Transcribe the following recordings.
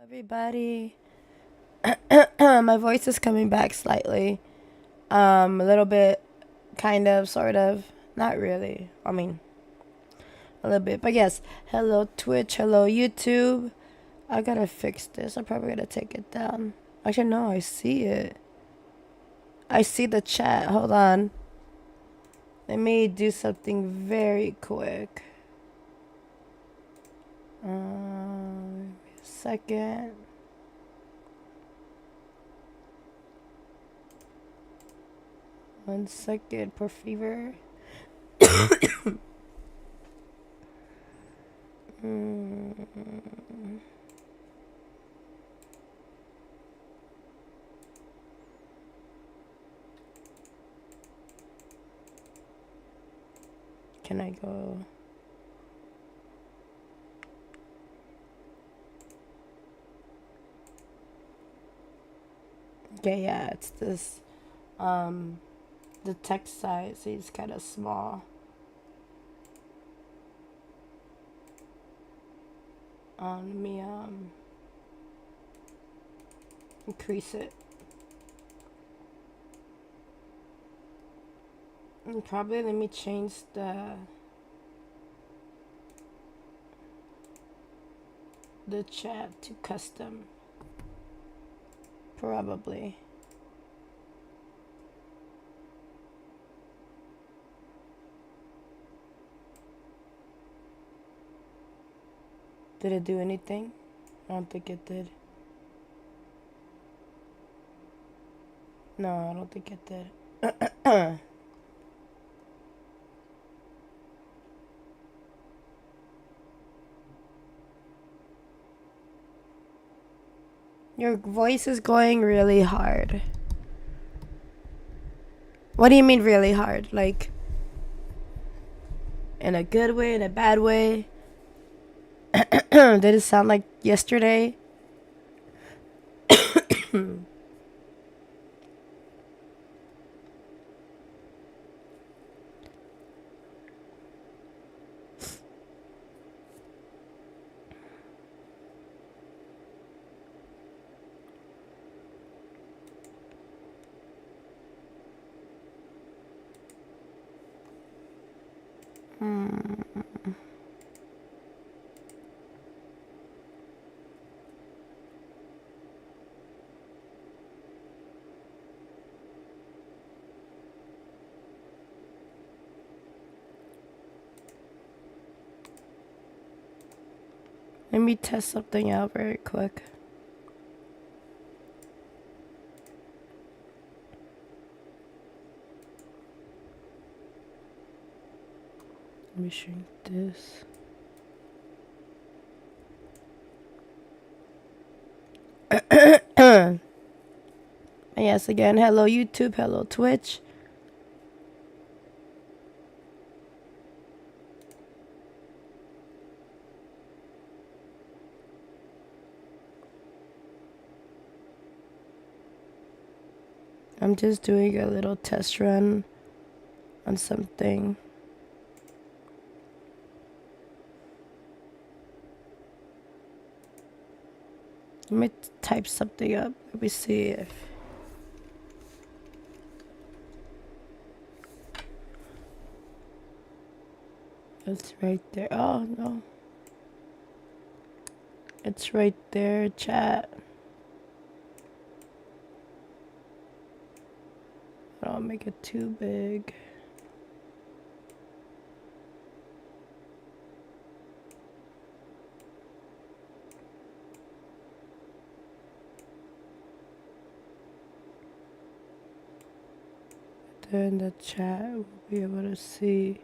Everybody. My voice is coming back slightly. A little bit, kind of, sort of. Not really. I mean, a little bit. But yes, hello Twitch, hello YouTube. I gotta fix this. I'm probably gonna take it down. Actually, no, I see it. I see the chat. Hold on. Let me do something very quick. Second. One second, per fever. Can I go? Okay, yeah, it's this. The text size is kind of small. Let me increase it. And probably let me change the chat to custom. Probably. Did it do anything? I don't think it did. No, I don't think it did. Your voice is going really hard. What do you mean really hard? Like, in a good way, in a bad way? Did it sound like yesterday? Let me test something out very quick. Let me shrink this. Yes, again, hello YouTube, hello Twitch. I'm just doing a little test run on something. Let me type something up. Let me see if... It's right there. Oh, no. It's right there, chat. I don't make it too big. Then the chat will be able to see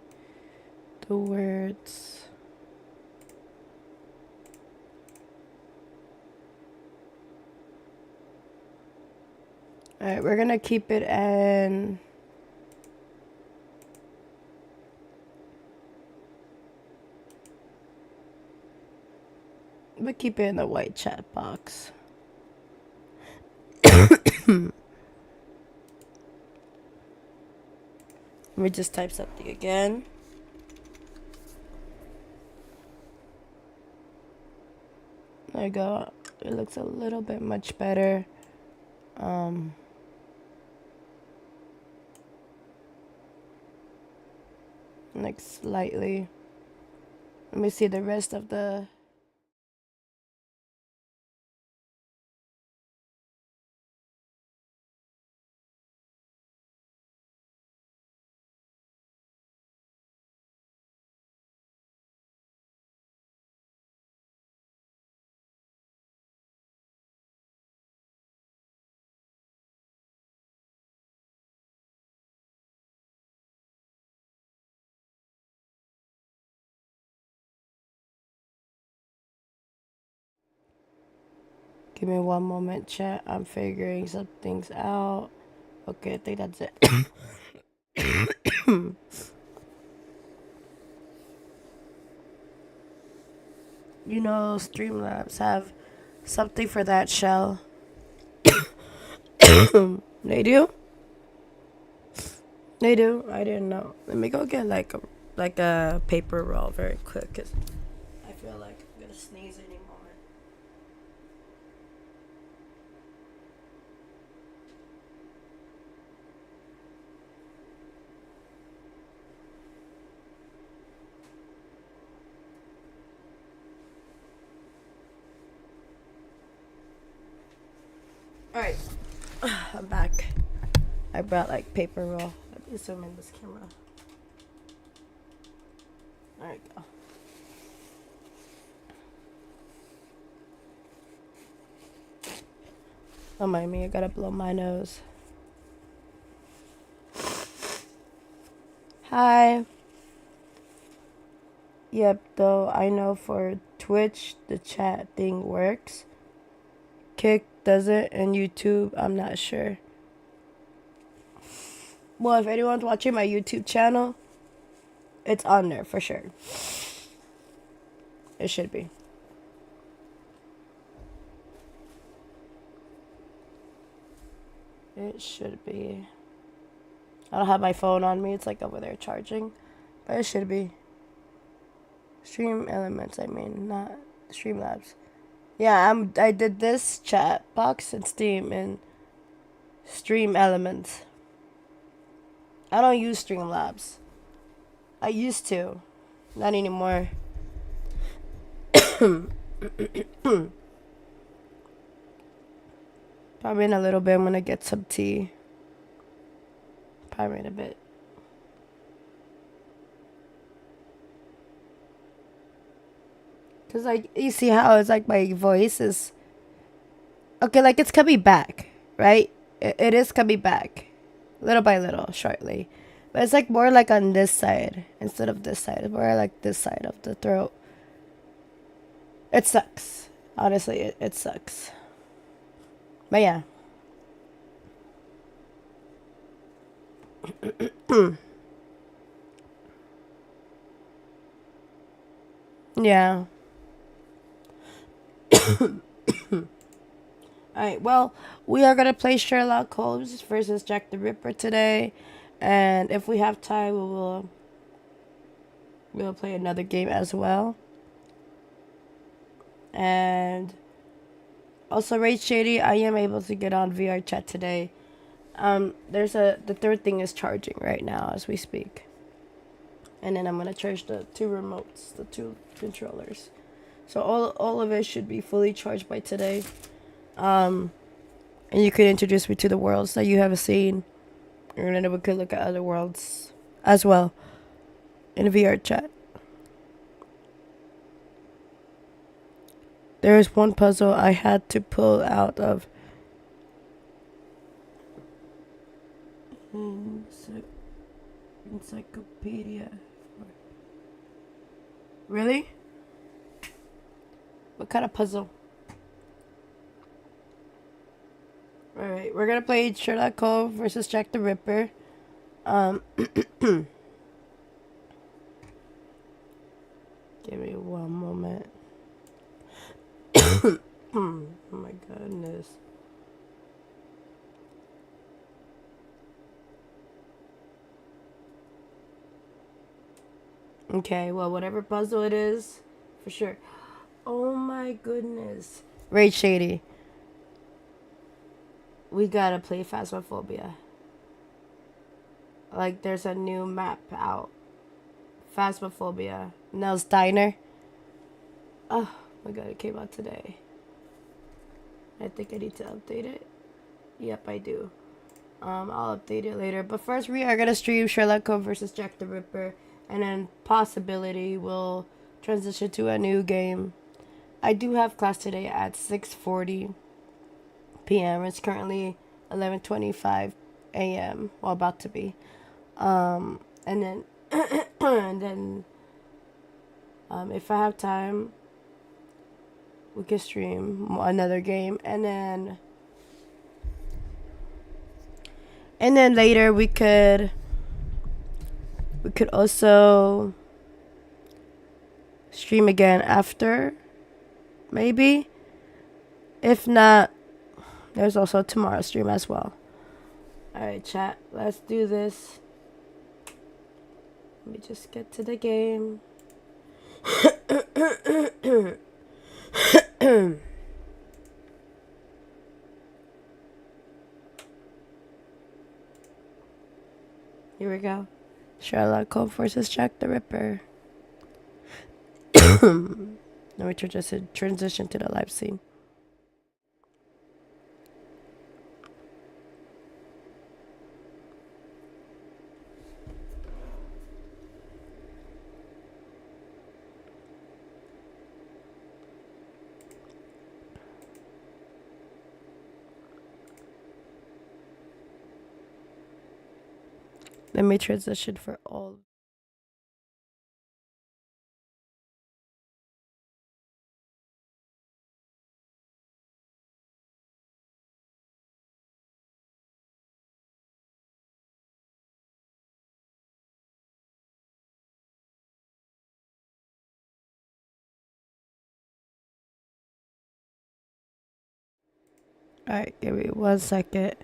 the words. Alright, we're gonna keep it in... We'll keep it in the white chat box. Let me just type something again. There you go. It looks a little bit much better. Like slightly. Let me see the rest of the. Give me one moment, chat. I'm figuring some things out. Okay, I think that's it. You know, Streamlabs have something for that shell. They do? They do? I didn't know. Let me go get like a paper roll very quick, cause I feel like I'm gonna sneeze any moment. Alright, I'm back. I brought like paper roll. Let me zoom in this camera. There we go. Don't mind me, I gotta blow my nose. Hi. Yep, though I know for Twitch the chat thing works. Kick doesn't, and YouTube, I'm not sure. Well, if anyone's watching my YouTube channel, it's on there for sure. It should be. It should be. I don't have my phone on me. It's like over there charging. But it should be. Stream Elements, I mean, not Streamlabs. Yeah, I did this chat box and Steam and Stream Elements. I don't use Streamlabs. I used to. Not anymore. Probably in a little bit I'm gonna get some tea. Probably in a bit. Cause like you see how it's like my voice is okay, like it's coming back, right? It is coming back, little by little, shortly, but it's like more like on this side instead of this side. It's more like this side of the throat. It sucks, honestly. It sucks, but yeah. Yeah. Alright, well, we are gonna play Sherlock Holmes versus Jack the Ripper today, and if we have time, we'll play another game as well. And also, Raid Shady, I am able to get on VR chat today. The third thing is charging right now as we speak, and then I'm gonna charge the two remotes, the two controllers. So all of it should be fully charged by today. And you could introduce me to the worlds that you haven't seen. And then we could look at other worlds as well in VR chat. There is one puzzle I had to pull out of encyclopedia. Really? What kind of puzzle? Alright, we're gonna play Sherlock Holmes versus Jack the Ripper. Give me one moment. Oh my goodness. Okay, well, whatever puzzle it is, for sure. Oh my goodness. Raid Shady. We gotta play Phasmophobia. Like, there's a new map out. Phasmophobia. Nell's Diner. Oh my god, it came out today. I think I need to update it. Yep, I do. I'll update it later. But first, we are gonna stream Sherlock Holmes versus Jack the Ripper, and then possibility we'll transition to a new game. I do have class today at 6:40 p.m. It's currently 11:25 a.m. Well, about to be. And then, if I have time, we can stream another game, and then later we could also stream again after, maybe. If not, there's also tomorrow's stream as well. Alright, chat, let's do this. Let me just get to the game. Here we go. Sherlock Holmes versus Jack the Ripper. Then we transition to the live scene. Let me transition for all. Alright, give me 1 second.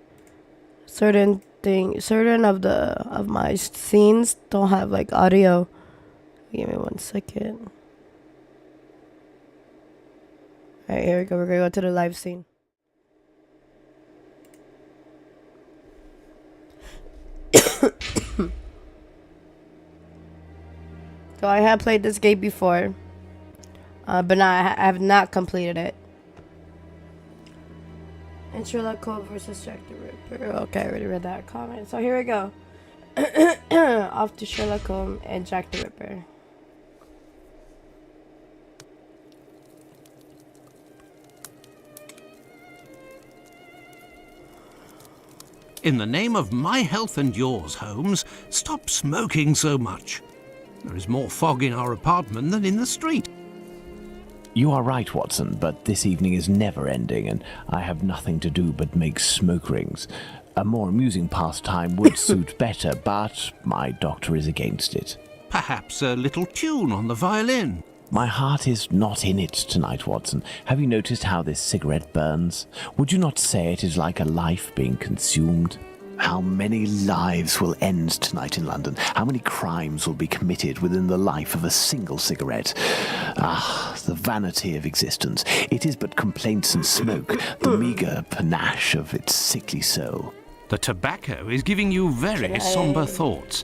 Certain of my scenes don't have like audio. Give me 1 second. Alright, here we go. We're gonna go to the live scene. So I have played this game before, but I have not completed it. And Sherlock Holmes versus Jack the Ripper. Okay, I already read that comment. So here we go. Off to Sherlock Holmes and Jack the Ripper. In the name of my health and yours, Holmes, stop smoking so much. There is more fog in our apartment than in the street. You are right, Watson, but this evening is never ending, and I have nothing to do but make smoke rings. A more amusing pastime would suit better, but my doctor is against it. Perhaps a little tune on the violin. My heart is not in it tonight, Watson. Have you noticed how this cigarette burns? Would you not say it is like a life being consumed? How many lives will end tonight in London? How many crimes will be committed within the life of a single cigarette? Ah, the vanity of existence. It is but complaints and smoke, the meagre panache of its sickly soul. The tobacco is giving you very somber thoughts.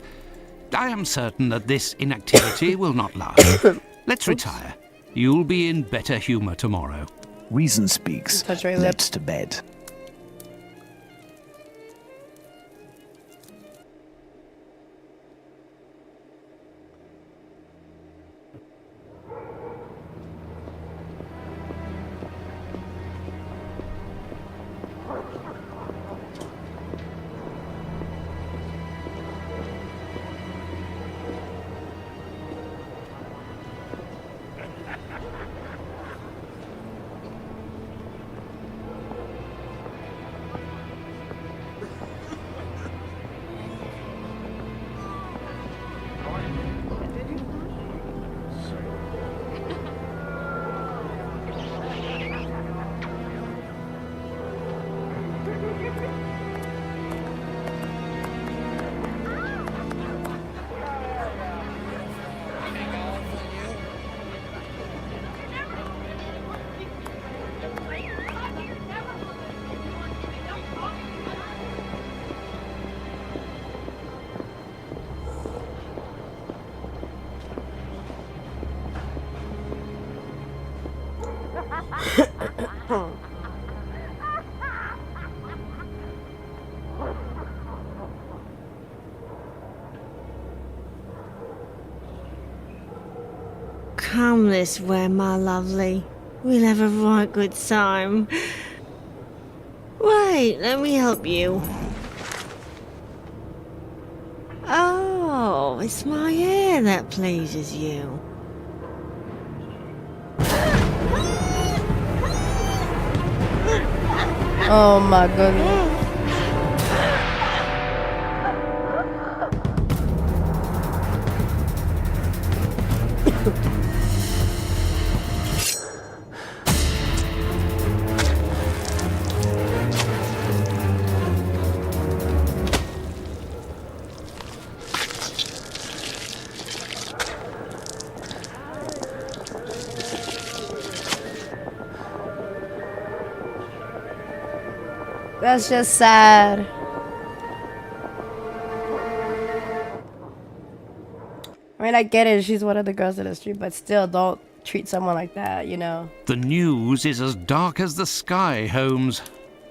I am certain that this inactivity will not last. Let's retire. You'll be in better humour tomorrow. Reason speaks. Let's to bed. Come this way, my lovely. We'll have a right good time. Wait, let me help you. Oh, it's my hair that pleases you. Oh my goodness. That's just sad. I mean, I get it. She's one of the girls in the street, but still, don't treat someone like that, you know? The news is as dark as the sky, Holmes.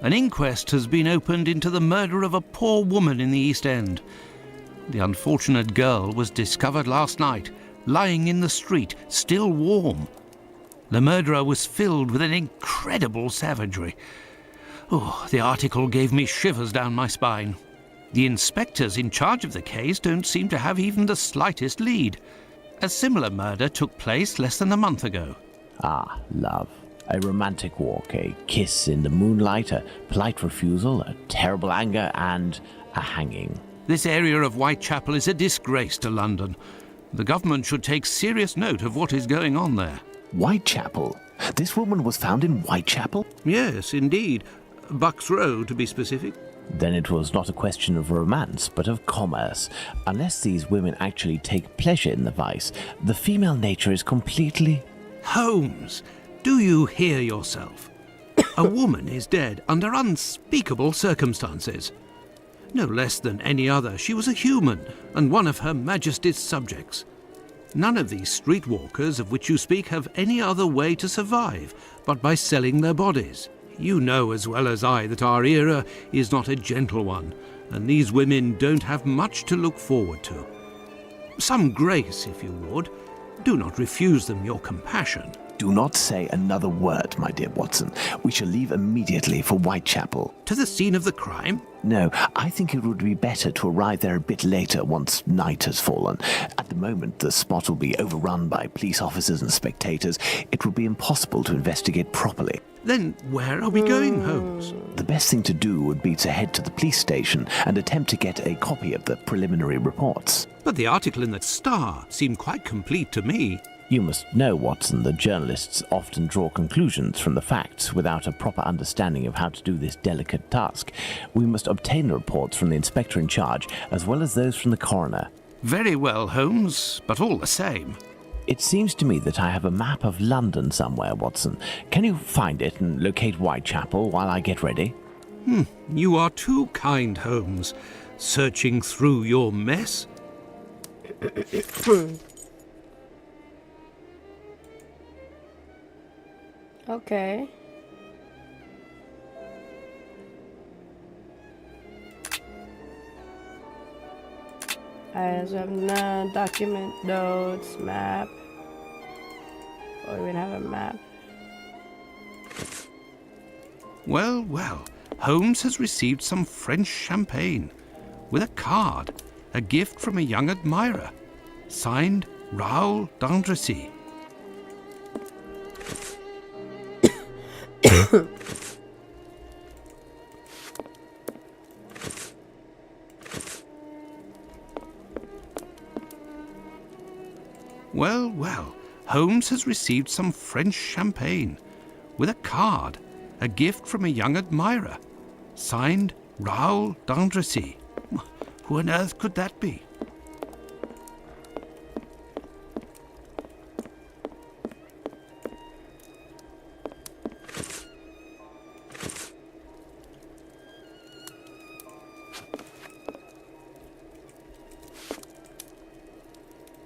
An inquest has been opened into the murder of a poor woman in the East End. The unfortunate girl was discovered last night, lying in the street, still warm. The murderer was filled with an incredible savagery. Oh, the article gave me shivers down my spine. The inspectors in charge of the case don't seem to have even the slightest lead. A similar murder took place less than a month ago. Ah, love. A romantic walk, a kiss in the moonlight, a polite refusal, a terrible anger, and a hanging. This area of Whitechapel is a disgrace to London. The government should take serious note of what is going on there. Whitechapel? This woman was found in Whitechapel? Yes, indeed. Bucks Row, to be specific. Then it was not a question of romance, but of commerce. Unless these women actually take pleasure in the vice, the female nature is completely... Holmes, do you hear yourself? A woman is dead under unspeakable circumstances. No less than any other, she was a human and one of Her Majesty's subjects. None of these streetwalkers of which you speak have any other way to survive but by selling their bodies. You know as well as I that our era is not a gentle one, and these women don't have much to look forward to. Some grace, if you would. Do not refuse them your compassion. Do not say another word, my dear Watson. We shall leave immediately for Whitechapel. To the scene of the crime? No, I think it would be better to arrive there a bit later once night has fallen. At the moment, the spot will be overrun by police officers and spectators. It would be impossible to investigate properly. Then where are we going, Holmes? The best thing to do would be to head to the police station and attempt to get a copy of the preliminary reports. But the article in the Star seemed quite complete to me. You must know, Watson, that journalists often draw conclusions from the facts without a proper understanding of how to do this delicate task. We must obtain the reports from the inspector in charge, as well as those from the coroner. Very well, Holmes, but all the same. It seems to me that I have a map of London somewhere, Watson. Can you find it and locate Whitechapel while I get ready? You are too kind, Holmes. Searching through your mess? Okay. As of now, document, notes, map. Oh, we even have a map. Well, well, Holmes has received some French champagne with a card, a gift from a young admirer, signed Raoul d'Andrecy. Well, well, Holmes has received some French champagne with a card, a gift from a young admirer, signed Raoul d'Andrecy. Who on earth could that be?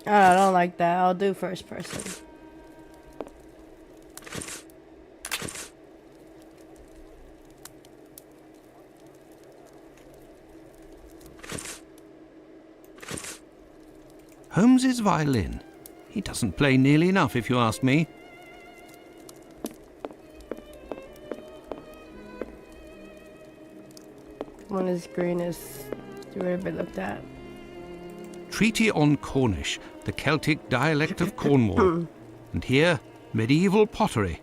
I don't like that. I'll do first person. Holmes's violin. He doesn't play nearly enough, if you ask me. One is green is already been looked at. Treaty on Cornish, the Celtic dialect of Cornwall. And here, medieval pottery.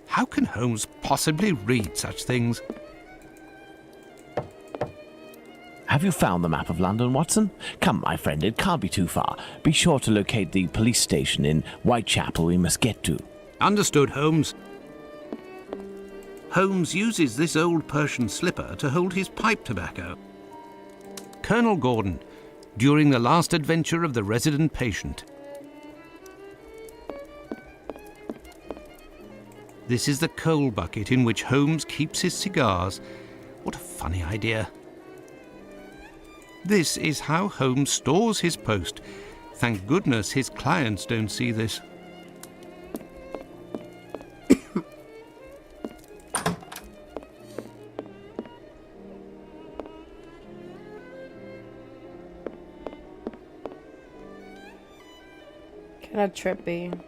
How can Holmes possibly read such things? Have you found the map of London, Watson? Come, my friend, it can't be too far. Be sure to locate the police station in Whitechapel we must get to. Understood, Holmes. Holmes uses this old Persian slipper to hold his pipe tobacco. Colonel Gordon, during the last adventure of the resident patient. This is the coal bucket in which Holmes keeps his cigars. What a funny idea. This is how Holmes stores his post. Thank goodness his clients don't see this. Kind of trippy.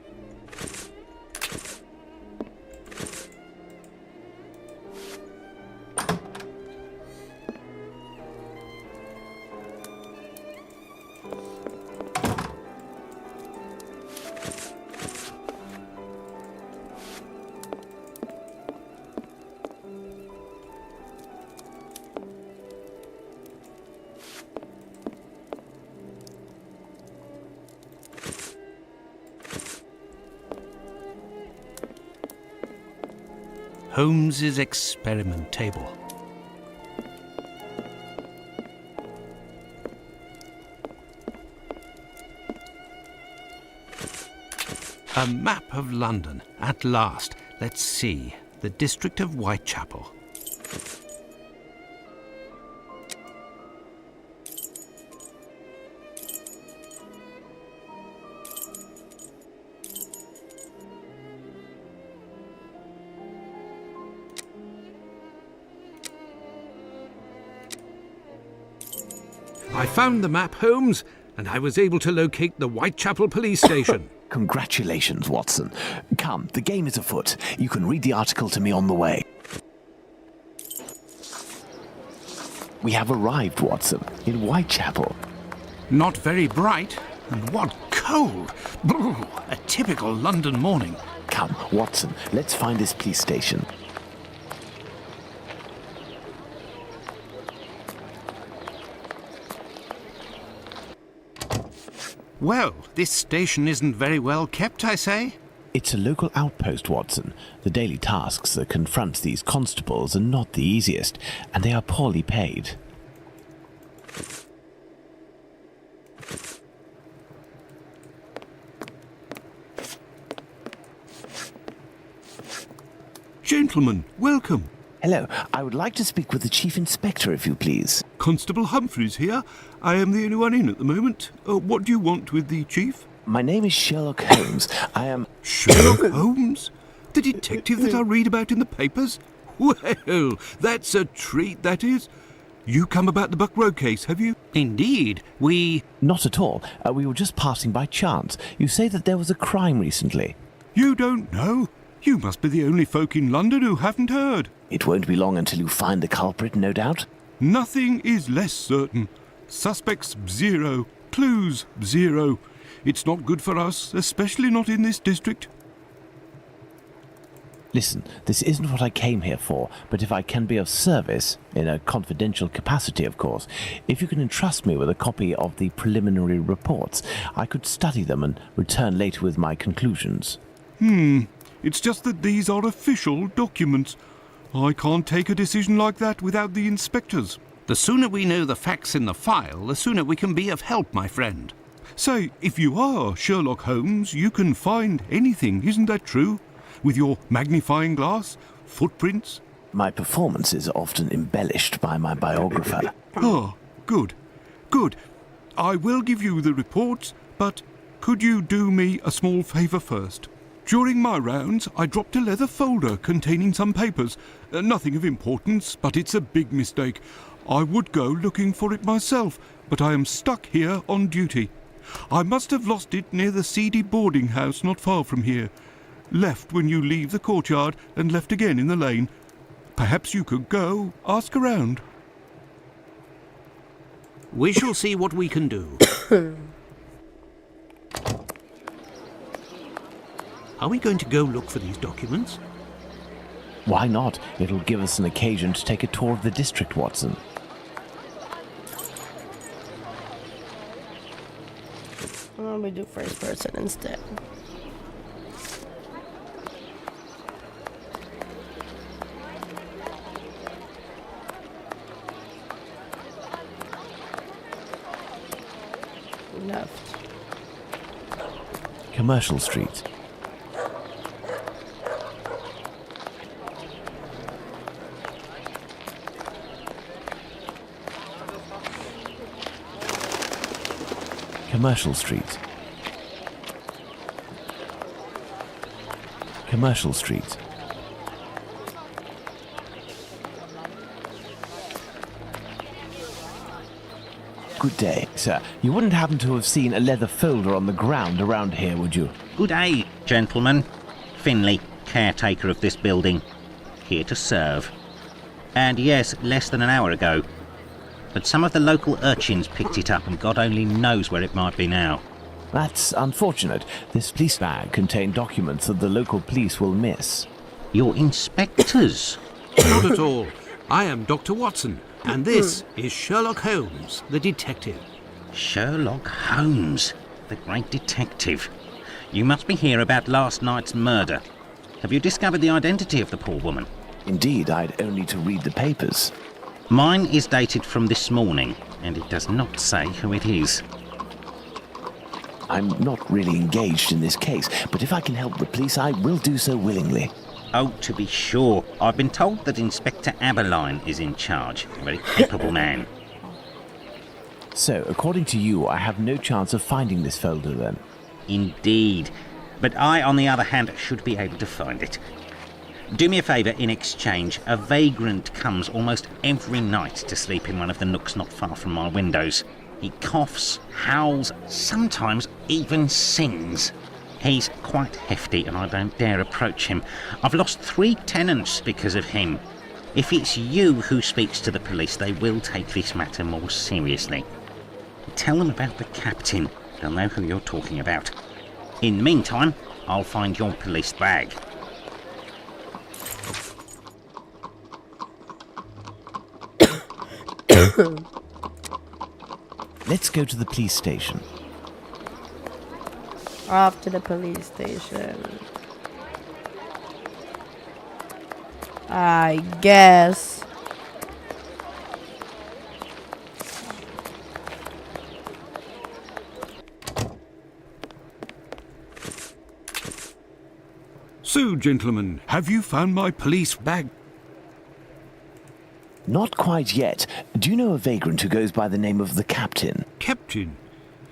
Holmes's experiment table. A map of London, at last. Let's see. The district of Whitechapel. I found the map, Holmes, and I was able to locate the Whitechapel police station. Congratulations, Watson. Come, the game is afoot. You can read the article to me on the way. We have arrived, Watson, in Whitechapel. Not very bright, and what cold! Brr, a typical London morning. Come, Watson, let's find this police station. Well, this station isn't very well kept, I say. It's a local outpost, Watson. The daily tasks that confront these constables are not the easiest, and they are poorly paid. Gentlemen, welcome. Hello, I would like to speak with the Chief Inspector, if you please. Constable Humphreys here. I am the only one in at the moment. What do you want with the chief? My name is Sherlock Holmes. I am... Sherlock Holmes? The detective that I read about in the papers? Well, that's a treat, that is. You come about the Buck Road case, have you? Indeed, we... Not at all. We were just passing by chance. You say that there was a crime recently. You don't know? You must be the only folk in London who haven't heard. It won't be long until you find the culprit, no doubt. Nothing is less certain. Suspects, 0. Clues, 0. It's not good for us, especially not in this district. Listen, this isn't what I came here for, but if I can be of service, in a confidential capacity, of course, if you can entrust me with a copy of the preliminary reports, I could study them and return later with my conclusions. It's just that these are official documents. I can't take a decision like that without the inspectors. The sooner we know the facts in the file, the sooner we can be of help, my friend. Say, if you are Sherlock Holmes, you can find anything, isn't that true? With your magnifying glass, footprints? My performance is often embellished by my biographer. Ah, good. Good. I will give you the reports, but could you do me a small favour first? During my rounds, I dropped a leather folder containing some papers. Nothing of importance, but it's a big mistake. I would go looking for it myself, but I am stuck here on duty. I must have lost it near the seedy boarding house not far from here. Left when you leave the courtyard and left again in the lane. Perhaps you could go, ask around. We shall see what we can do. Are we going to go look for these documents? Why not? It'll give us an occasion to take a tour of the district, Watson. Why don't we do first person instead? Left. Commercial Street. Commercial Street. Commercial Street. Good day, sir. You wouldn't happen to have seen a leather folder on the ground around here, would you? Good day, gentlemen. Finley, caretaker of this building. Here to serve. And yes, less than an hour ago. But some of the local urchins picked it up and God only knows where it might be now. That's unfortunate. This police bag contained documents that the local police will miss. You're inspectors. Not at all. I am Dr. Watson, and this is Sherlock Holmes, the detective. Sherlock Holmes, the great detective. You must be here about last night's murder. Have you discovered the identity of the poor woman? Indeed, I'd only to read the papers. Mine is dated from this morning, and it does not say who it is. I'm not really engaged in this case, but if I can help the police, I will do so willingly. Oh, to be sure. I've been told that Inspector Aberline is in charge. A very capable man. So, according to you, I have no chance of finding this folder then? Indeed. But I, on the other hand, should be able to find it. Do me a favour in exchange. A vagrant comes almost every night to sleep in one of the nooks not far from my windows. He coughs, howls, sometimes even sings. He's quite hefty and I don't dare approach him. I've lost 3 tenants because of him. If it's you who speaks to the police, they will take this matter more seriously. Tell them about the captain. They'll know who you're talking about. In the meantime, I'll find your police bag. Let's go to the police station. Off to the police station. I guess. So, gentlemen, have you found my police bag? Not quite yet. Do you know a vagrant who goes by the name of the Captain? Captain?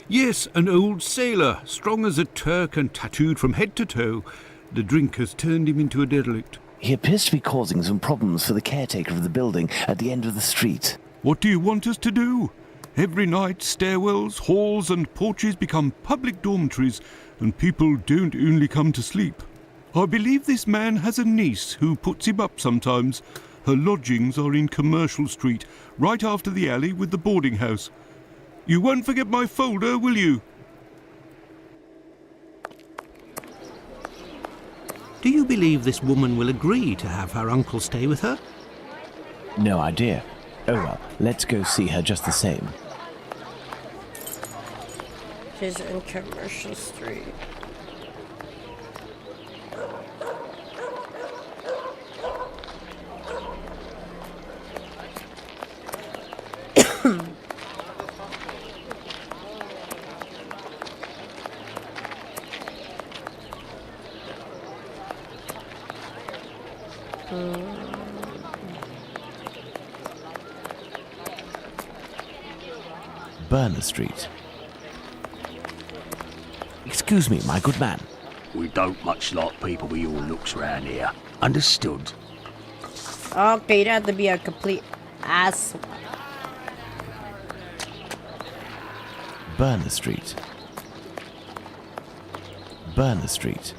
Yes, an old sailor, strong as a Turk and tattooed from head to toe. The drink has turned him into a derelict. He appears to be causing some problems for the caretaker of the building at the end of the street. What do you want us to do? Every night, stairwells, halls and porches become public dormitories, and people don't only come to sleep. I believe this man has a niece who puts him up sometimes. Her lodgings are in Commercial Street, right after the alley with the boarding house. You won't forget my folder, will you? Do you believe this woman will agree to have her uncle stay with her? No idea. Oh well, let's go see her just the same. She's in Commercial Street. Burner Street. Excuse me, my good man. We don't much like people with your looks round here. Understood? Okay, you don't have to be a complete ass. Burner Street. Berner Street.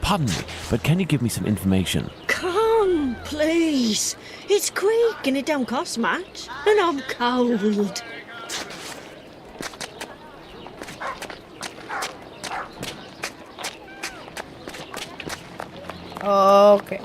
Pardon me, but can you give me some information? Come, please. It's quick and it don't cost much. And I'm cold. Okay.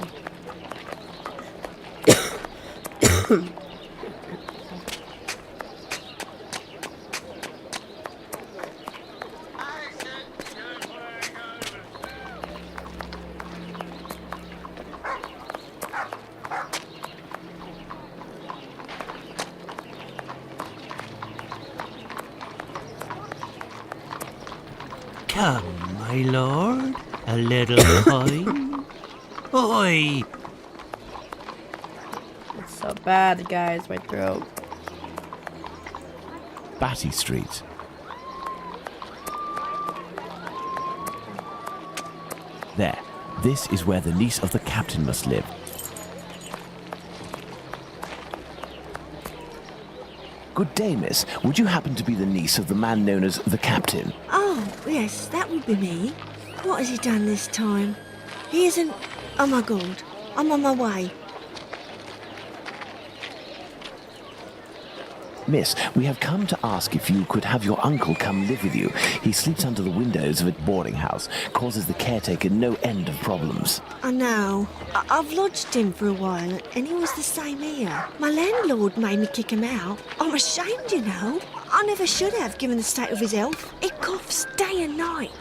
Come, my lord, a little coin. Oi! It's so bad, guys. My throat. Batty Street. There. This is where the niece of the captain must live. Good day, miss. Would you happen to be the niece of the man known as the captain? Oh, yes, that would be me. What has he done this time? He isn't... Oh my God, I'm on my way. Miss, we have come to ask if you could have your uncle come live with you. He sleeps under the windows of a boarding house, causes the caretaker no end of problems. I know. I've lodged him for a while, and he was the same here. My landlord made me kick him out. I'm ashamed, you know. I never should have, given the state of his health. He coughs day and night.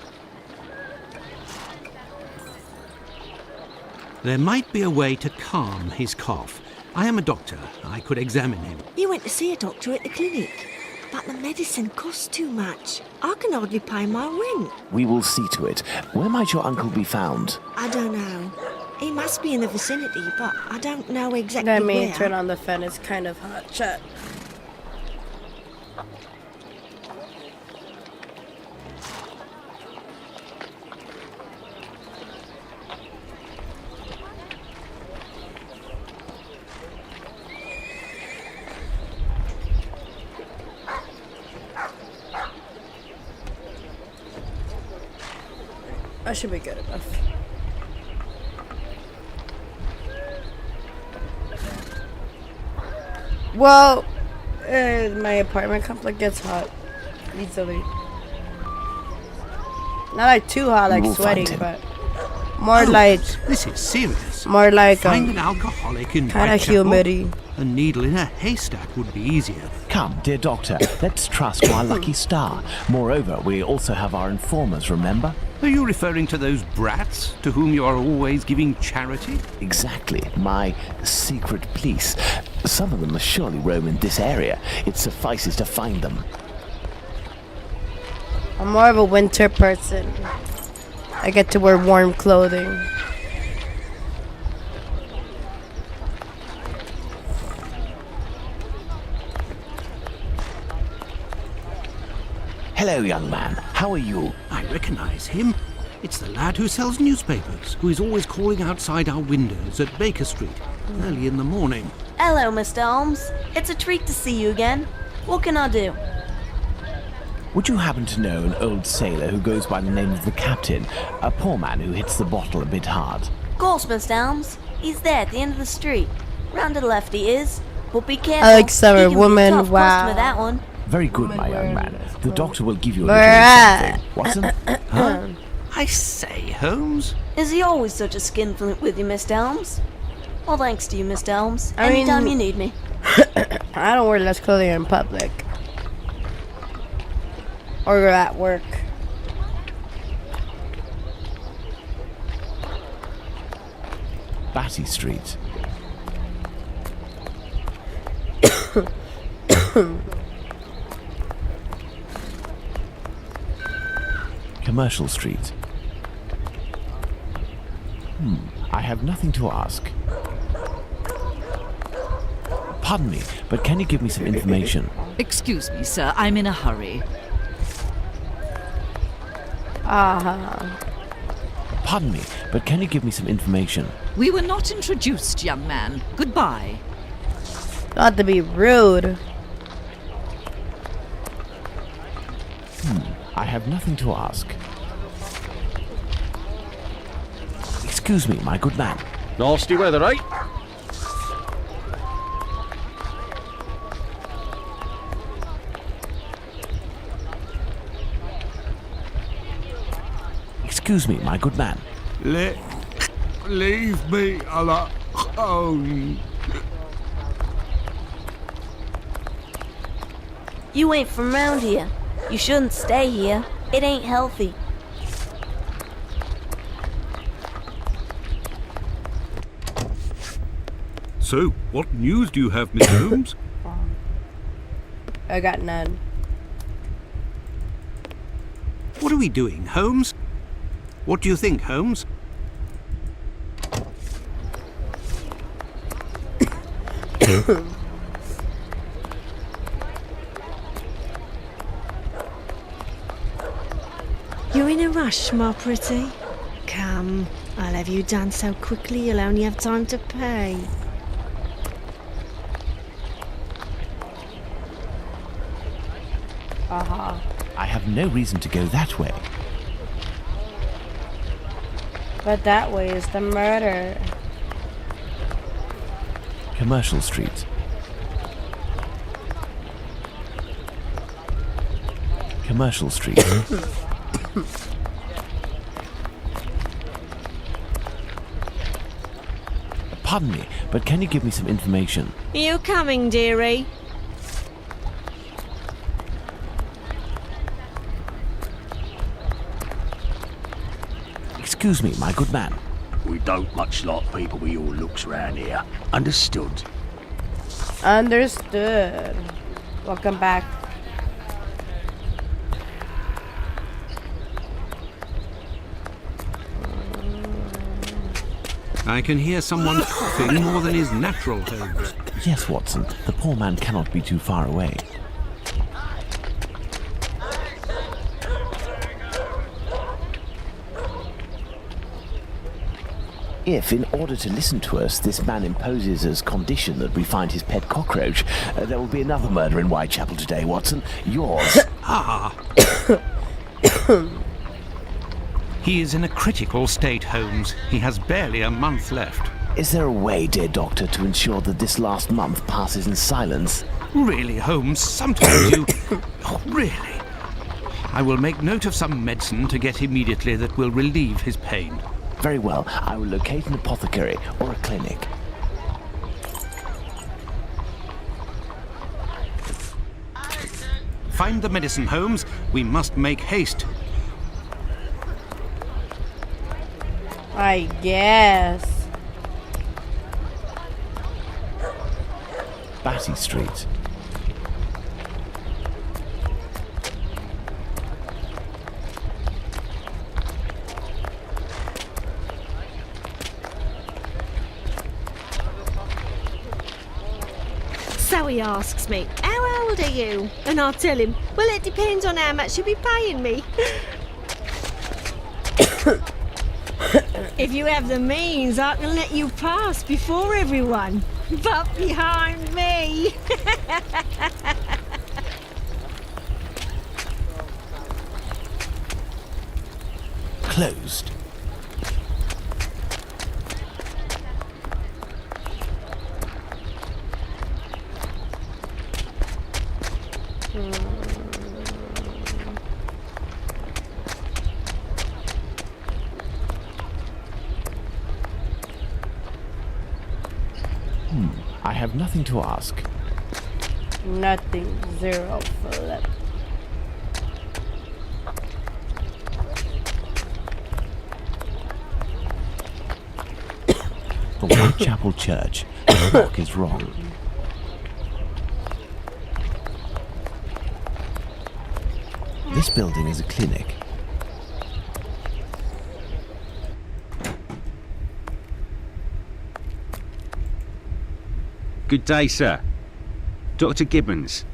There might be a way to calm his cough. I am a doctor. I could examine him. He went to see a doctor at the clinic, but the medicine costs too much. I can hardly pay my rent. We will see to it. Where might your uncle be found? I don't know. He must be in the vicinity, but I don't know exactly Let me where. turn on the fan. It's kind of hot. Chat. I should be good enough. Well, my apartment complex gets hot easily. Not like too hot, like We will sweating, find but more like This is serious. more like Find an alcoholic in kind of Whitechapel. humidity. A needle in a haystack would be easier. Come, dear doctor, let's trust to our lucky star. Moreover, we also have our informers, remember? Are you referring to those brats to whom you are always giving charity? Exactly, my secret police. Some of them must surely roam in this area. It suffices to find them. I'm more of a winter person. I get to wear warm clothing. Hello, young man. How are you? I recognize him. It's the lad who sells newspapers, who is always calling outside our windows at Baker Street early in the morning. Hello, Mr. Holmes. It's a treat to see you again. What can I do? Would you happen to know an old sailor who goes by the name of the Captain? A poor man who hits the bottle a bit hard. Of course, Mr. Holmes. He's there at the end of the street. Round to the left he is. But be careful. I like summer He can be a woman, tough wow. customer, that one. Very good, my young man. The doctor will give you a little Bruh. something. Watson? Huh? I say, Holmes. Is he always such a skinflint with you, Mr. Holmes? Well, thanks to you, Mr. Holmes. I mean- Anytime you need me. I don't wear less clothing in public. Or at work. Batty Street. Commercial Street. I have nothing to ask. Pardon me, but can you give me some information? Excuse me, sir. I'm in a hurry. Ah, Pardon me, but can you give me some information? We were not introduced, young man. Goodbye. Not to be rude. I have nothing to ask. Excuse me, my good man. Nasty weather, eh? Excuse me, my good man. Leave me alone. You ain't from round here. You shouldn't stay here. It ain't healthy. So, what news do you have, Miss Holmes? I got none. What are we doing, Holmes? What do you think, Holmes? You're in a rush, my pretty? Come, I'll have you done so quickly you'll only have time to pay. I have no reason to go that way. But that way is the murder. Commercial Street. Commercial Street. Pardon me, but can you give me some information? Are you coming, dearie? Excuse me, my good man. We don't much like people with your looks round here. Understood? Understood. Welcome back. I can hear someone coughing more than is natural, Holmes. Yes, Watson. The poor man cannot be too far away. If, in order to listen to us, this man imposes as condition that we find his pet cockroach, there will be another murder in Whitechapel today, Watson. Yours. Ah! He is in a critical state, Holmes. He has barely a month left. Is there a way, dear doctor, to ensure that this last month passes in silence? Really, Holmes, sometimes you... Oh, really? I will make note of some medicine to get immediately that will relieve his pain. Very well. I will locate an apothecary or a clinic. Find the medicine, Holmes. We must make haste. I guess. Batty Street. So he asks me, how old are you? And I'll tell him, well, it depends on how much you'll be paying me. If you have the means, I can let you pass before everyone. But behind me. Closed. I have nothing to ask. Nothing. Zero flip. The Whitechapel Church. The clock is wrong. This building is a clinic. Good day, sir. Dr. Gibbons.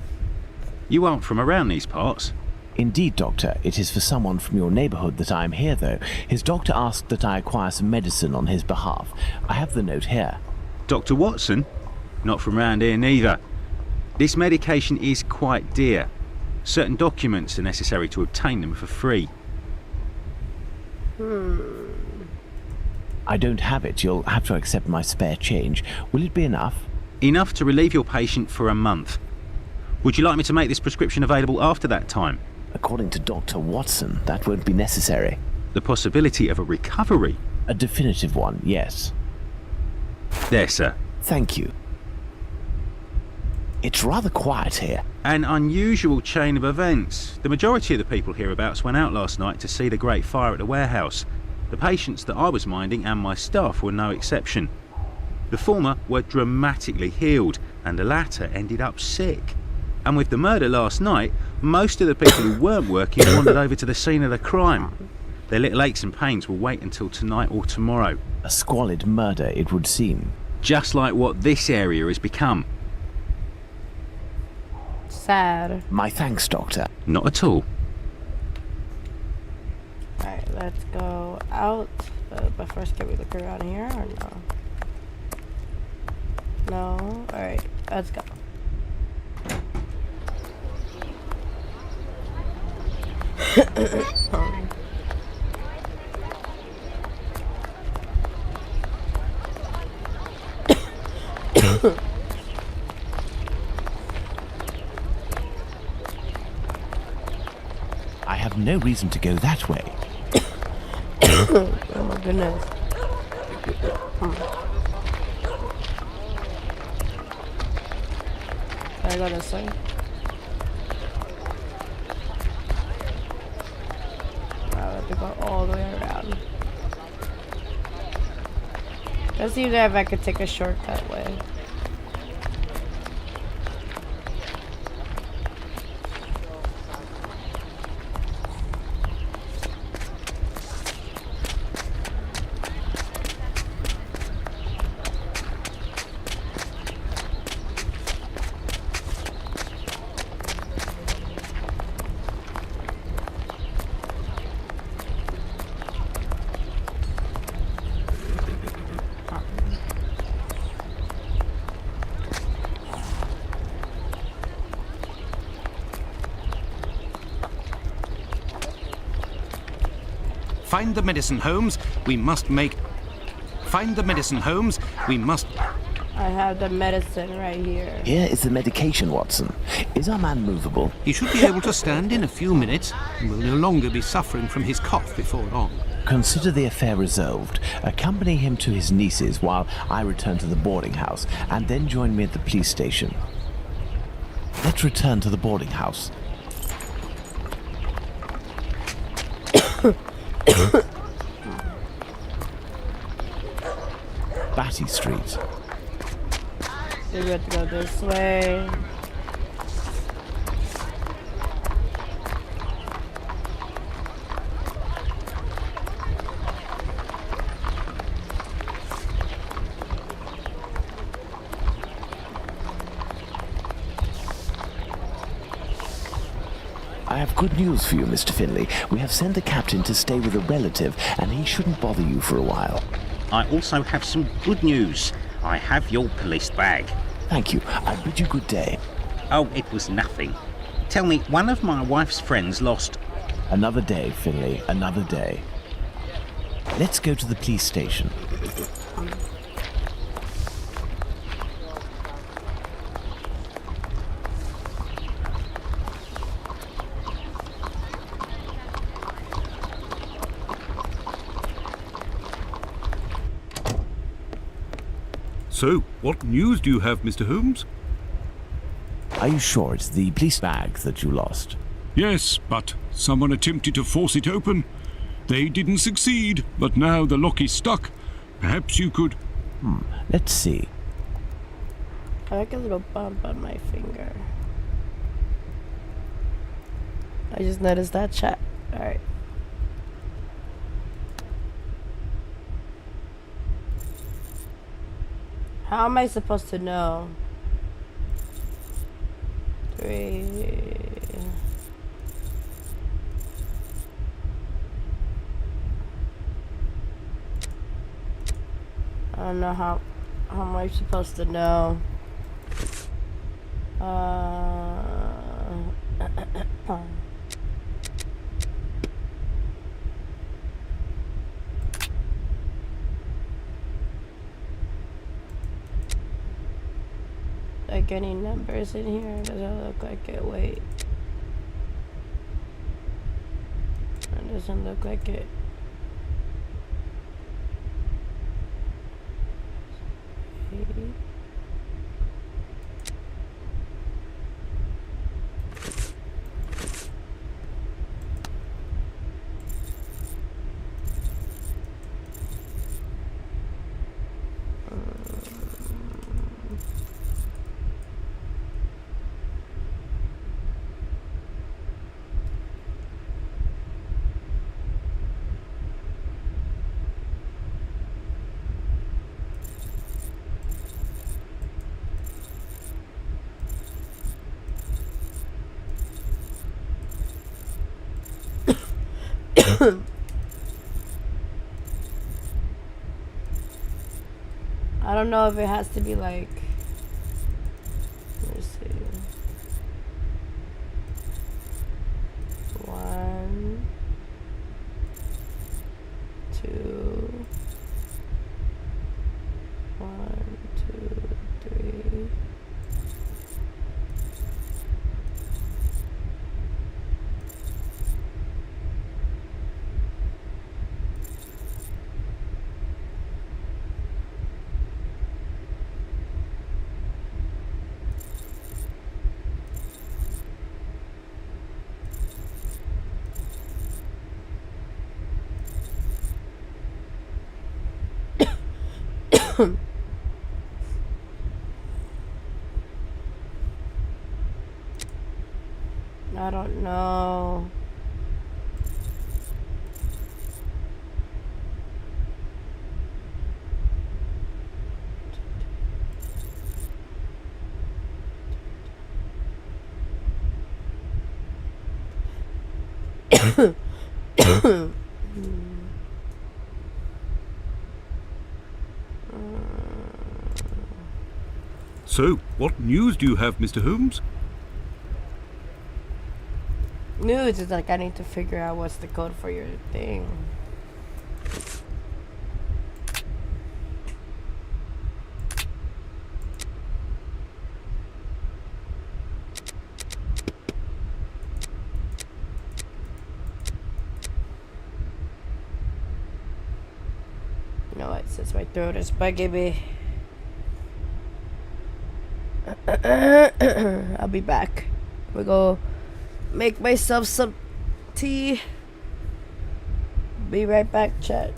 You aren't from around these parts. Indeed, Doctor, it is for someone from your neighborhood that I am here, though. His doctor asked that I acquire some medicine on his behalf. I have the note here. Dr. Watson? Not from round here neither. This medication is quite dear. Certain documents are necessary to obtain them for free. I don't have it. You'll have to accept my spare change. Will it be enough? Enough to relieve your patient for a month. Would you like me to make this prescription available after that time? According to Dr. Watson, that won't be necessary. The possibility of a recovery? A definitive one, yes. There, sir. Thank you. It's rather quiet here. An unusual chain of events. The majority of the people hereabouts went out last night to see the great fire at the warehouse. The patients that I was minding and my staff were no exception. The former were dramatically healed, and the latter ended up sick. And with the murder last night, most of the people who weren't working wandered over to the scene of the crime. Their little aches and pains will wait until tonight or tomorrow. A squalid murder, it would seem. Just like what this area has become. Sad. My thanks, Doctor. Not at all. Alright, let's go out. But first, can we look around here or no? No? Alright, let's go. I have no reason to go that way. Oh my goodness. Can I go this way? I have to go all the way around. Let's see if I could take a shortcut way. Find the medicine, Holmes. We must make... Find the medicine, Holmes. We must... I have the medicine right here. Here is the medication, Watson. Is our man movable? He should be able to stand in a few minutes and will no longer be suffering from his cough before long. Consider the affair resolved. Accompany him to his niece's while I return to the boarding house, and then join me at the police station. Let's return to the boarding house. Batty Street. So we have to go this way. I have good news for you, Mr. Finley. We have sent the captain to stay with a relative, and he shouldn't bother you for a while. I also have some good news. I have your police bag. Thank you. I bid you good day. Oh, it was nothing. Tell me, one of my wife's friends lost... Another day, Finley. Another day. Let's go to the police station. So, what news do you have, Mr. Holmes? Are you sure it's the police bag that you lost? Yes, but someone attempted to force it open. They didn't succeed, but now the lock is stuck. Perhaps you could... Let's see. I like a little bump on my finger. I just noticed that, chat. Alright. How am I supposed to know? 3. I don't know how am I supposed to know? Like any numbers in here? Does it look like it? Wait. It doesn't look like it. I don't know if it has to be like, let's see, 1, 2, 1, 2, 3. I don't know. So, what news do you have, Mr. Holmes? News is like I need to figure out what's the code for your thing. You know what? Since my throat is bugging me, I'll be back. We go make myself some tea. Be right back, chat.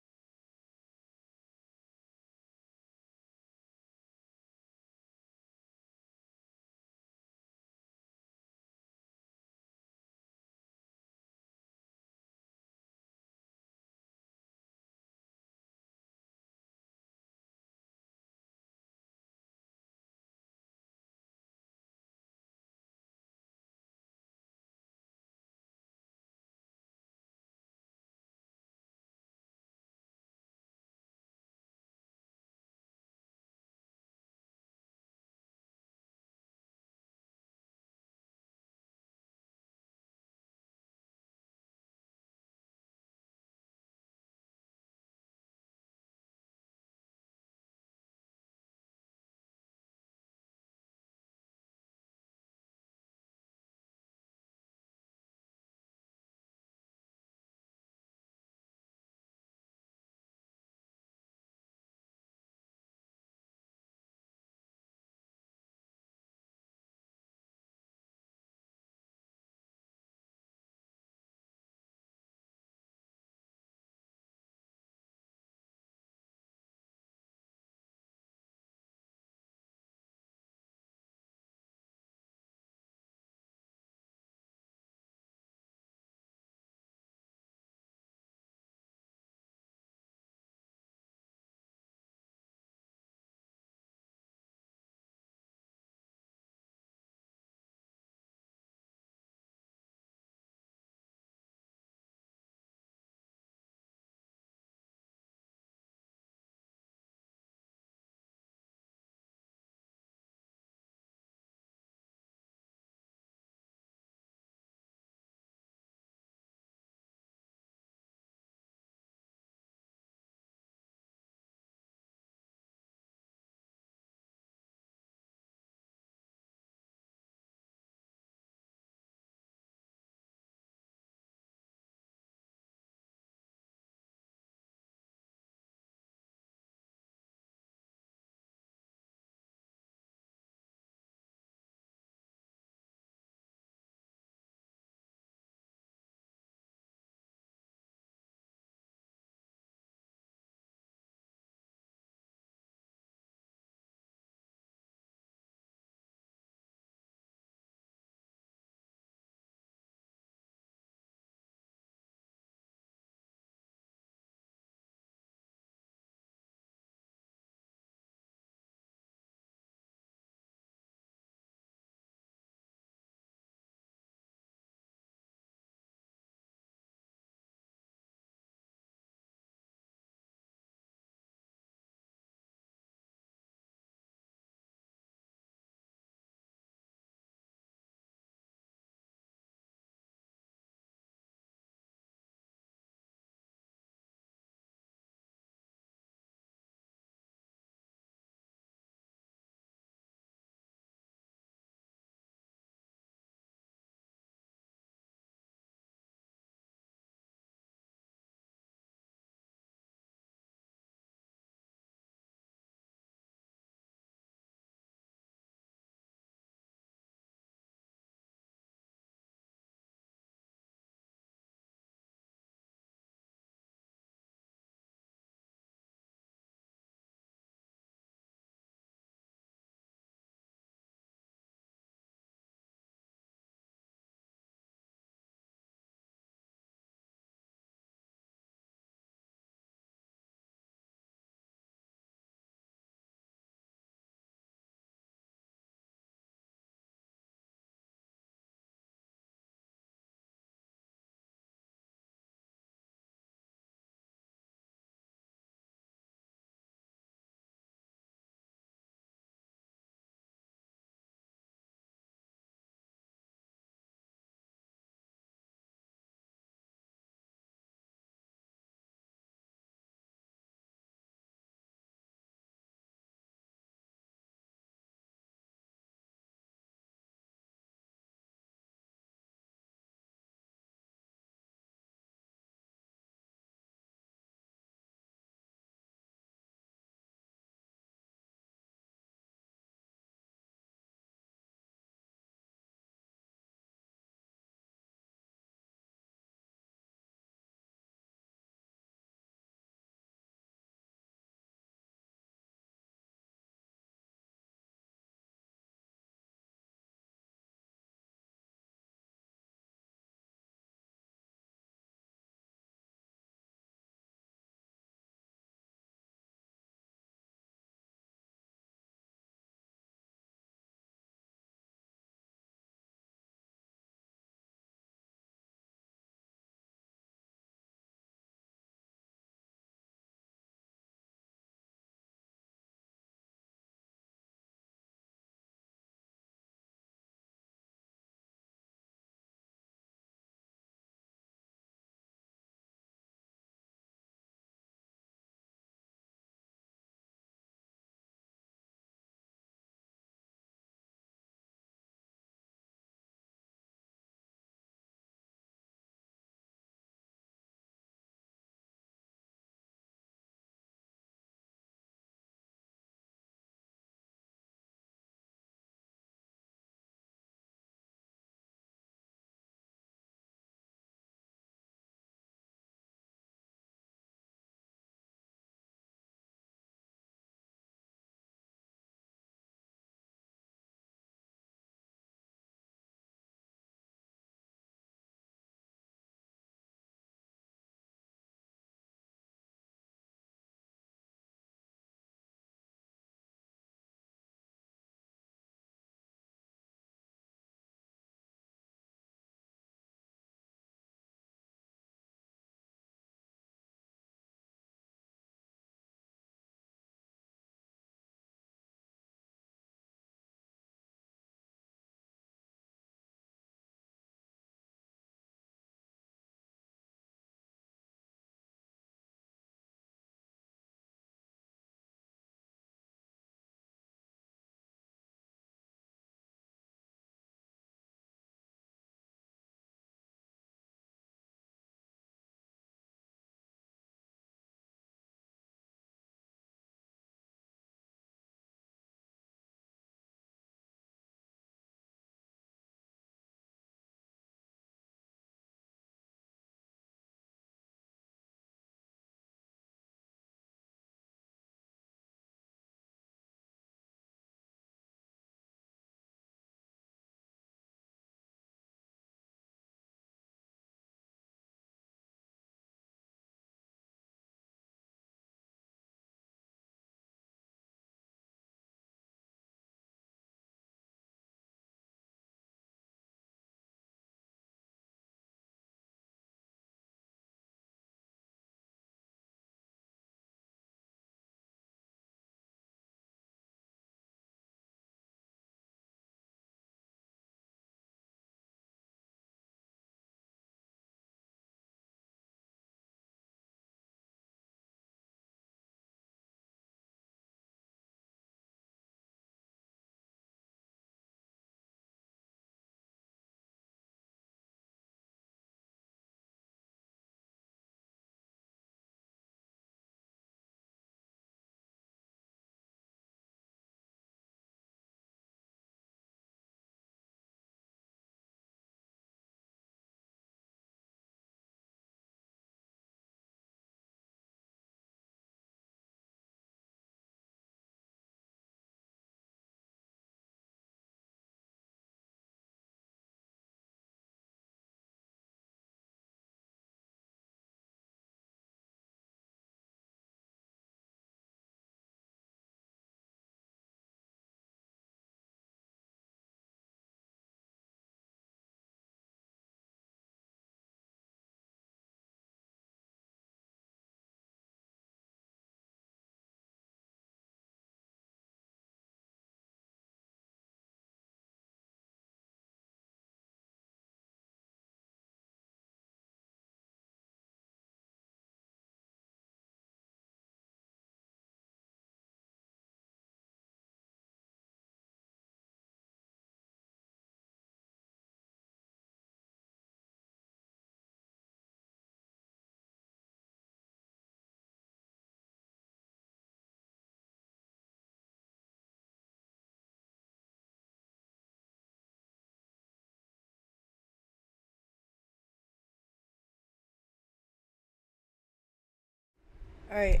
Alright.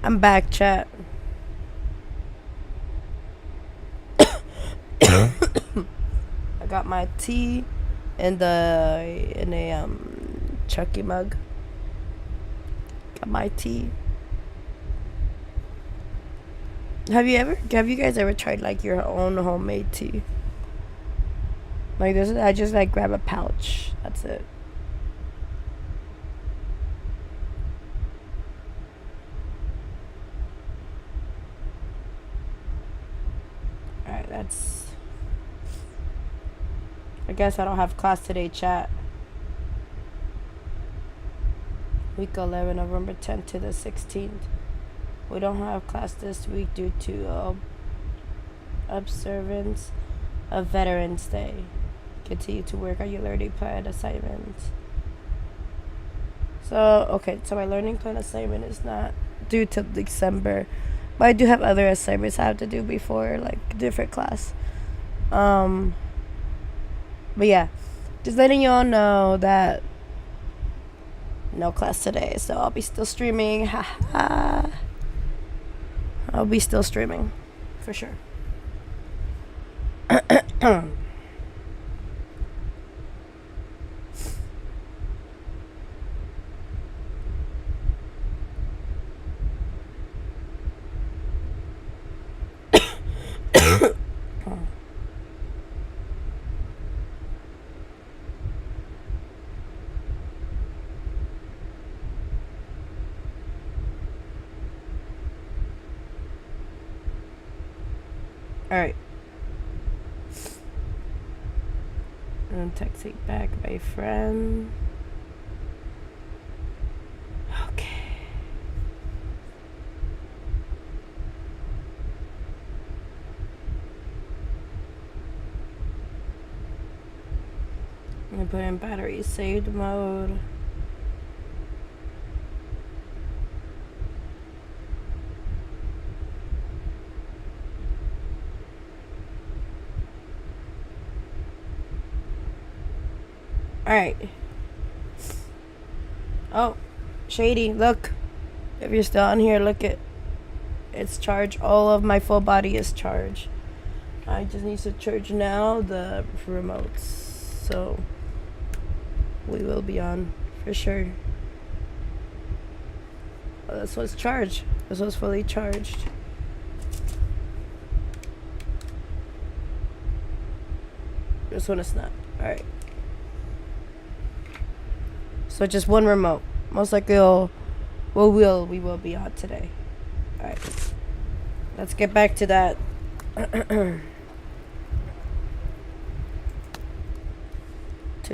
I'm back, chat. I got my tea in a Chucky mug. Got my tea. Have you guys ever tried like your own homemade tea? Like this, I just like grab a pouch. That's it. Alright, that's... I guess I don't have class today, chat. Week 11, November 10th to the 16th. We don't have class this week due to observance of Veterans Day. Continue to work on your learning plan assignments. So, okay, so my learning plan assignment is not due till December. But I do have other assignments I have to do before, like, different class. But yeah, just letting y'all know that no class today, so I'll be still streaming. Haha. I'll be still streaming, for sure. Alright. I'm texting back my friend. Okay. I'm gonna put in battery saved mode. Alright. Oh, Shady, look. If you're still on here, look at it's charged. All of my full body is charged. I just need to charge now the remotes. So we will be on for sure. Oh, this was charged. This was fully charged. This one is not. Alright. So just one remote. Most likely we will be on today. Alright. Let's get back to that. To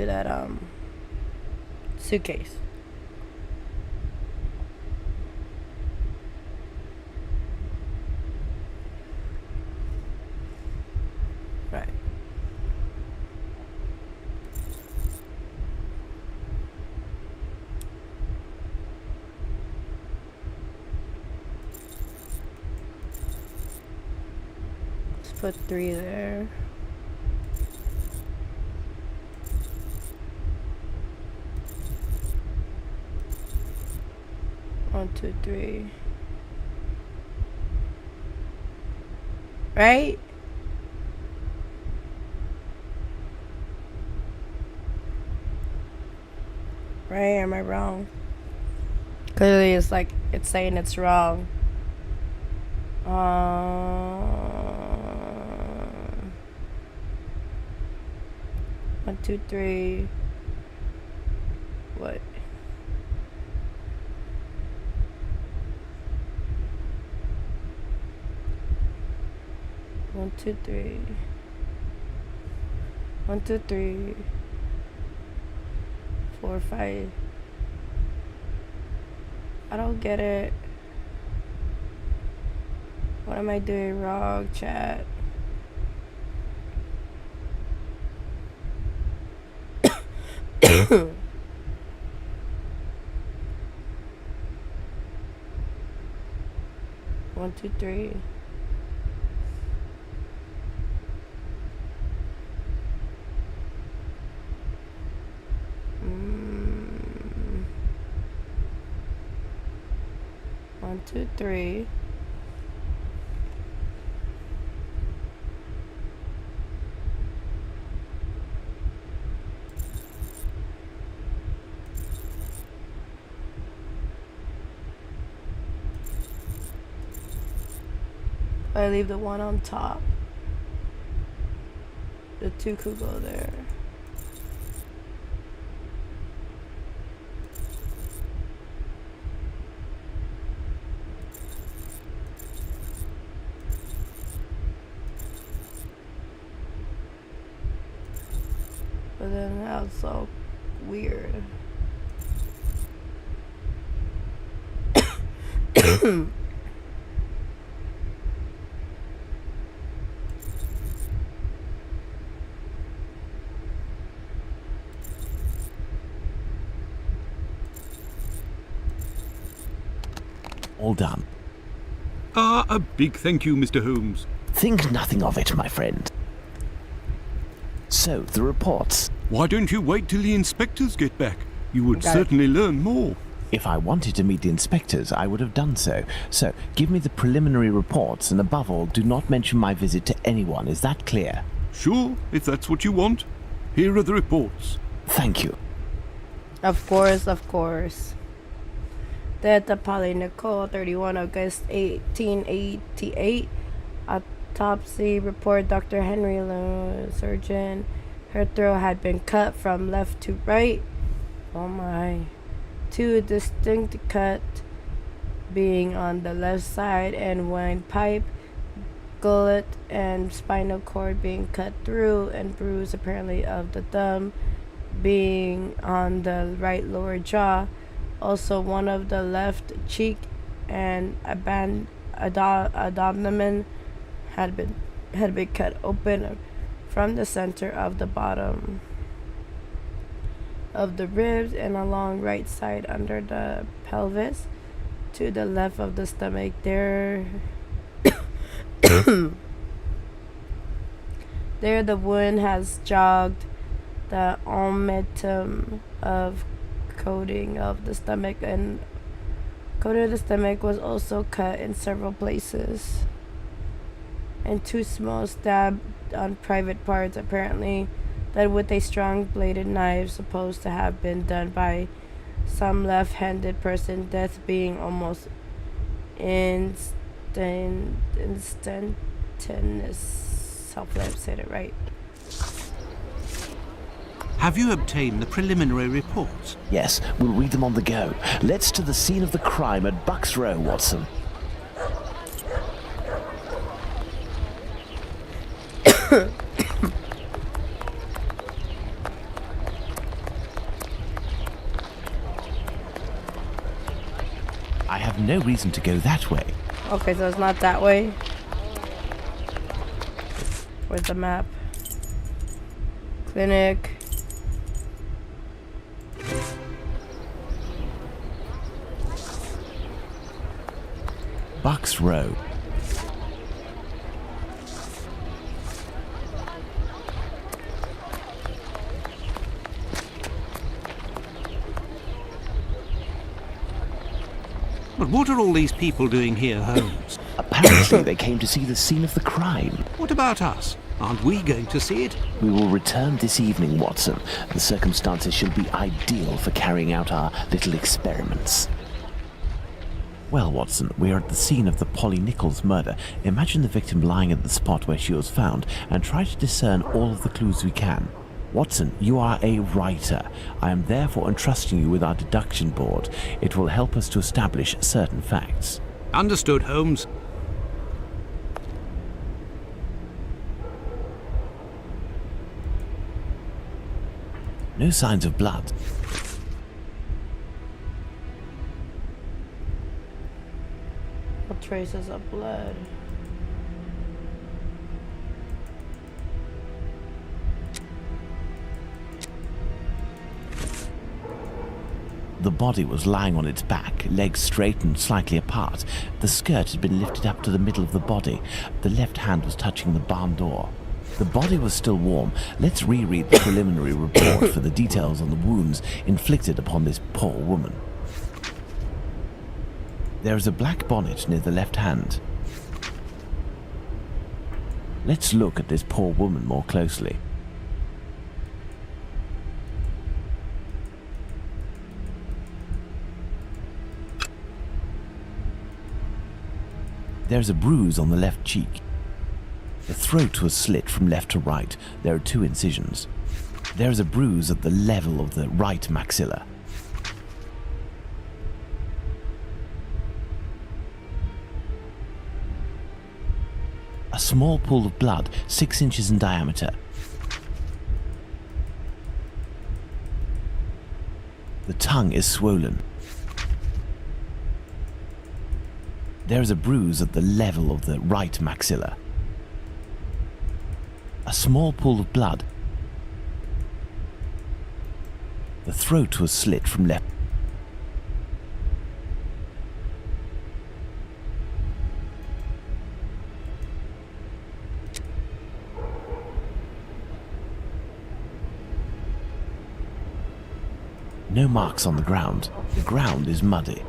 that suitcase. Right. Put 3 there. One, two, three. Right? Right? Am I wrong? Clearly, it's like it's saying it's wrong. 1, 2, 3. What? One, two, three. 1, 2, 3. 4, 5. I don't get it. What am I doing wrong, chat? One, two, three. 1, 2, 3. I leave the one on top. The 2 could go there. But then that's so weird. All done. A big thank you, Mr. Holmes. Think nothing of it, my friend. So, the reports. Why don't you wait till the inspectors get back? You would Got it. certainly learn more. If I wanted to meet the inspectors, I would have done so. So, give me the preliminary reports, and above all, do not mention my visit to anyone. Is that clear? Sure, if that's what you want. Here are the reports. Thank you. Of course, of course. Death of Polly Nicole, 31 August 1888. Autopsy report, Dr. Henry Lowe, surgeon. Her throat had been cut from left to right. Oh my. 2 distinct cut being on the left side, and windpipe, gullet, and spinal cord being cut through, and bruise apparently of the thumb being on the right lower jaw. Also, one of the left cheek and abdomen had been cut open from the center of the bottom of the ribs and along right side under the pelvis to the left of the stomach. There the wound has jogged the omentum of coating of the stomach, and coating of the stomach was also cut in several places, and 2 small stab on private parts, apparently that with a strong bladed knife, supposed to have been done by some left-handed person, death being almost instantaneous. Hopefully I've said it right. Have you obtained the preliminary reports? Yes, we'll read them on the go. Let's to the scene of the crime at Bucks Row, Watson. I have no reason to go that way. Okay, so it's not that way. Where's the map? Clinic. Bucks Row. But what are all these people doing here, Holmes? Apparently they came to see the scene of the crime. What about us? Aren't we going to see it? We will return this evening, Watson. The circumstances should be ideal for carrying out our little experiments. Well, Watson, we are at the scene of the Polly Nichols murder. Imagine the victim lying at the spot where she was found and try to discern all of the clues we can. Watson, you are a writer. I am therefore entrusting you with our deduction board. It will help us to establish certain facts. Understood, Holmes. No signs of blood. No traces of blood. The body was lying on its back, legs straight and slightly apart. The skirt had been lifted up to the middle of the body. The left hand was touching the barn door. The body was still warm. Let's reread the preliminary report for the details on the wounds inflicted upon this poor woman. There is a black bonnet near the left hand. Let's look at this poor woman more closely. There's a bruise on the left cheek. The throat was slit from left to right. There are 2 incisions. There is a bruise at the level of the right maxilla. A small pool of blood, 6 inches in diameter. The tongue is swollen. There is a bruise at the level of the right maxilla. A small pool of blood. The throat was slit from left. No marks on the ground. The ground is muddy.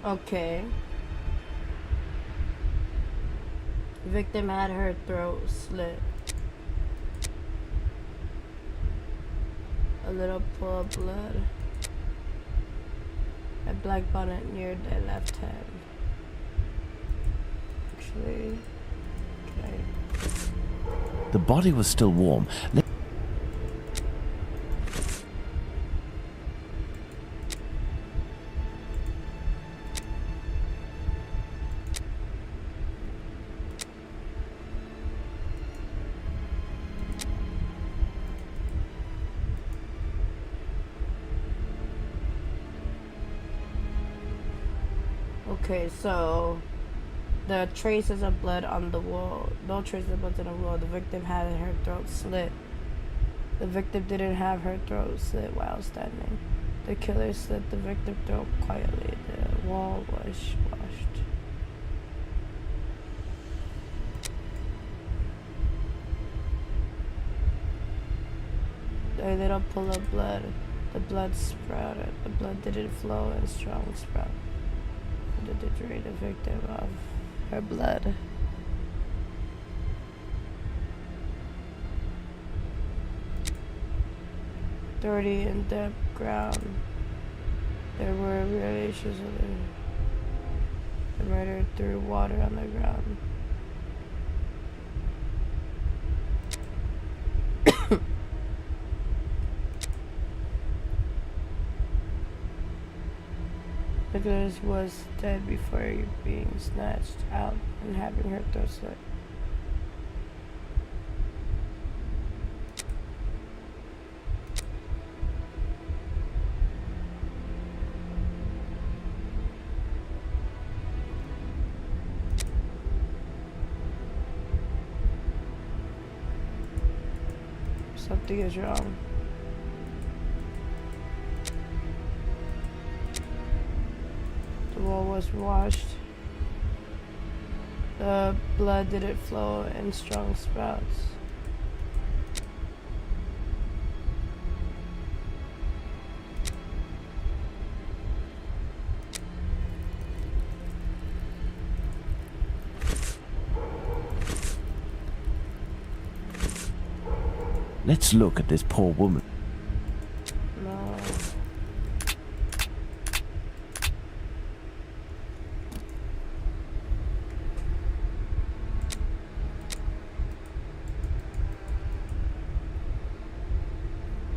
Okay. Victim had her throat slit. A little pool of blood. A black bonnet near the left hand. Actually, okay. The body was still warm. Okay, so the traces of blood on the wall. No traces of blood on the wall. The victim had her throat slit. The victim didn't have her throat slit while standing. The killer slit the victim's throat quietly. The wall was washed. A little pool of blood. The blood sprouted. The blood didn't flow in strong sprout. To drain the victim of her blood. Dirty and damp ground. There were relations of the murder threw water on the ground. Nicholas was dead before being snatched out and having her throat slit. Something is wrong. The wall was washed. The blood didn't flow in strong sprouts. Let's look at this poor woman. No.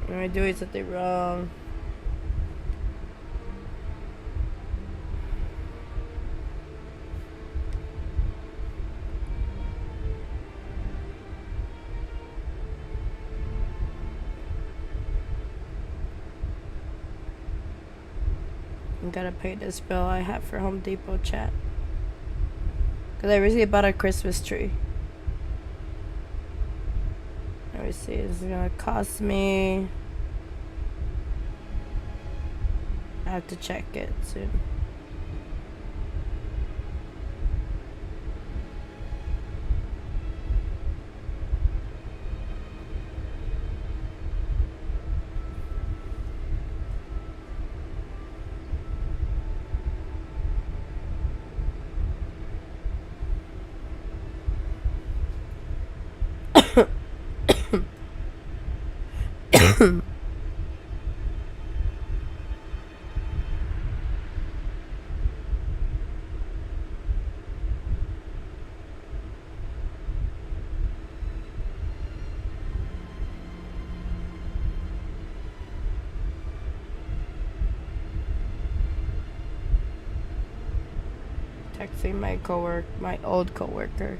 Am I doing something wrong? I'm gonna pay this bill I have for Home Depot, chat. Cause I recently bought a Christmas tree. Let me see, it's gonna cost me. I have to check it soon. Texting my old coworker.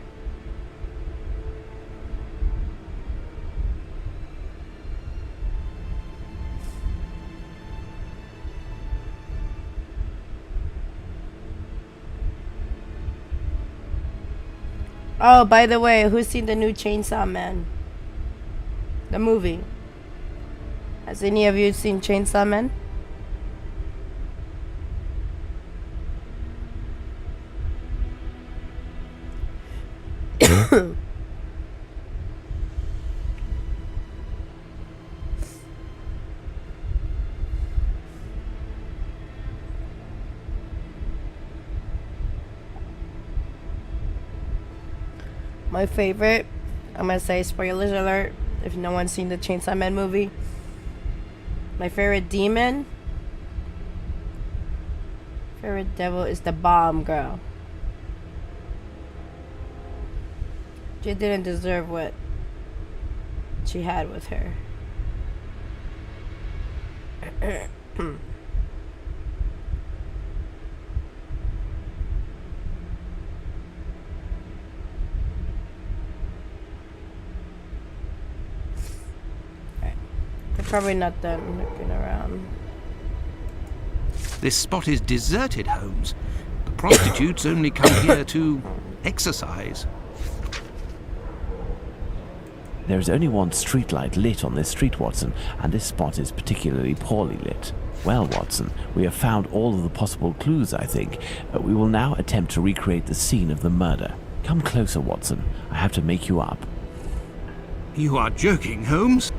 Oh, by the way, who's seen the new Chainsaw Man? The movie. Has any of you seen Chainsaw Man? My favorite, I'm gonna say spoilers alert if no one's seen the Chainsaw Man movie. My favorite demon, favorite devil is the bomb girl. She didn't deserve what she had with her. They're probably not done looking around. This spot is deserted, Holmes. The prostitutes only come here to exercise. There is only one streetlight lit on this street, Watson, and this spot is particularly poorly lit. Well, Watson, we have found all of the possible clues, I think. We will now attempt to recreate the scene of the murder. Come closer, Watson. I have to make you up. You are joking, Holmes?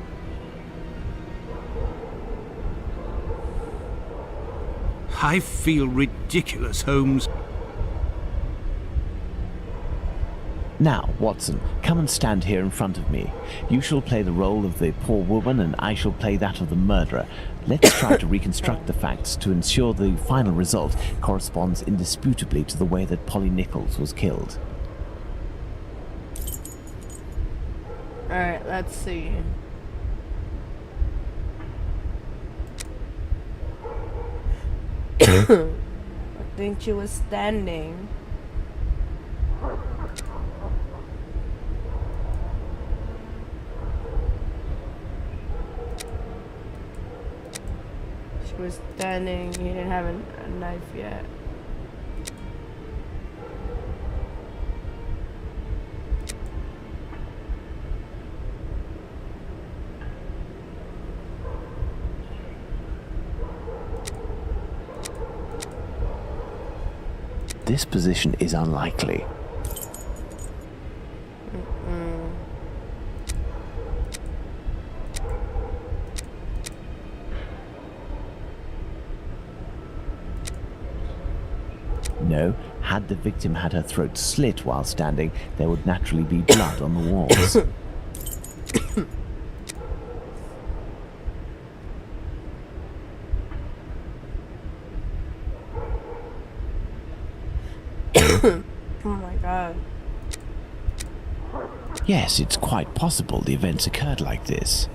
I feel ridiculous, Holmes. Now, Watson, come and stand here in front of me. You shall play the role of the poor woman and I shall play that of the murderer. Let's try to reconstruct the facts to ensure the final result corresponds indisputably to the way that Polly Nichols was killed. Alright, let's see. I think she was standing. She was standing. He didn't have a knife yet. This position is unlikely. No, had the victim had her throat slit while standing, there would naturally be blood on the walls. Oh my god. Yes, it's quite possible the events occurred like this.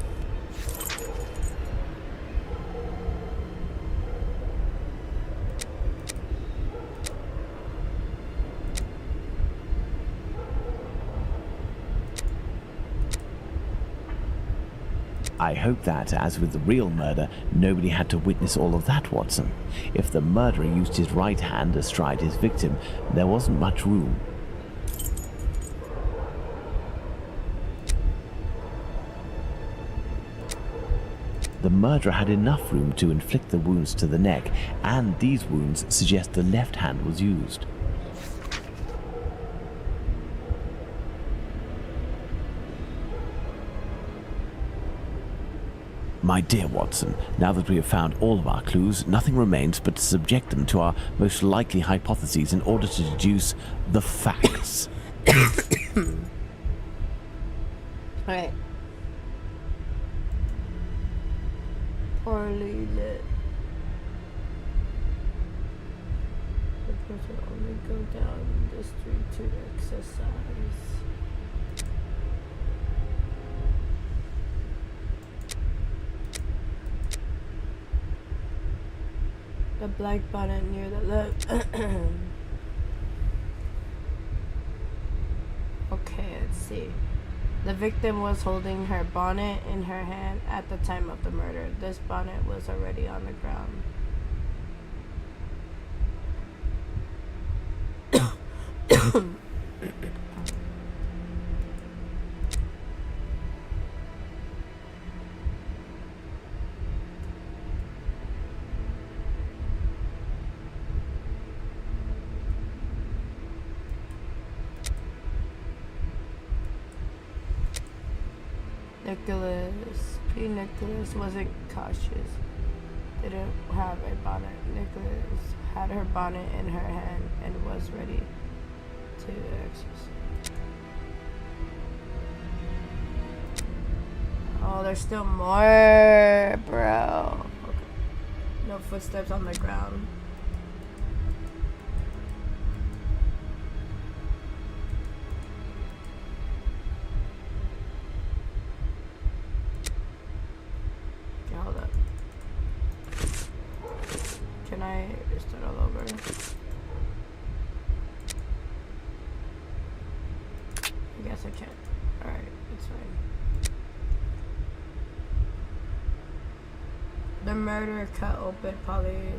I hope that, as with the real murder, nobody had to witness all of that, Watson. If the murderer used his right hand astride his victim, there wasn't much room. The murderer had enough room to inflict the wounds to the neck, and these wounds suggest the left hand was used. My dear Watson, now that we have found all of our clues, nothing remains but to subject them to our most likely hypotheses in order to deduce the facts. Alright. poorly lit. The person only go down the street to exercise. The black bonnet near the left. Okay, let's see. The victim was holding her bonnet in her hand at the time of the murder. This bonnet was already on the ground. Nicholas wasn't cautious. Didn't have a bonnet. Nicholas had her bonnet in her hand and was ready to exercise. Oh, there's still more, bro. Okay. No footsteps on the ground. Hold up. Can I start all over? I guess I can. Alright, it's fine. The murderer cut open Polly.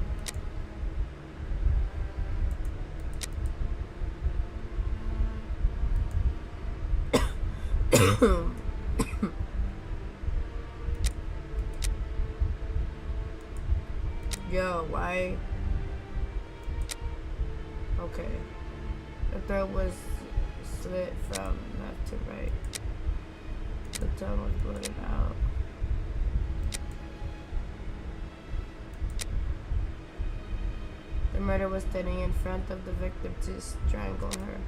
Yo, why? Okay. The throat was slit from left to right. The tongue was blooded out. The murderer was standing in front of the victim to strangle her.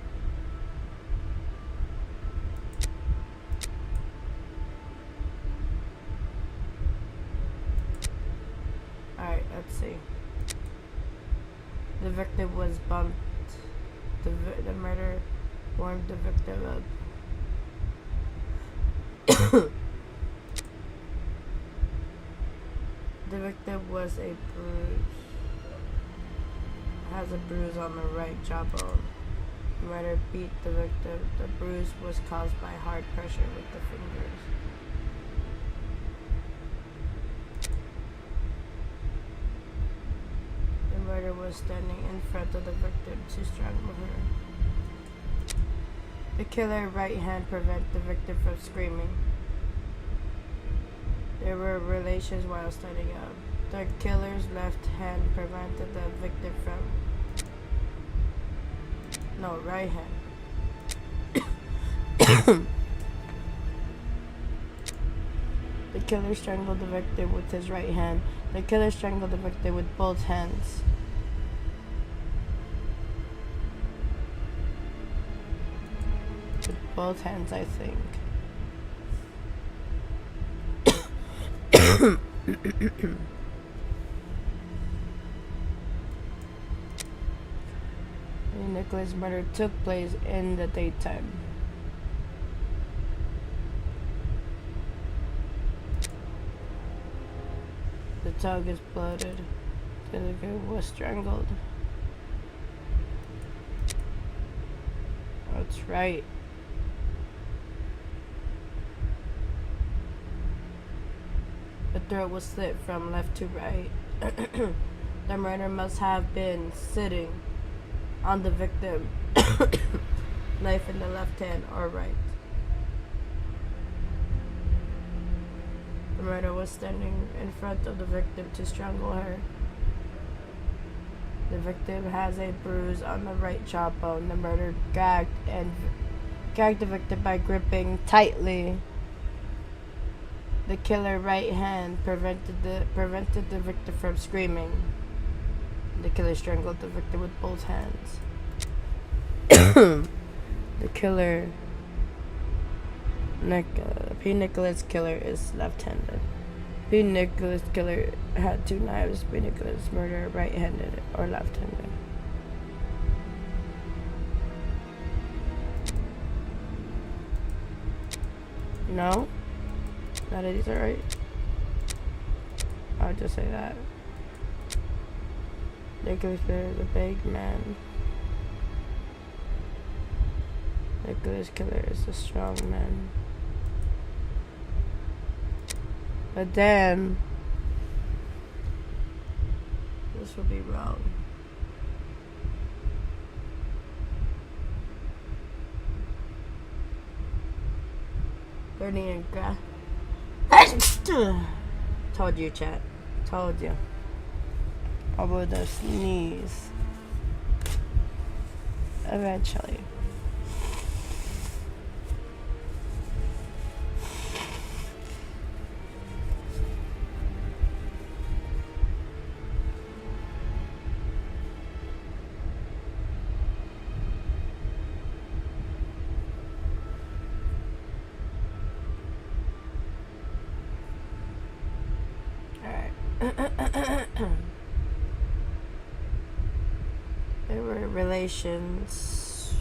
Alright, let's see. The victim was bumped. The murderer warmed the victim up. The victim was a bruise. Has a bruise on the right jawbone. The murderer beat the victim. The bruise was caused by hard pressure with the fingers. The murderer was standing in front of the victim to strangle her. The killer's right hand prevented the victim from screaming. There were relations while standing up. The killer's left hand prevented the victim from... No, right hand. The killer strangled the victim with his right hand. The killer strangled the victim with both hands. With both hands, I think. Nicholas' murder took place in the daytime. The tongue is blooded. The victim was strangled. That's right. The throat was slit from left to right. The murderer must have been sitting on the victim, knife in the left hand or right. The murderer was standing in front of the victim to strangle her. The victim has a bruise on the right jawbone. The murderer gagged the victim by gripping tightly. The killer's right hand prevented the victim from screaming. The killer strangled the victim with both hands. The killer, P. Nicholas' killer, is left-handed. P. Who Nicholas killer had 2 knives? Be Nicholas murder right-handed or left-handed? No? None of these are right. I would just say that. Nicholas Killer is a big man. Nicholas Killer is a strong man. But then this would be wrong. Learning and graph. Told you, chat. Told you. Over the sneeze. Eventually. There were relations.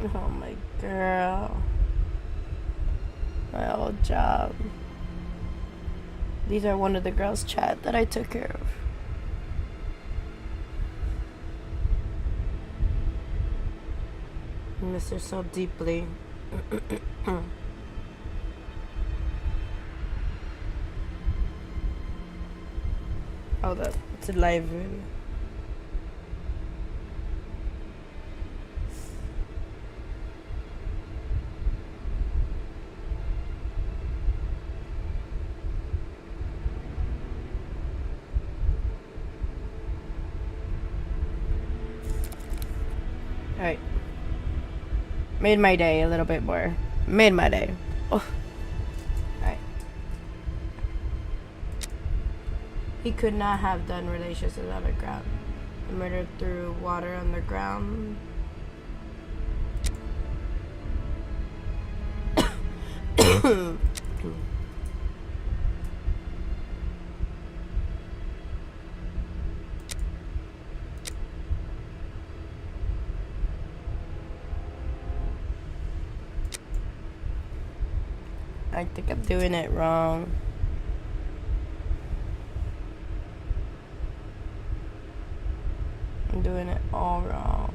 Oh my girl. My old job. These are one of the girls' chat that I took care of. I miss her so deeply. Hold up, it's a live video. Alright. Made my day a little bit more. Made my day. Oh. Alright. He could not have done relations underground. Murdered through water underground. I think I'm doing it wrong. I'm doing it all wrong.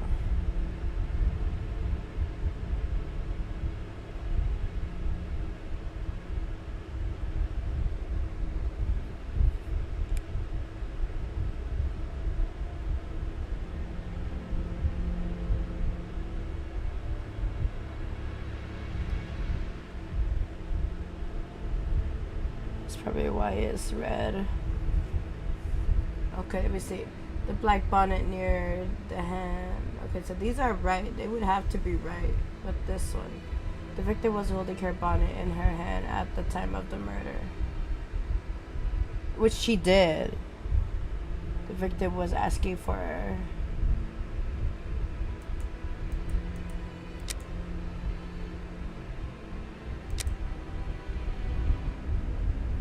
Probably why it's red. Okay, let me see. The black bonnet near the hand. Okay, so these are right. They would have to be right. But this one. The victim was holding her bonnet in her hand at the time of the murder. Which she did. The victim was asking for her.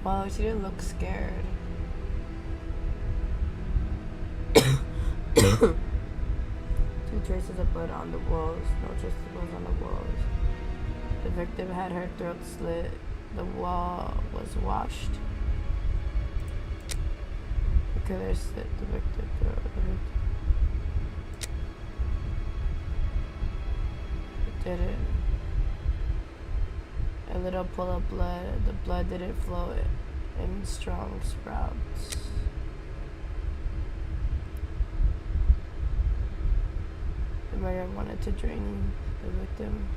Wow, she didn't look scared. Two traces of blood on the walls. No traces of blood on the walls. The victim had her throat slit. The wall was washed. The killer slit the victim's throat. It didn't. A little pull of blood. The blood didn't flow in strong sprouts. The murderer wanted to drain the victim.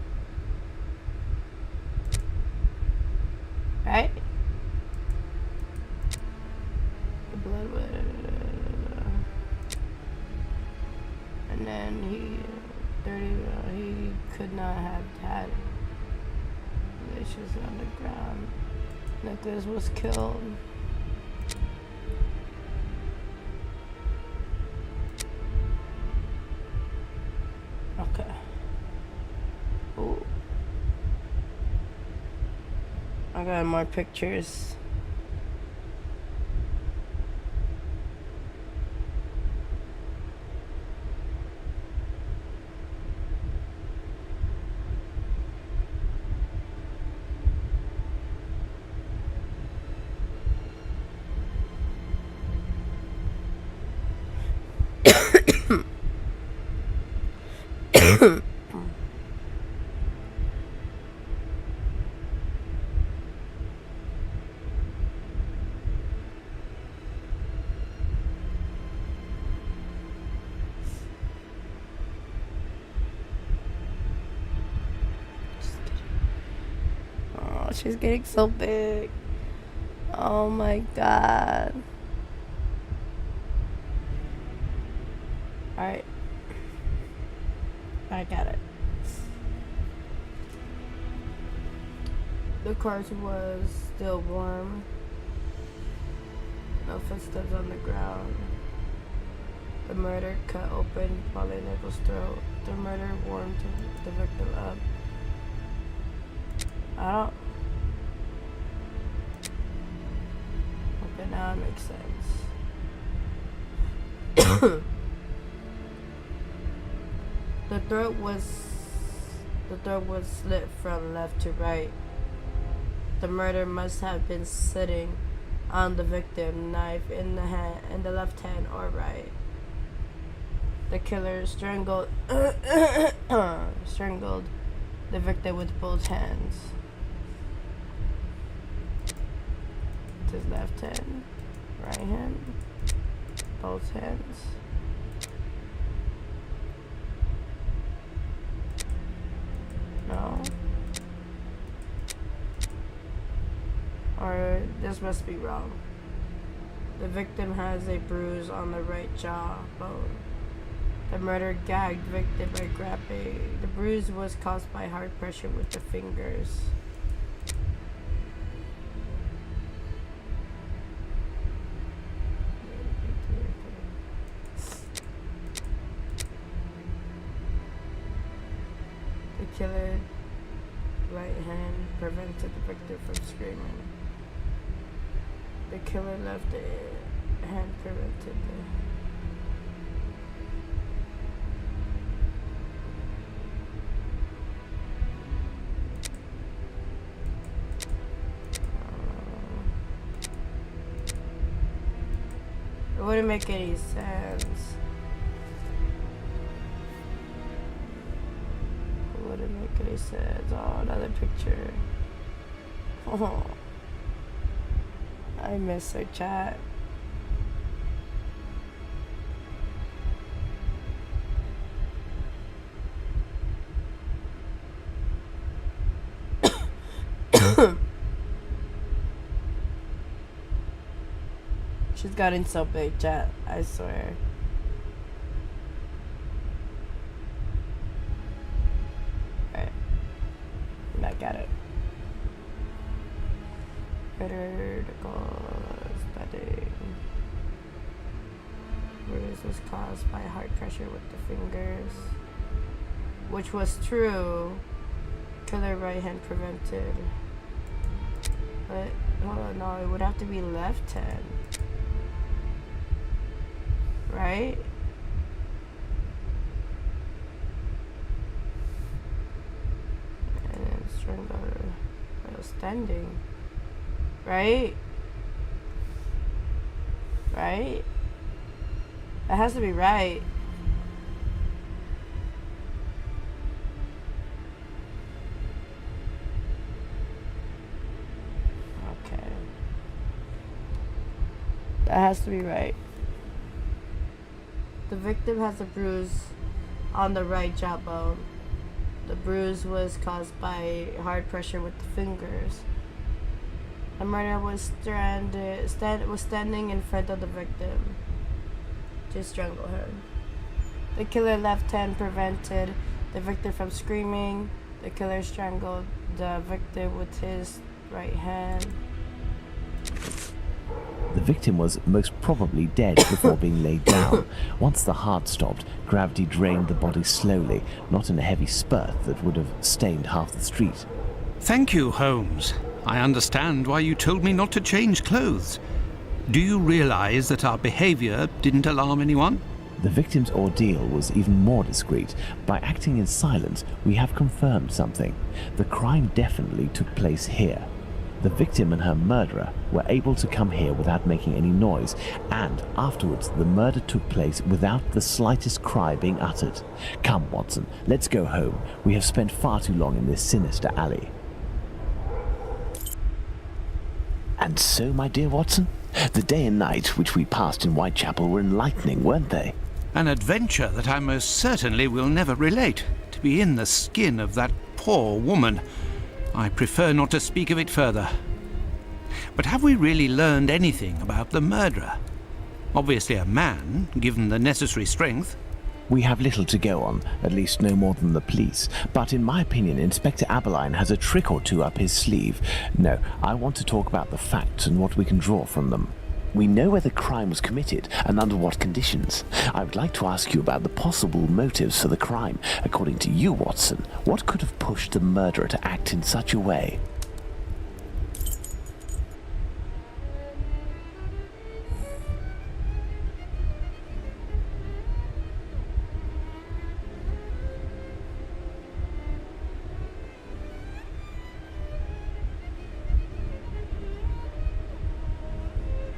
Right? The blood was... And then he could not have had relations on the ground. Nicholas was killed. find more pictures. Oh, she's getting so big. Oh my god. Alright. I got it. The corpse was still warm. No footsteps on the ground. The murder cut open Polly Nichols' throat. The murder warmed the victim up. I don't... Okay, now it makes sense. The throat was slit from left to right. The murder must have been sitting on the victim, knife in the hand, in the left hand or right. The killer strangled strangled the victim with both hands. His left hand, right hand, both hands. No. Or this must be wrong. The victim has a bruise on the right jaw bone. The murder gagged victim by grabbing. The bruise was caused by hard pressure with the fingers. The killer right hand prevented the victim from screaming. The killer left hand prevented the... It wouldn't make any sense. It wouldn't make any sense. Oh, another picture. Oh, I miss her chat. She's gotten so big, chat. I swear. Alright. I got it. Critical study. Bruise was caused by hard pressure with the fingers. Which was true. Killer right hand prevented. But, hold on, no, it would have to be left hand. Right? And then strangle standing. Right? Right? That has to be right. Okay. That has to be right. The victim has a bruise on the right jawbone. The bruise was caused by hard pressure with the fingers. The murderer was standing in front of the victim to strangle her. The killer left hand prevented the victim from screaming. The killer strangled the victim with his right hand. The victim was most probably dead before being laid down. Once the heart stopped, gravity drained the body slowly, not in a heavy spurt that would have stained half the street. Thank you, Holmes. I understand why you told me not to change clothes. Do you realize that our behavior didn't alarm anyone? The victim's ordeal was even more discreet. By acting in silence, we have confirmed something. The crime definitely took place here. The victim and her murderer were able to come here without making any noise, and afterwards the murder took place without the slightest cry being uttered. Come, Watson, let's go home. We have spent far too long in this sinister alley. And so, my dear Watson, the day and night which we passed in Whitechapel were enlightening, weren't they? An adventure that I most certainly will never relate. To be in the skin of that poor woman. I prefer not to speak of it further. But have we really learned anything about the murderer? Obviously a man, given the necessary strength. We have little to go on, at least no more than the police. But in my opinion, Inspector Aberline has a trick or two up his sleeve. No, I want to talk about the facts and what we can draw from them. We know where the crime was committed and under what conditions. I would like to ask you about the possible motives for the crime. According to you, Watson, what could have pushed the murderer to act in such a way?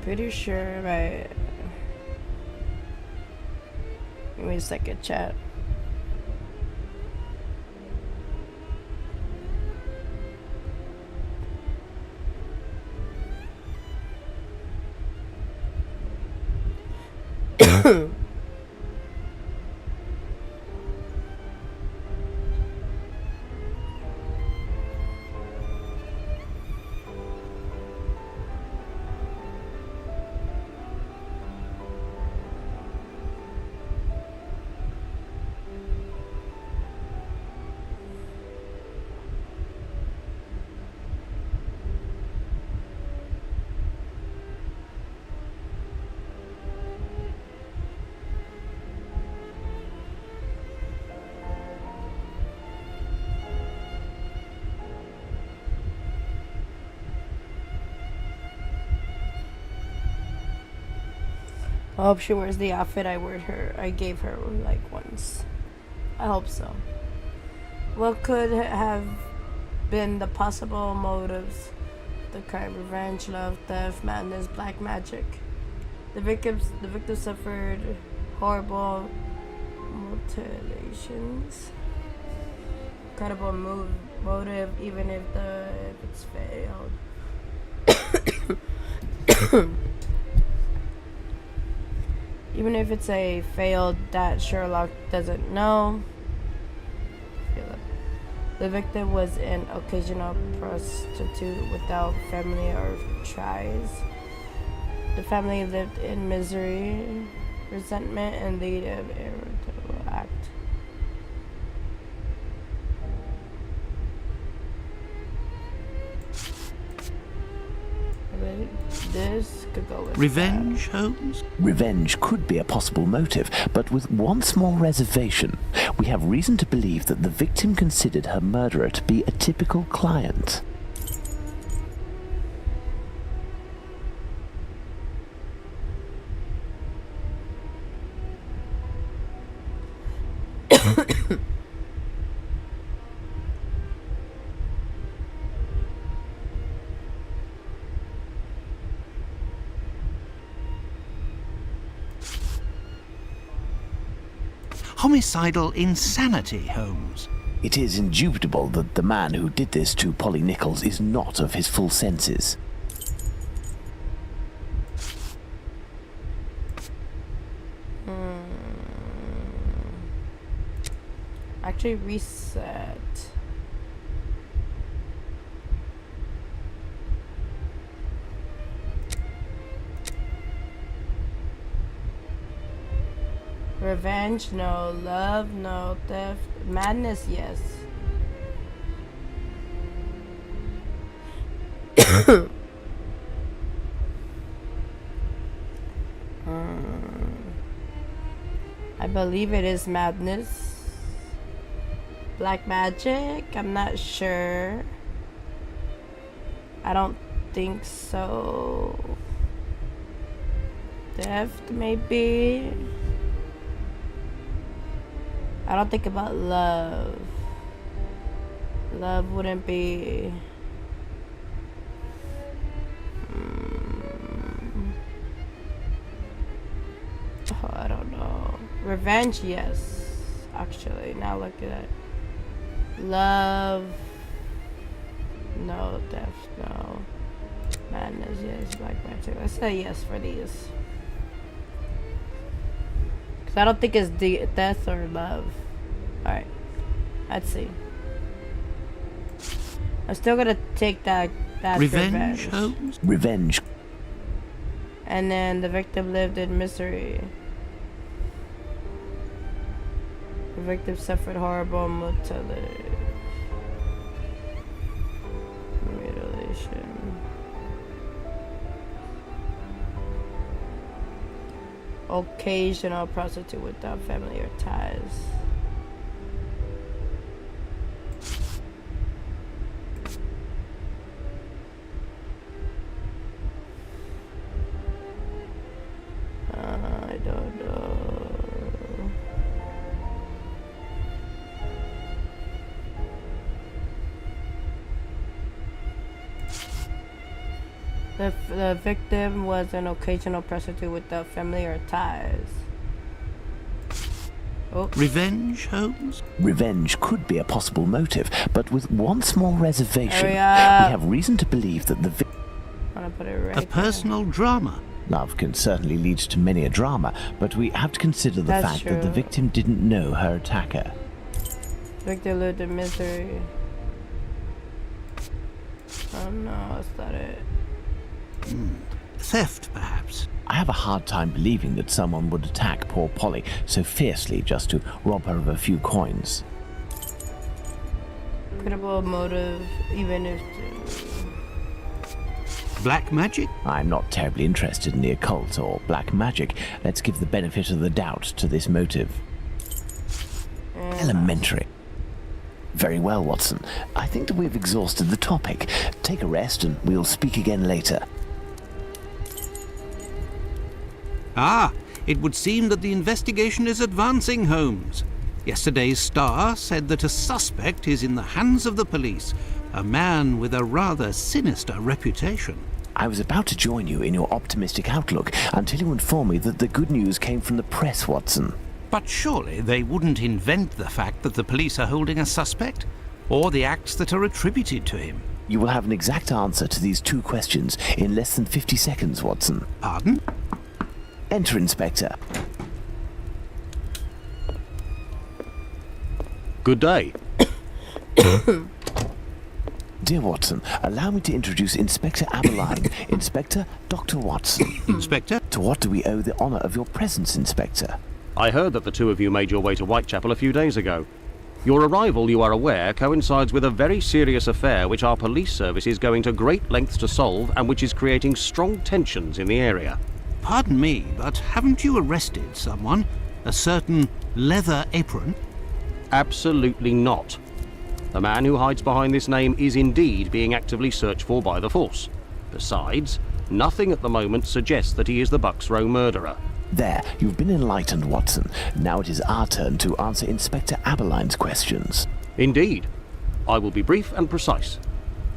Pretty sure, right? Give me a second, chat. I hope she wears the outfit I gave her like once. I hope so. What could have been the possible motives? The crime: revenge, love, theft, madness, black magic. The victim suffered horrible mutilations. Incredible motive, even if it's failed. Even if it's a failed that Sherlock doesn't know. The victim was an occasional prostitute without family or ties. The family lived in misery, resentment, and lead of irritable act. This could go with Revenge, Holmes? Revenge could be a possible motive, but with one small reservation. We have reason to believe that the victim considered her murderer to be a typical client. Homicidal insanity, Holmes. It is indubitable that the man who did this to Polly Nichols is not of his full senses. Actually, reset. Revenge, no. Love, no. Theft, madness, yes. I believe it is madness. Black magic, I'm not sure. I don't think so. Theft, maybe. I don't think about love. Love wouldn't be. Oh, I don't know. Revenge, yes. Actually, now look at it. Love. No. Theft, no. Madness, yes. Black magic. Let's say yes for these. Because I don't think it's death or love. Alright. Let's see. I'm still gonna take that Revenge, Holmes? Revenge. And then the victim lived in misery. The victim suffered horrible mutilation. Occasional prostitute without family or ties. I don't know. The victim was an occasional prostitute without family or ties. Oh. Revenge, Holmes? Revenge could be a possible motive, but with one small reservation. We have reason to believe that the A personal drama. Love can certainly lead to many a drama, but we have to consider the That's fact that the true. victim didn't know her attacker. Victim lived in misery. Oh no, that's not it. Theft, perhaps. I have a hard time believing that someone would attack poor Polly so fiercely just to rob her of a few coins. Credible motive, even if. Black magic? I'm not terribly interested in the occult or black magic. Let's give the benefit of the doubt to this motive. Elementary. Very well, Watson. I think that we've exhausted the topic. Take a rest and we'll speak again later. Ah, it would seem that the investigation is advancing, Holmes. Yesterday's Star said that a suspect is in the hands of the police, a man with a rather sinister reputation. I was about to join you in your optimistic outlook until you informed me that the good news came from the press, Watson. But surely they wouldn't invent the fact that the police are holding a suspect, or the acts that are attributed to him. You will have an exact answer to these two questions in less than 50 seconds, Watson. Pardon? Enter, Inspector. Good day. Dear Watson, allow me to introduce Inspector Aberline, Inspector Dr. Watson. Inspector? To what do we owe the honour of your presence, Inspector? I heard that the two of you made your way to Whitechapel a few days ago. Your arrival, you are aware, coincides with a very serious affair which our police service is going to great lengths to solve and which is creating strong tensions in the area. Pardon me, but haven't you arrested someone? A certain Leather Apron? Absolutely not. The man who hides behind this name is indeed being actively searched for by the force. Besides, nothing at the moment suggests that he is the Bucks Row murderer. There, you've been enlightened, Watson. Now it is our turn to answer Inspector Aberline's questions. Indeed. I will be brief and precise.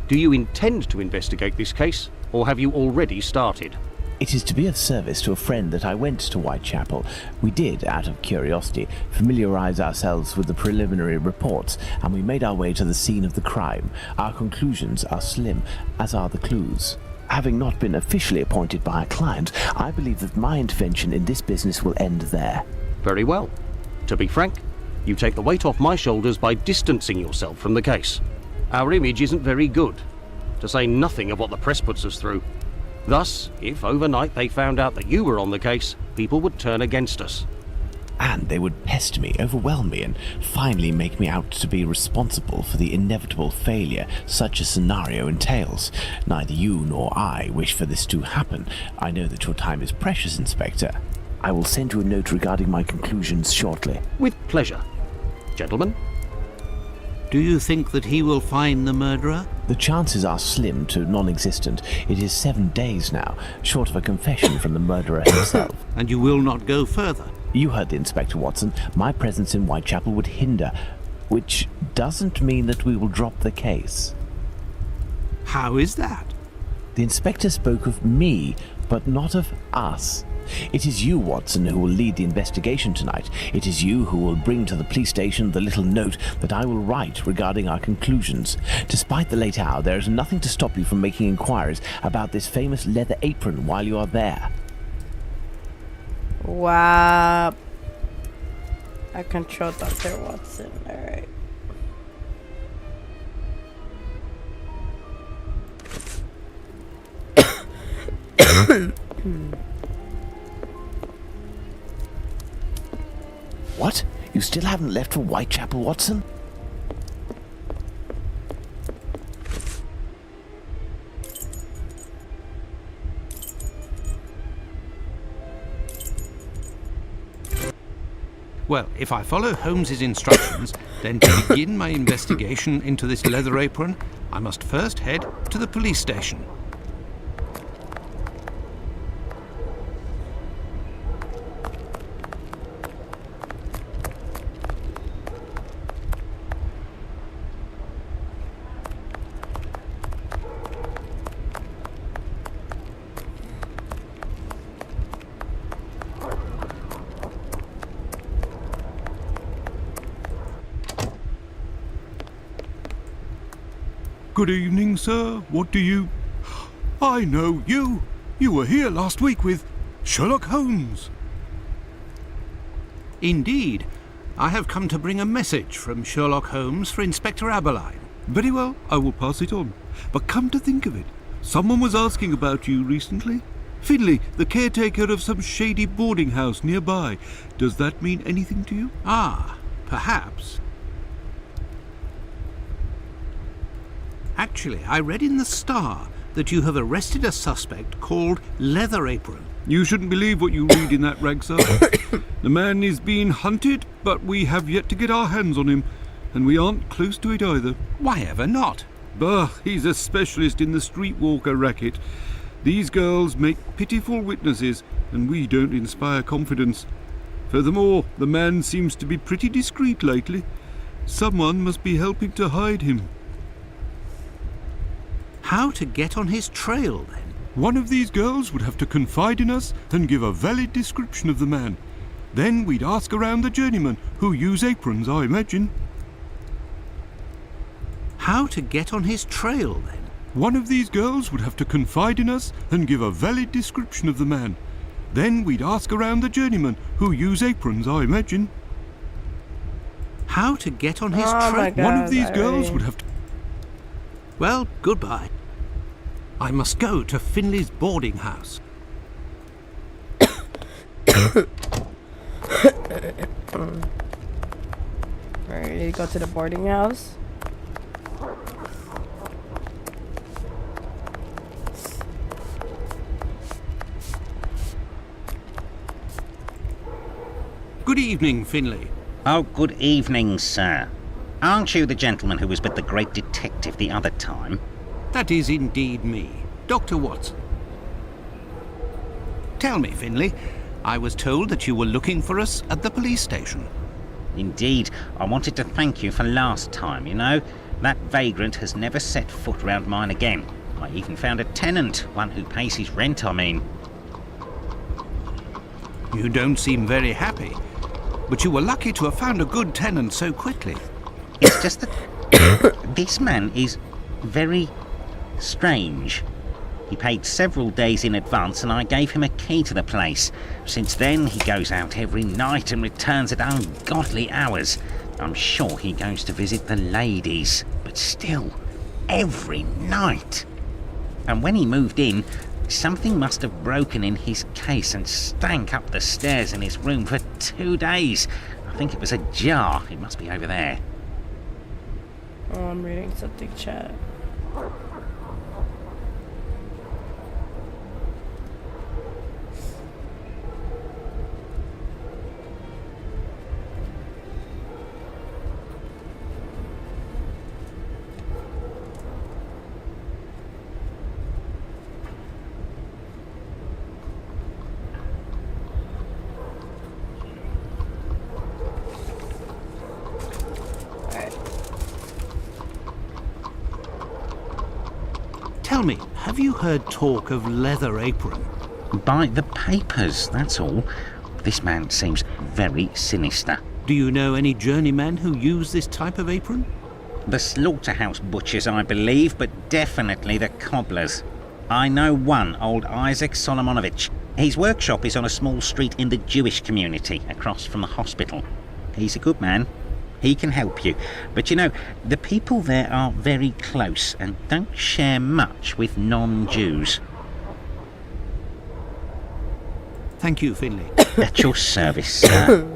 Do you intend to investigate this case, or have you already started? It is to be of service to a friend that I went to Whitechapel. We did, out of curiosity, familiarize ourselves with the preliminary reports, and we made our way to the scene of the crime. Our conclusions are slim, as are the clues. Having not been officially appointed by a client, I believe that my intervention in this business will end there. Very well. To be frank, you take the weight off my shoulders by distancing yourself from the case. Our image isn't very good, to say nothing of what the press puts us through. Thus, if overnight they found out that you were on the case, people would turn against us. And they would pester me, overwhelm me, and finally make me out to be responsible for the inevitable failure such a scenario entails. Neither you nor I wish for this to happen. I know that your time is precious, Inspector. I will send you a note regarding my conclusions shortly. With pleasure. Gentlemen? Do you think that he will find the murderer? The chances are slim to non-existent. It is 7 days now, short of a confession from the murderer himself. And you will not go further? You heard the Inspector, Watson. My presence in Whitechapel would hinder, which doesn't mean that we will drop the case. How is that? The Inspector spoke of me, but not of us. It is you, Watson, who will lead the investigation tonight. It is you who will bring to the police station the little note that I will write regarding our conclusions. Despite the late hour, there is nothing to stop you from making inquiries about this famous leather apron while you are there. Wow. I control Dr. Watson. Alright. What? You still haven't left for Whitechapel, Watson? Well, if I follow Holmes's instructions, then to begin my investigation into this leather apron, I must first head to the police station. Good evening, sir. What do you... I know you. You were here last week with Sherlock Holmes. Indeed. I have come to bring a message from Sherlock Holmes for Inspector Aberline. Very well, I will pass it on. But come to think of it, someone was asking about you recently. Finley, the caretaker of some shady boarding house nearby. Does that mean anything to you? Ah, perhaps. Actually, I read in the Star that you have arrested a suspect called Leather Apron. You shouldn't believe what you read in that rag, sir. The man is being hunted, but we have yet to get our hands on him, and we aren't close to it either. Why ever not? Bah, he's a specialist in the streetwalker racket. These girls make pitiful witnesses, and we don't inspire confidence. Furthermore, the man seems to be pretty discreet lately. Someone must be helping to hide him. How to get on his trail, then? One of these girls would have to confide in us and give a valid description of the man. Then we'd ask around the journeymen, who use aprons, I imagine. How to get on his trail, then? One of these girls would have to confide in us and give a valid description of the man. Then we'd ask around the journeymen, who use aprons, I imagine. How to get on his Oh my trail? God, One of these I girls already- would have to... Well, goodbye. I must go to Finley's boarding house. Alright, you go to the boarding house. Good evening, Finley. Oh, good evening, sir. Aren't you the gentleman who was with the great detective the other time? That is indeed me, Dr. Watson. Tell me, Finley, I was told that you were looking for us at the police station. Indeed, I wanted to thank you for last time, you know. That vagrant has never set foot round mine again. I even found a tenant, one who pays his rent, I mean. You don't seem very happy, but you were lucky to have found a good tenant so quickly. It's just that this man is very strange. He paid several days in advance and I gave him a key to the place. Since then, he goes out every night and returns at ungodly hours. I'm sure he goes to visit the ladies, but still, every night. And when he moved in, something must have broken in his case and stank up the stairs in his room for 2 days. I think it was a jar. It must be over there. Oh, I'm reading something, chat. Tell me, have you heard talk of Leather Apron? By the papers, that's all. This man seems very sinister. Do you know any journeymen who use this type of apron? The slaughterhouse butchers, I believe, but definitely the cobblers. I know one, old Isaac Solomonovich. His workshop is on a small street in the Jewish community, across from the hospital. He's a good man. He can help you. But you know, the people there are very close and don't share much with non-Jews. Thank you, Finley. At your service, sir.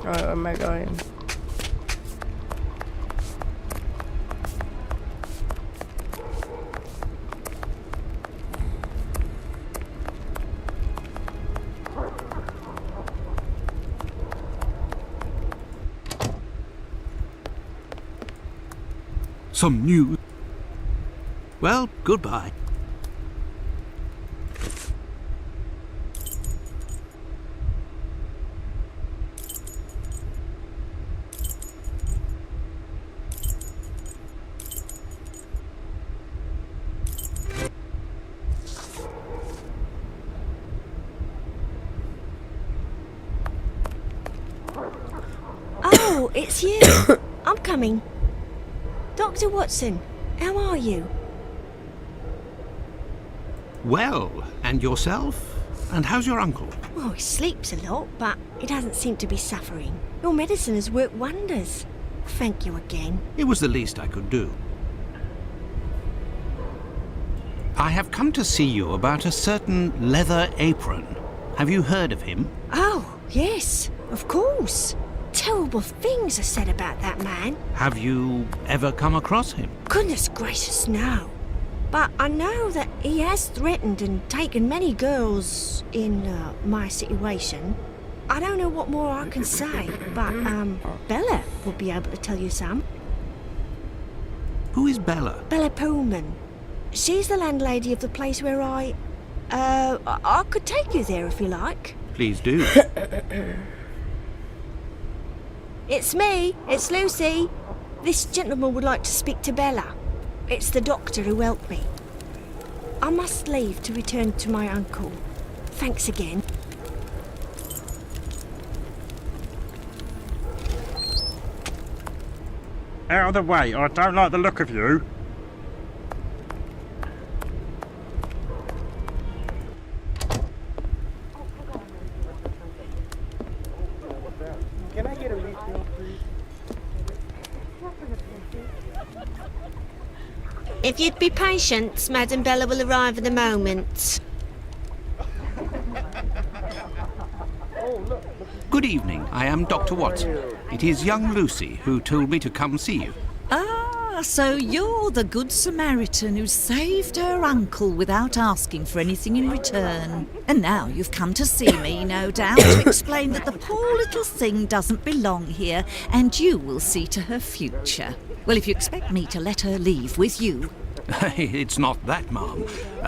Where am I going? Some news? Well, goodbye. Oh, it's you. I'm coming. Dr. Watson, how are you? Well, and yourself? And how's your uncle? Well, he sleeps a lot, but he doesn't seem to be suffering. Your medicine has worked wonders. Thank you again. It was the least I could do. I have come to see you about a certain Leather Apron. Have you heard of him? Oh, yes, of course. Terrible things are said about that man. Have you ever come across him? Goodness gracious, no. But I know that he has threatened and taken many girls in my situation. I don't know what more I can say, but Bella will be able to tell you some. Who is Bella? Bella Pullman. She's the landlady of the place where I could take you there if you like. Please do. It's me. It's Lucy. This gentleman would like to speak to Bella. It's the doctor who helped me. I must leave to return to my uncle. Thanks again. Out of the way, I don't like the look of you. If you'd be patient, Madam Bella will arrive in a moment. Good evening. I am Dr. Watson. It is young Lucy who told me to come see you. Ah, so you're the Good Samaritan who saved her uncle without asking for anything in return. And now you've come to see me, no doubt, to explain that the poor little thing doesn't belong here, and you will see to her future. Well, if you expect me to let her leave with you... It's not that, ma'am.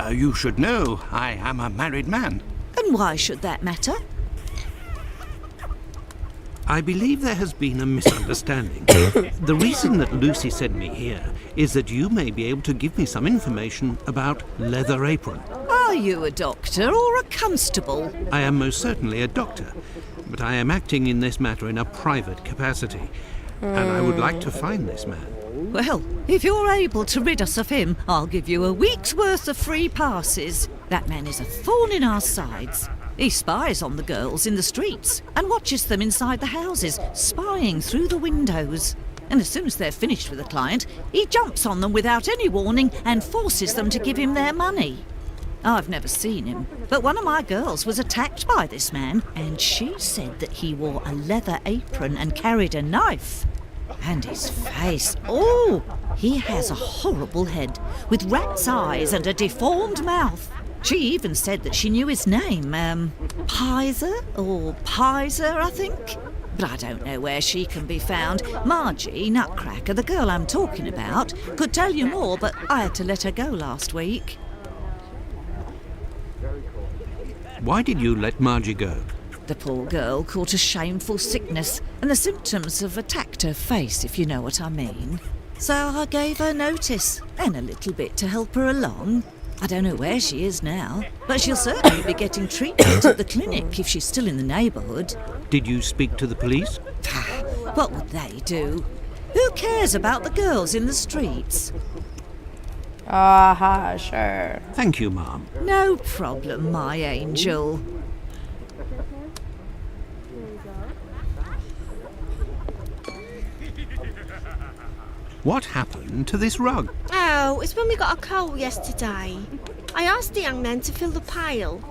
You should know I am a married man. And why should that matter? I believe there has been a misunderstanding. The reason that Lucy sent me here is that you may be able to give me some information about Leather Apron. Are you a doctor or a constable? I am most certainly a doctor, but I am acting in this matter in a private capacity, and I would like to find this man. Well, if you're able to rid us of him, I'll give you a week's worth of free passes. That man is a thorn in our sides. He spies on the girls in the streets and watches them inside the houses, spying through the windows. And as soon as they're finished with a client, he jumps on them without any warning and forces them to give him their money. I've never seen him, but one of my girls was attacked by this man, and she said that he wore a leather apron and carried a knife. And his face, oh, he has a horrible head with rat's eyes and a deformed mouth. She even said that she knew his name, Pizer or Pizer, I think. But I don't know where she can be found. Margie, Nutcracker, the girl I'm talking about, could tell you more, but I had to let her go last week. Why did you let Margie go? The poor girl caught a shameful sickness, and the symptoms have attacked her face, if you know what I mean. So I gave her notice, and a little bit to help her along. I don't know where she is now, but she'll certainly be getting treatment at the clinic if she's still in the neighbourhood. Did you speak to the police? What would they do? Who cares about the girls in the streets? Aha, sure. Thank you, Mom. No problem, my angel. What happened to this rug? Oh, it's when we got a coal yesterday. I asked the young man to fill the pail.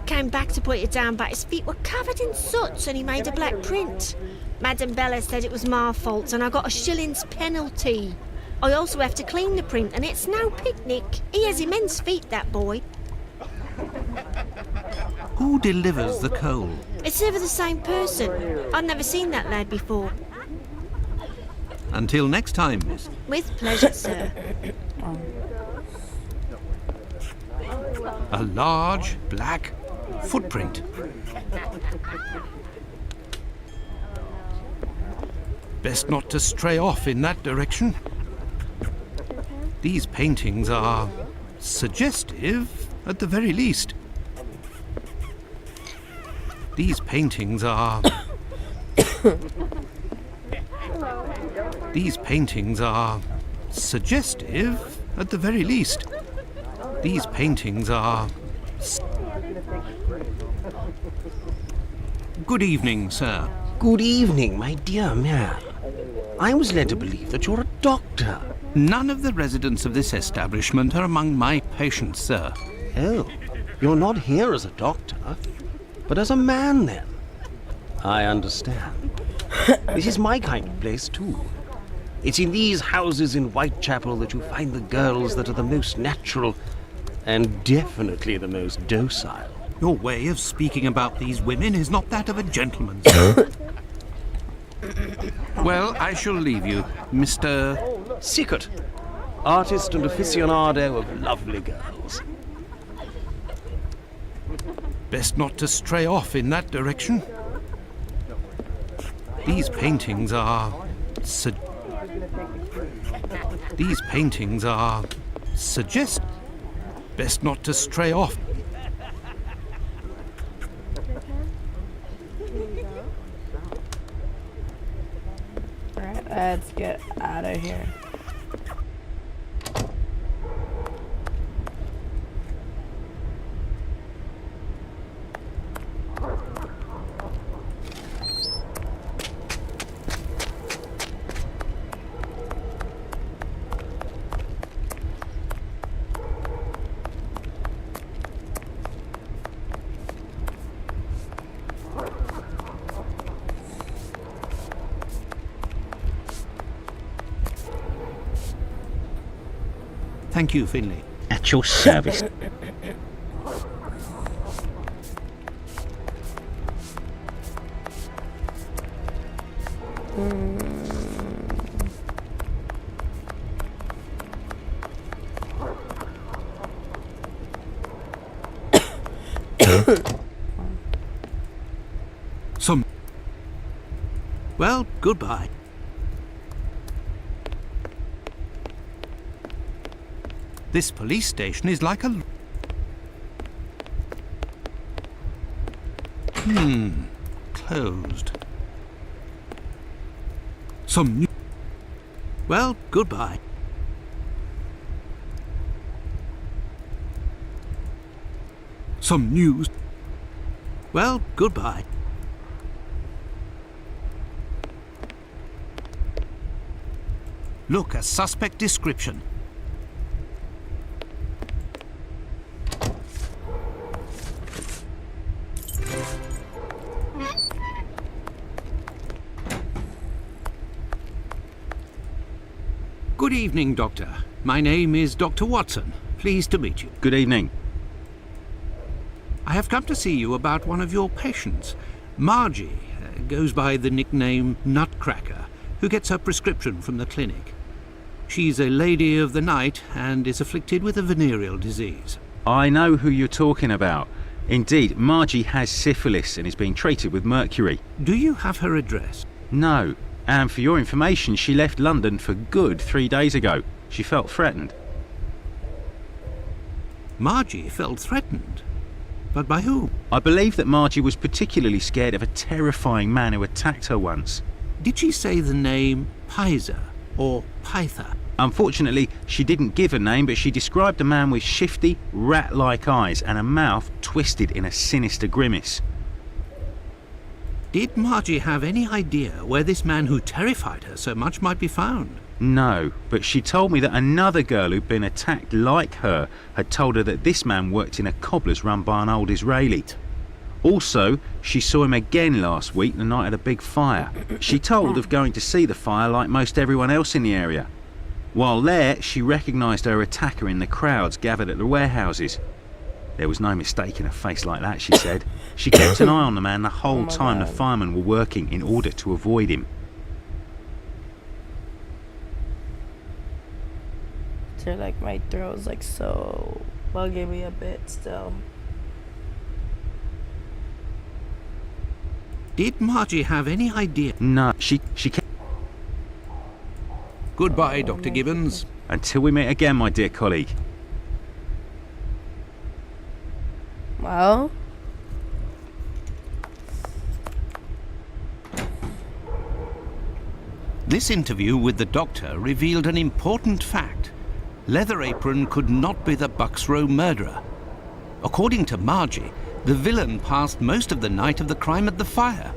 Came back to put it down, but his feet were covered in soot and he made a black print. Madam Bella said it was my fault and I got a shilling's penalty. I also have to clean the print and it's no picnic. He has immense feet, that boy. Who delivers the coal? It's never the same person. I've never seen that lad before. Until next time, miss. With pleasure, sir. A large black footprint. Best not to stray off in that direction. These paintings are suggestive, at the very least. These paintings are... These paintings are suggestive, at the very least. These paintings are... Good evening, sir. Good evening, my dear man. I was led to believe that you're a doctor. None of the residents of this establishment are among my patients, sir. Oh, you're not here as a doctor, but as a man, then. I understand. This is my kind of place, too. It's in these houses in Whitechapel that you find the girls that are the most natural and definitely the most docile. Your way of speaking about these women is not that of a gentleman, sir. Well, I shall leave you, Mr. Sickert, artist and aficionado of lovely girls. Best not to stray off in that direction. These paintings are... These paintings are... suggest... Best not to stray off. Alright, let's get out of here. Thank you, Finley. At your service. Some... Well, goodbye. This police station is like a... Closed. Some new... Well, goodbye. Some news... Well, goodbye. Look, a suspect description. Good evening, Doctor. My name is Dr. Watson. Pleased to meet you. Good evening. I have come to see you about one of your patients. Margie goes by the nickname Nutcracker, who gets her prescription from the clinic. She's a lady of the night and is afflicted with a venereal disease. I know who you're talking about. Indeed, Margie has syphilis and is being treated with mercury. Do you have her address? No. And for your information, she left London for good 3 days ago. She felt threatened. Margie felt threatened? But by whom? I believe that Margie was particularly scared of a terrifying man who attacked her once. Did she say the name Pizer or Pyther? Unfortunately, she didn't give a name, but she described a man with shifty, rat-like eyes and a mouth twisted in a sinister grimace. Did Margie have any idea where this man who terrified her so much might be found? No, but she told me that another girl who'd been attacked like her had told her that this man worked in a cobbler's run by an old Israeli. Also, she saw him again last week, the night of the big fire. She told of going to see the fire like most everyone else in the area. While there, she recognised her attacker in the crowds gathered at the warehouses. There was no mistaking a face like that, she said. She kept an eye on the man the whole time the firemen were working in order to avoid him. So like my throat's like so bugging me a bit still. Did Margie have any idea? No, she kept... Goodbye, Dr. Gibbons. Until we meet again, my dear colleague. Well, This interview with the doctor revealed an important fact. Leather Apron could not be the Bucks Row murderer. According to Margie, the villain passed most of the night of the crime at the fire.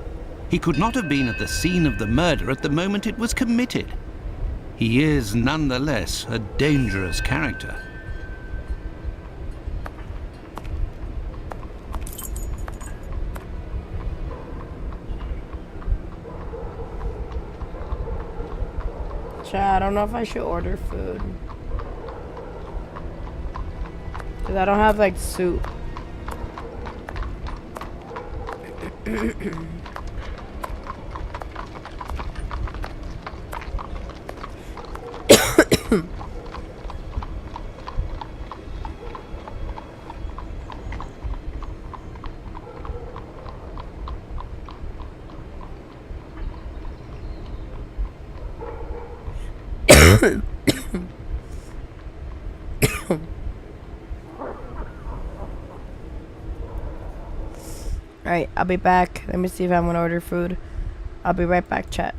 He could not have been at the scene of the murder at the moment it was committed. He is nonetheless a dangerous character. I don't know if I should order food. Cause I don't have like soup. Alright, I'll be back. Let me see if I want to order food. I'll be right back, chat.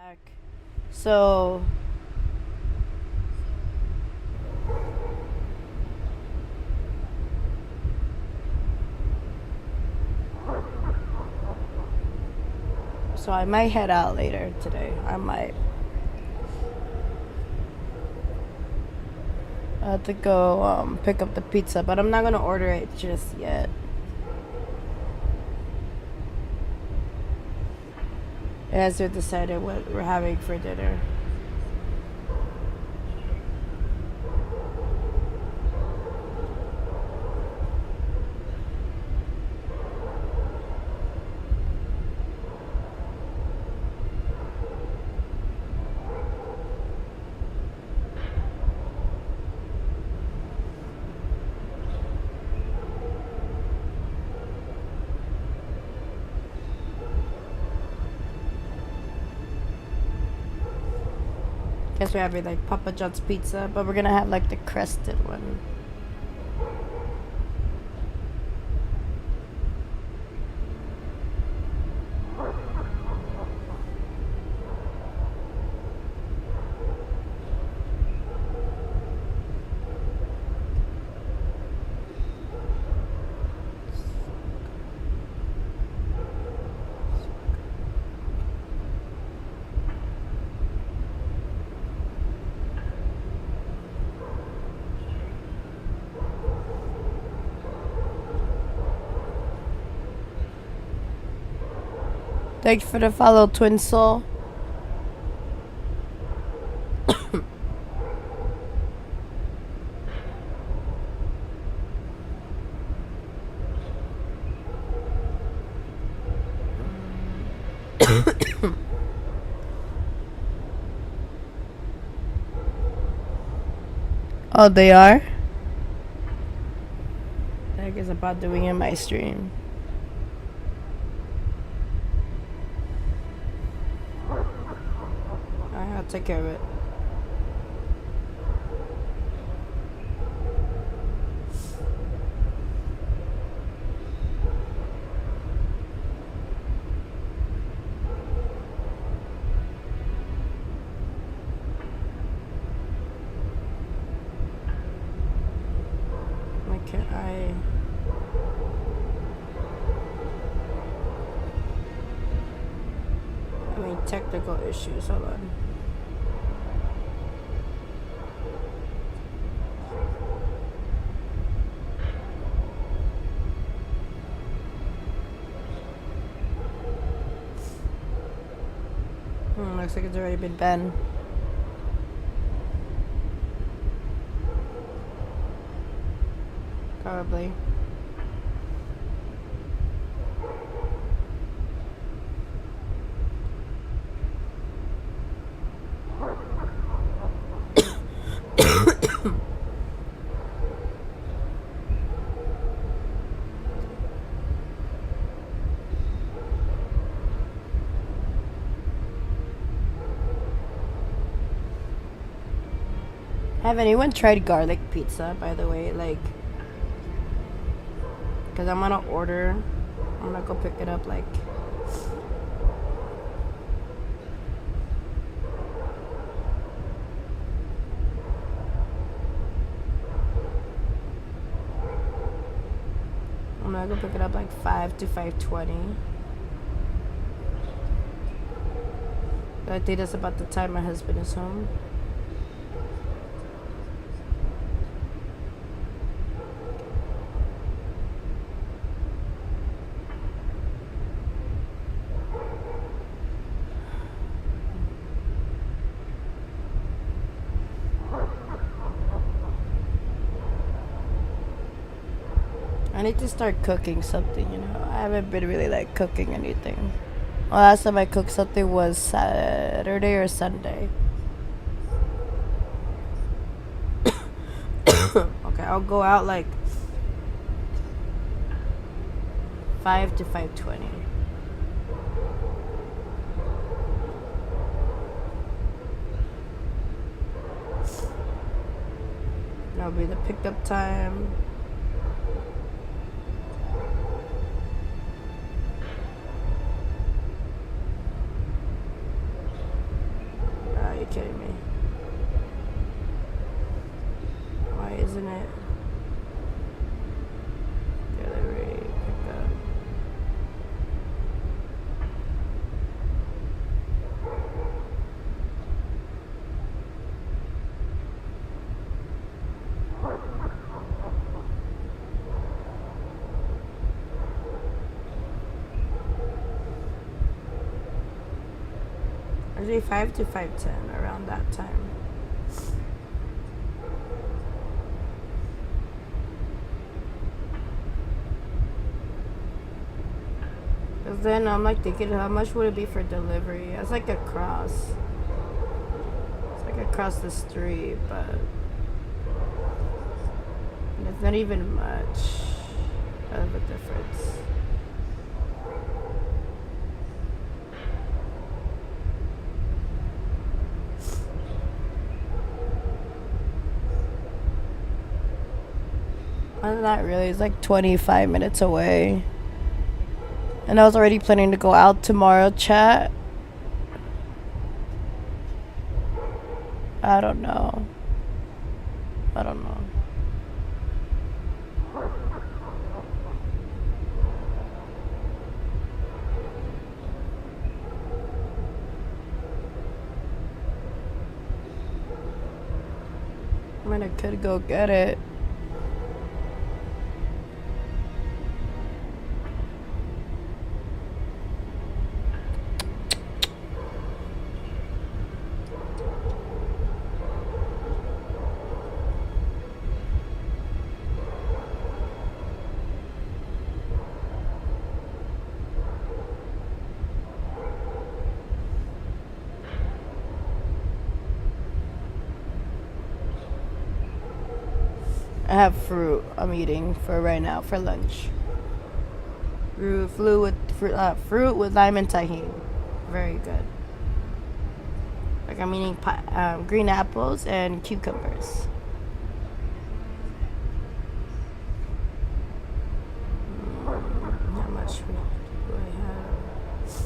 back. So I might head out later today. I might. I have to go pick up the pizza, but I'm not gonna order it just yet. It has to decide what we're having for dinner. Guess we're having like Papa John's pizza, but we're gonna have like the crusted one. Thanks for the follow, Twin Soul. Oh, they are? The heck is about doing in my stream? I'll take care of it. Why can't I? I mean, technical issues. Hold on. Looks like it's already been banned. Probably. Have anyone tried garlic pizza, by the way? Like, because I'm gonna order. I'm gonna go pick it up, like. I'm gonna go pick it up like 5 to 5:20. I think that's about the time my husband is home. I need to start cooking something, you know. I haven't been really like cooking anything. Well, last time I cooked something was Saturday or Sunday. Okay, I'll go out like 5 to 5:20. That'll be the picked up time. Usually 5 to 5:10 around that time. Cause then I'm like thinking, how much would it be for delivery? It's like across. It's like across the street, but it's not even much of a difference. Not really. It's like 25 minutes away. And I was already planning to go out tomorrow, chat. I don't know. I don't know. I mean, I could go get it. I have fruit I'm eating for right now for lunch. Fruit with lime and tahini. Very good. Like I'm eating green apples and cucumbers. How much do I have?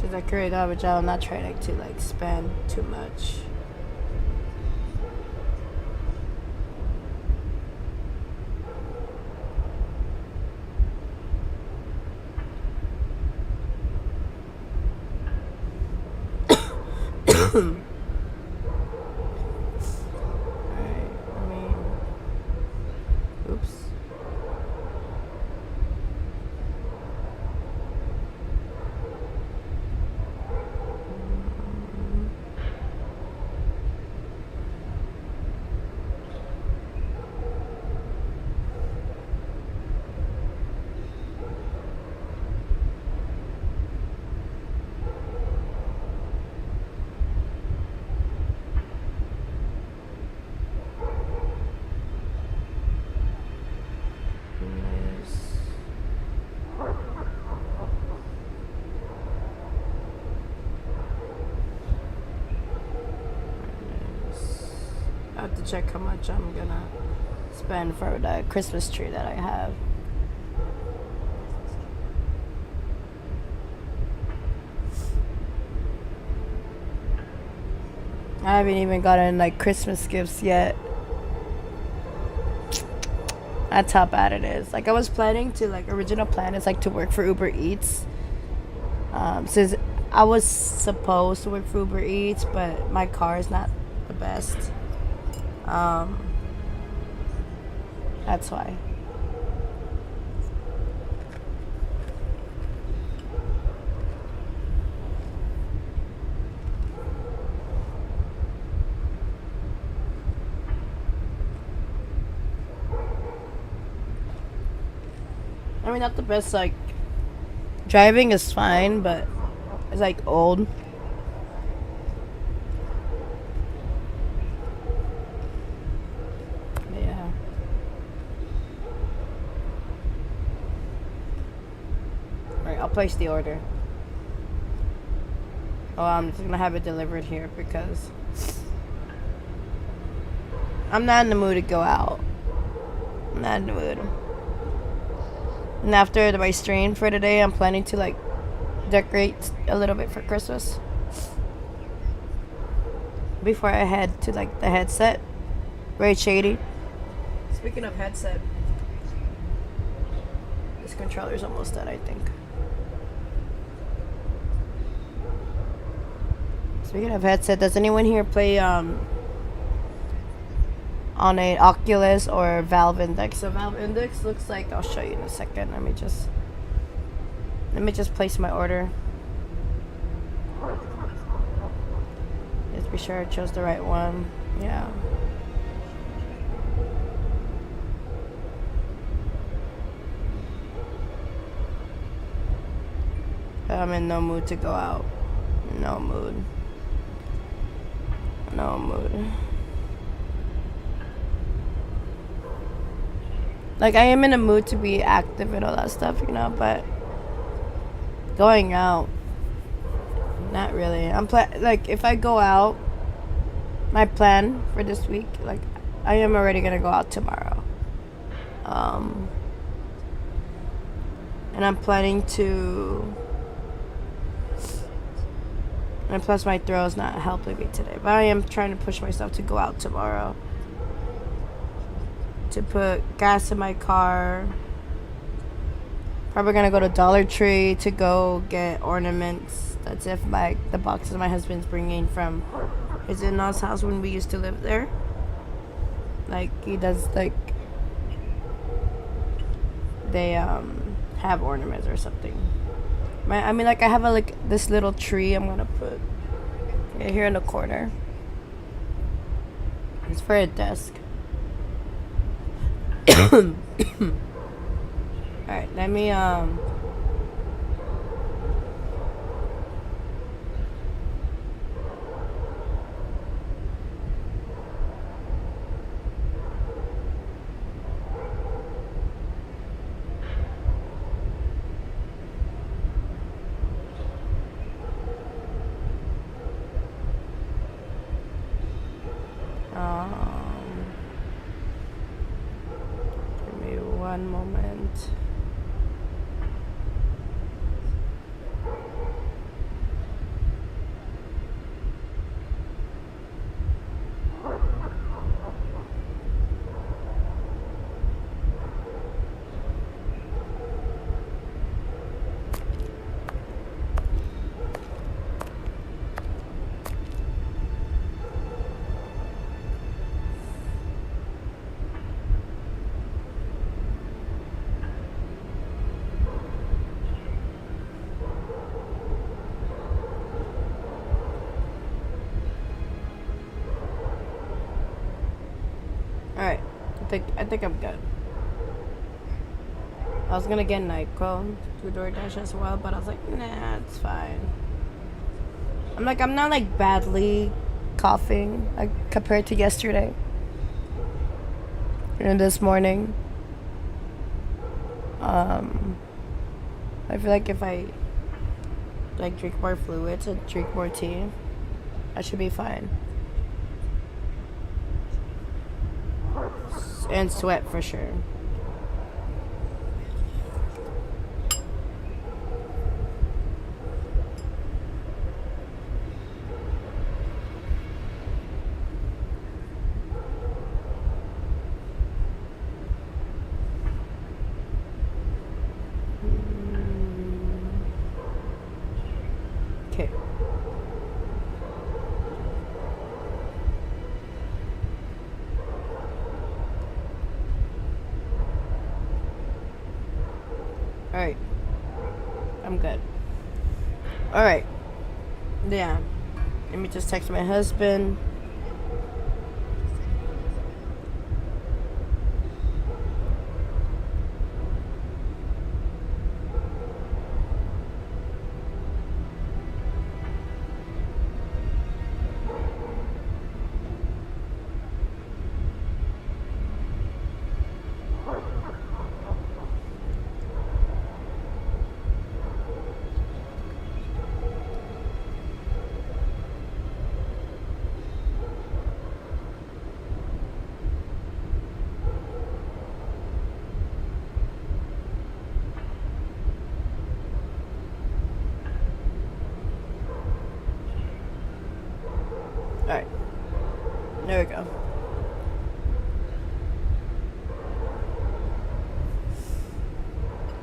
She's like, great, but I'm not trying to like spend too much. Oops. I have to check how much I'm gonna spend for the Christmas tree that I have. I haven't even gotten like Christmas gifts yet. That's how bad it is. Like I was planning to original plan is like to work for Uber Eats. Since I was supposed to work for Uber Eats, but my car is not the best. That's why. I mean, not the best, like, driving is fine, but it's, like, old. Yeah. Alright, I'll place the order. Oh, I'm just gonna have it delivered here because I'm not in the mood to go out. I'm not in the mood. And after my stream for today, I'm planning to like decorate a little bit for Christmas before I head to like the headset. Very shady. Speaking of headset, this controller's almost dead, I think. Speaking of headset, does anyone here play on an Oculus or Valve Index? So Valve Index looks like, I'll show you in a second. Let me just place my order. Just be sure I chose the right one. Yeah. I'm in no mood to go out. No mood. No mood. Like, I am in a mood to be active and all that stuff, you know, but going out, not really. Like, if I go out, my plan for this week, like, I am already gonna go out tomorrow. And I'm planning to, and plus my throat's not helping me today, but I am trying to push myself to go out tomorrow. To put gas in my car. Probably gonna go to Dollar Tree to go get ornaments. That's if the boxes my husband's bringing from his in-laws' house when we used to live there. Like, he does, like, they have ornaments or something. I mean, like, I have this little tree I'm gonna put here in the corner. It's for a desk. Alright, let me give me one moment. Alright, I think I'm good. I was gonna get NyQuil through DoorDash as well, but I was like, nah, it's fine. I'm not like badly coughing, like, compared to yesterday. And this morning. I feel like if I like drink more fluids and drink more tea, I should be fine. And sweat for sure. Okay. Alright. I'm good. Alright. Yeah. Let me just text my husband. Alright. There we go.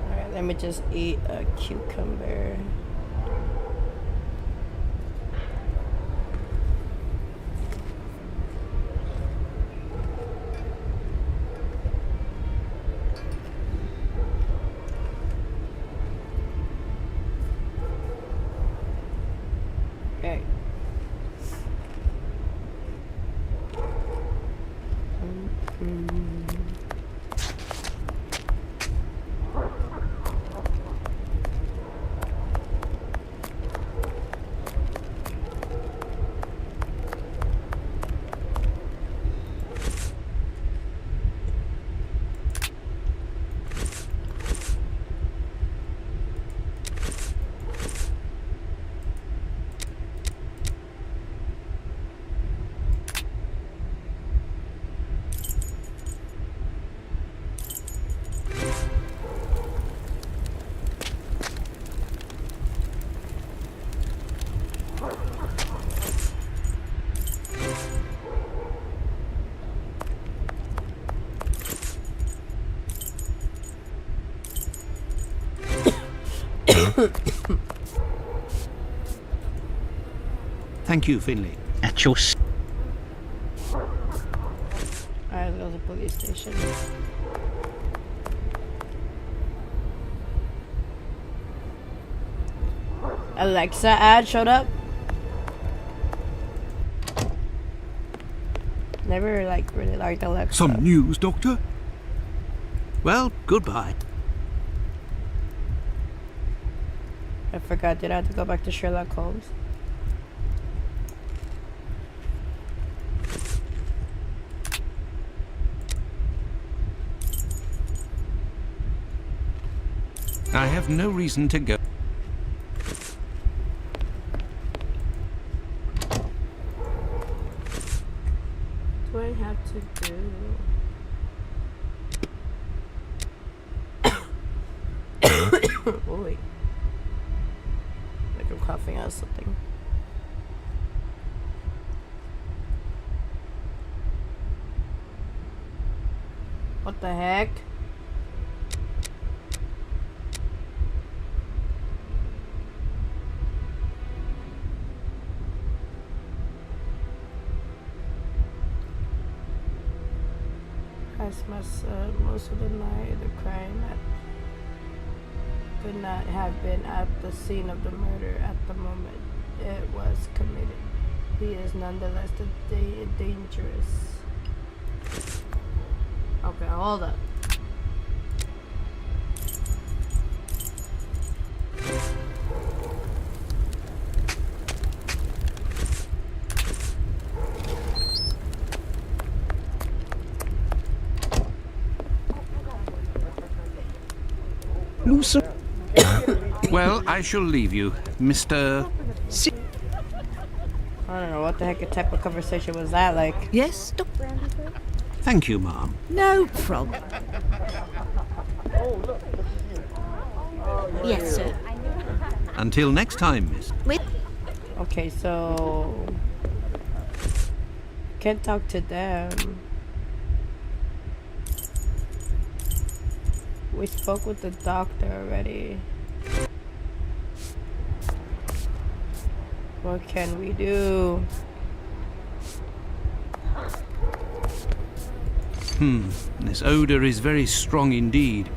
Alright, let me just eat a cucumber. Thank you, Finley. At your Alright, let's go to the police station. Alexa ad showed up. Never really liked Alexa. Some news, Doctor? Well, goodbye. I forgot. Did I have to go back to Sherlock Holmes? I have no reason to go. What do I have to do? Oh, wait. Like I'm coughing out something. What the heck? As most of the night, the crime could not have been at the scene of the murder at the moment it was committed. He is nonetheless dangerous. Okay, hold up. Well, I shall leave you, Mr. I don't know what the heck type of conversation was that like. Yes, Doctor? Thank you, Mom. No problem. Yes, sir. Until next time, Miss. Okay, so can't talk to them. We spoke with the doctor already. What can we do? This odor is very strong indeed,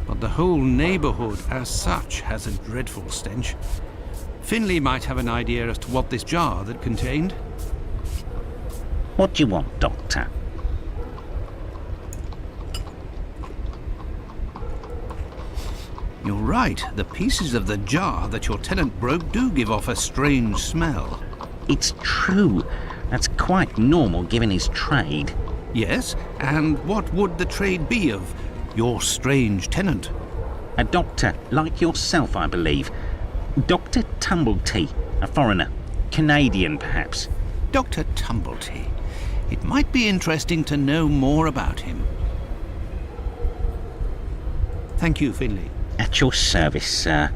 but the whole neighborhood as such has a dreadful stench. Finley might have an idea as to what this jar that contained. What do you want, Doctor? You're right, the pieces of the jar that your tenant broke do give off a strange smell. It's true. That's quite normal given his trade. Yes, and what would the trade be of your strange tenant? A doctor like yourself, I believe. Dr. Tumblety, a foreigner. Canadian, perhaps. Dr. Tumblety. It might be interesting to know more about him. Thank you, Finley. At your service, sir.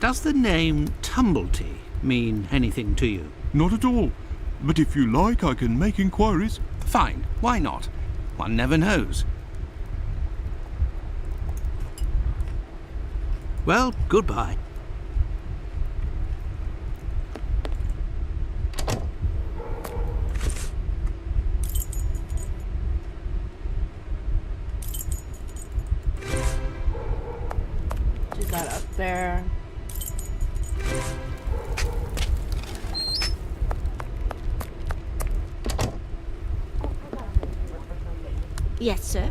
Does the name Tumblety mean anything to you? Not at all. But if you like, I can make inquiries. Fine, why not? One never knows. Well, goodbye. She's not up there. Yes, sir.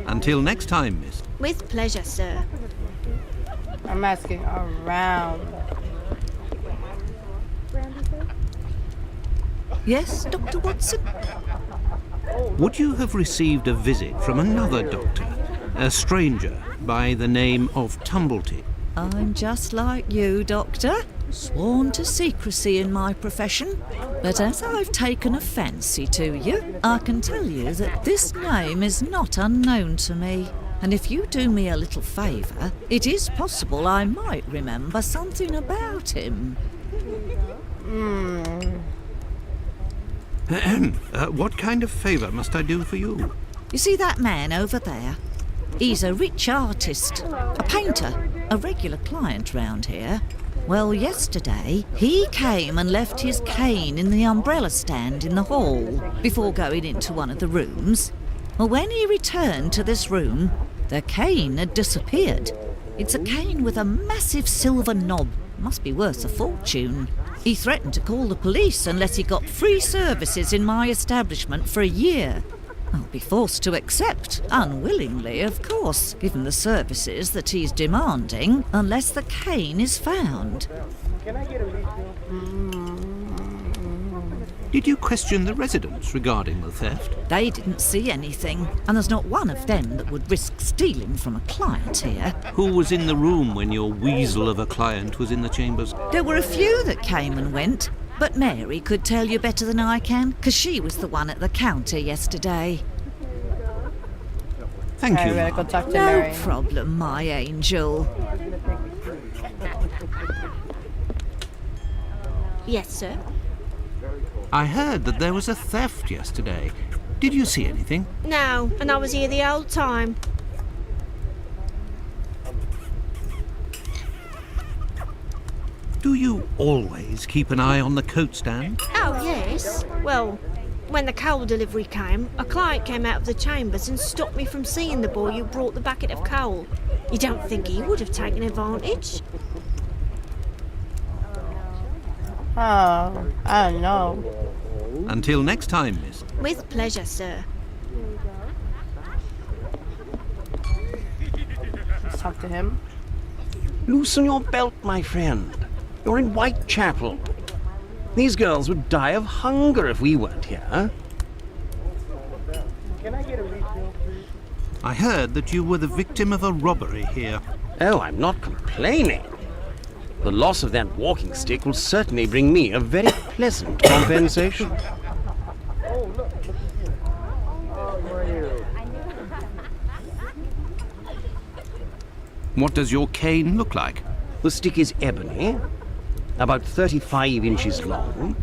Until next time, miss. With pleasure, sir. I'm asking around. Yes, Dr. Watson? Would you have received a visit from another doctor, a stranger by the name of Tumblety? I'm just like you, Doctor. Sworn to secrecy in my profession. But as I've taken a fancy to you, I can tell you that this name is not unknown to me. And if you do me a little favour, it is possible I might remember something about him. What kind of favour must I do for you? You see that man over there? He's a rich artist, a painter, a regular client round here. Well, yesterday, he came and left his cane in the umbrella stand in the hall before going into one of the rooms. Well, when he returned to this room, the cane had disappeared. It's a cane with a massive silver knob. Must be worth a fortune. He threatened to call the police unless he got free services in my establishment for a year. I'll be forced to accept, unwillingly, of course, given the services that he's demanding, unless the cane is found. Did you question the residents regarding the theft? They didn't see anything, and there's not one of them that would risk stealing from a client here. Who was in the room when your weasel of a client was in the chambers? There were a few that came and went, but Mary could tell you better than I can, because she was the one at the counter yesterday. Thank you, Alright, we Ma'am. gotta go talk to No Mary. problem, my angel. Yes, sir. I heard that there was a theft yesterday. Did you see anything? No, and I was here the whole time. Do you always keep an eye on the coat stand? Oh, yes. Well, when the coal delivery came, a client came out of the chambers and stopped me from seeing the boy who brought the bucket of coal. You don't think he would have taken advantage? Oh, I don't know. Until next time, miss. With pleasure, sir. Let's talk to him. Loosen your belt, my friend. You're in Whitechapel. These girls would die of hunger if we weren't here. I heard that you were the victim of a robbery here. Oh, I'm not complaining. The loss of that walking stick will certainly bring me a very pleasant compensation. What does your cane look like? The stick is ebony, about 35 inches long.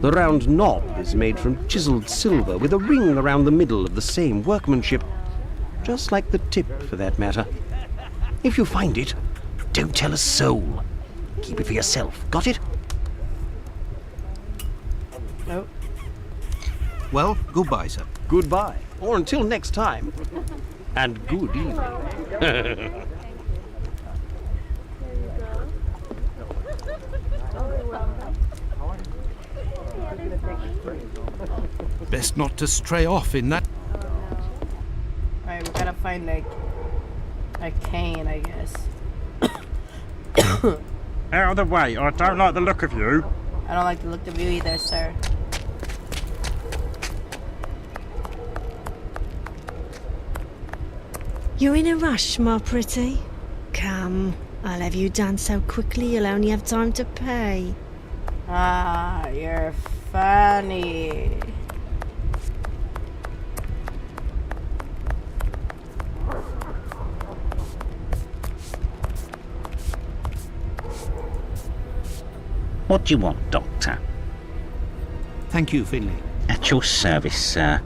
The round knob is made from chiseled silver with a ring around the middle of the same workmanship, just like the tip, for that matter. If you find it, don't tell a soul. Keep it for yourself. Got it? Nope. Well, goodbye, sir. Goodbye. Or until next time. And good evening. Best not to stray off in that. Alright, we gotta find like a cane, I guess. Out of the way, I don't like the look of you. I don't like the look of you either, sir. You're in a rush, my pretty. Come, I'll have you done so quickly you'll only have time to pay. Ah, you're funny. What do you want, Doctor? Thank you, Finley. At your service, sir.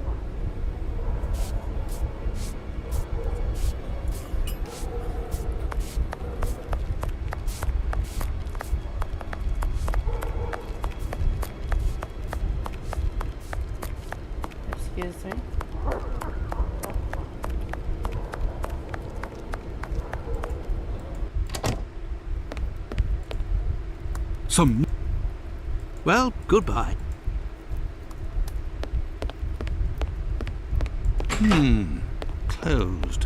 Excuse me. Some. Well, goodbye. Closed.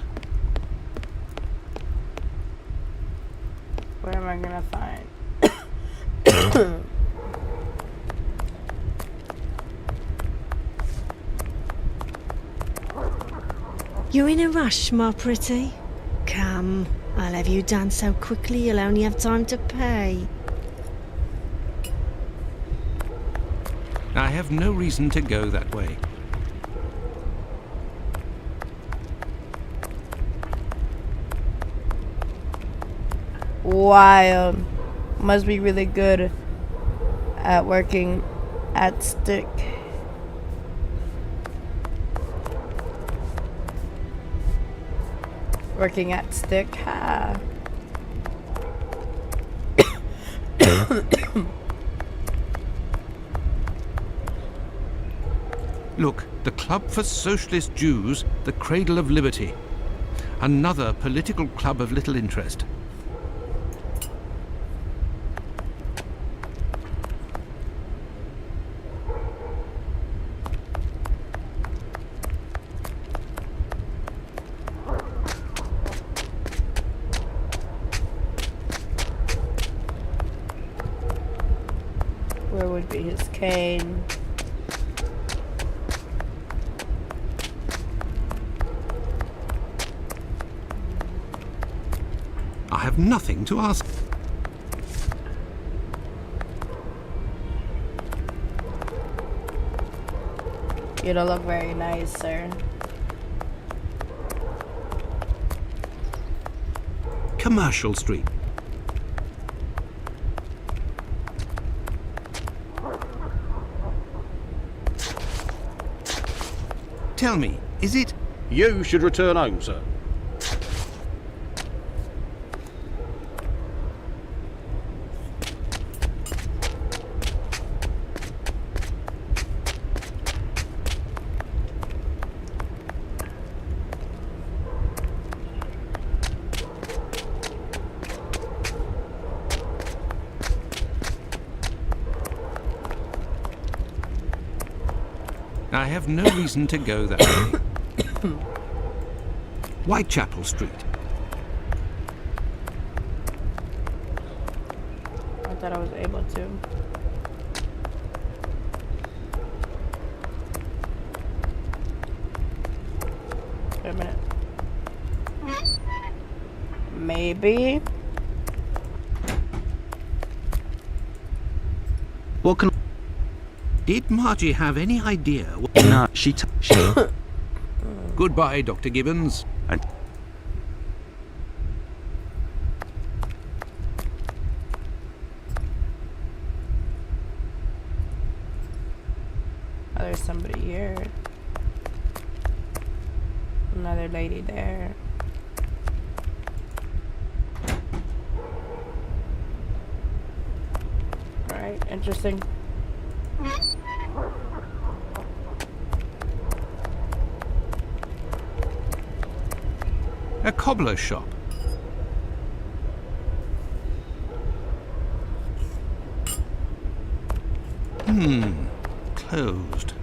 Where am I gonna find? You're in a rush, my pretty. Come, I'll have you done so quickly you'll only have time to pay. I have no reason to go that way. Wild. Must be really good at working at stick. Working at stick. Ha. Look, the Club for Socialist Jews, the Cradle of Liberty. Another political club of little interest. Where would be his cane? I have nothing to ask. You don't look very nice, sir. Commercial Street. Tell me, is it? You should return home, sir. I have no reason to go that way. Whitechapel Street. I thought I was able to. Wait a minute. Maybe. What can... Did Margie have any idea? No, she Goodbye, Dr. Gibbons. And Oh, there's somebody here. Another lady there. Alright, interesting. A cobbler's shop. Closed.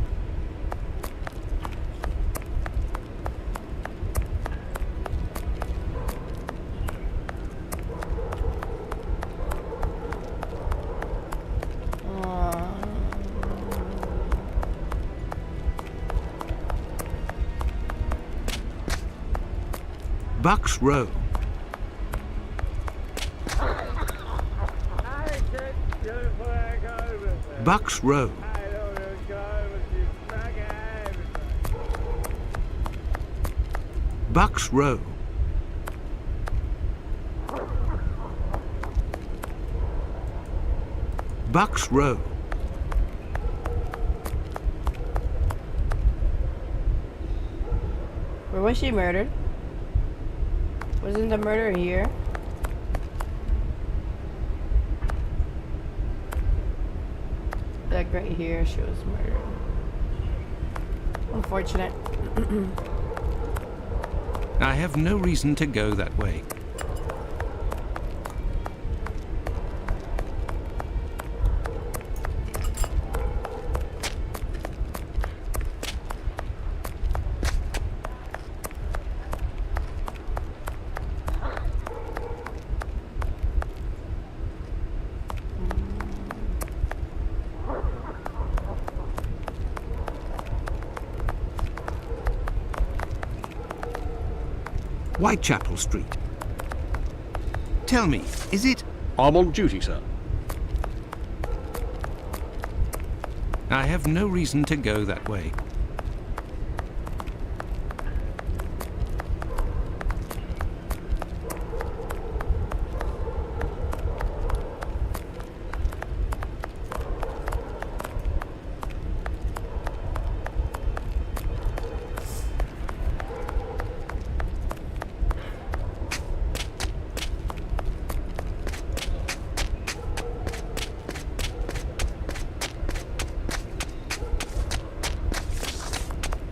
Bucks Row. Bucks Row. Bucks Row. Bucks Row. Where was she murdered? Wasn't the murder here? Like right here, she was murdered. Unfortunate. I have no reason to go that way. Whitechapel Street. Tell me, is it... I'm on duty, sir. I have no reason to go that way.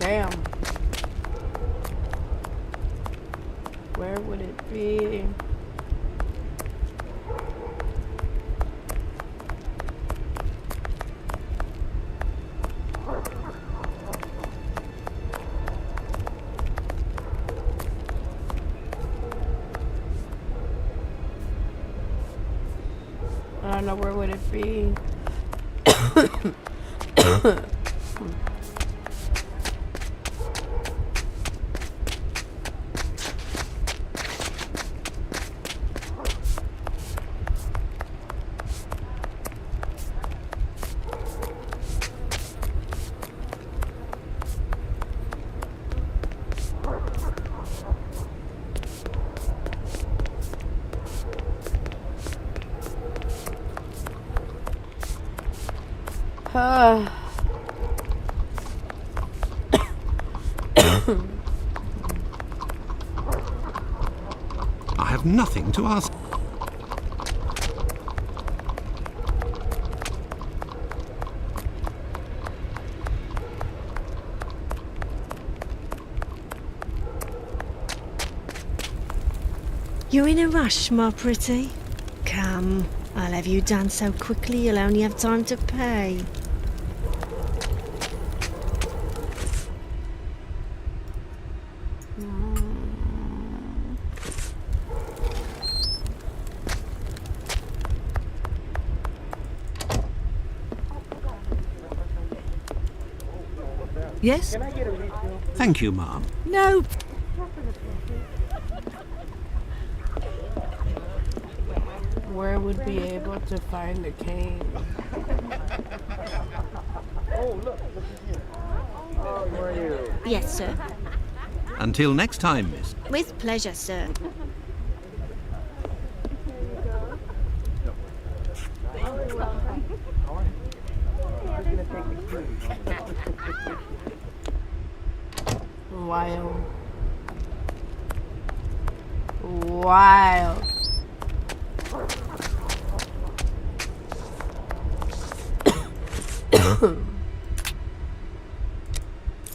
Damn. Where would it be? I don't know, where would it be? I have nothing to ask. You're in a rush, my pretty? Come, I'll have you done so quickly you'll only have time to pay. Yes? Thank you, ma'am. No. Where would be able to find the cane? Yes, sir. Until next time, miss. With pleasure, sir. Wild. Wild.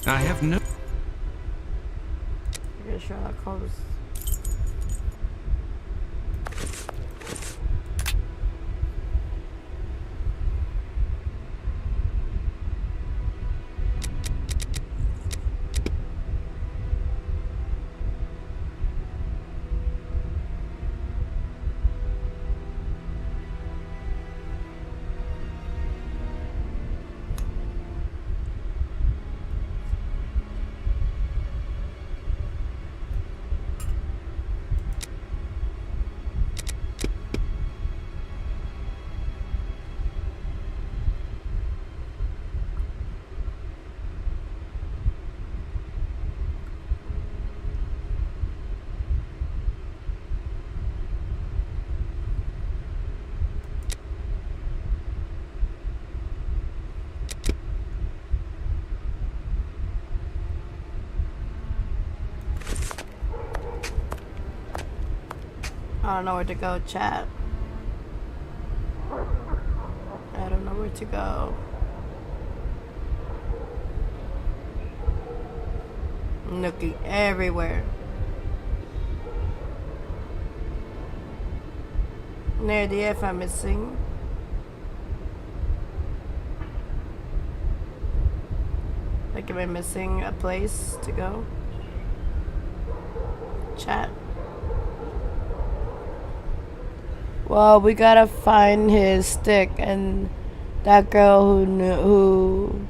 I have no... You're Sherlock Holmes. I don't know where to go, chat. I don't know where to go. I'm looking everywhere. No idea if I'm missing. Like, am I missing a place to go? Chat. Well, we gotta find his stick and that girl who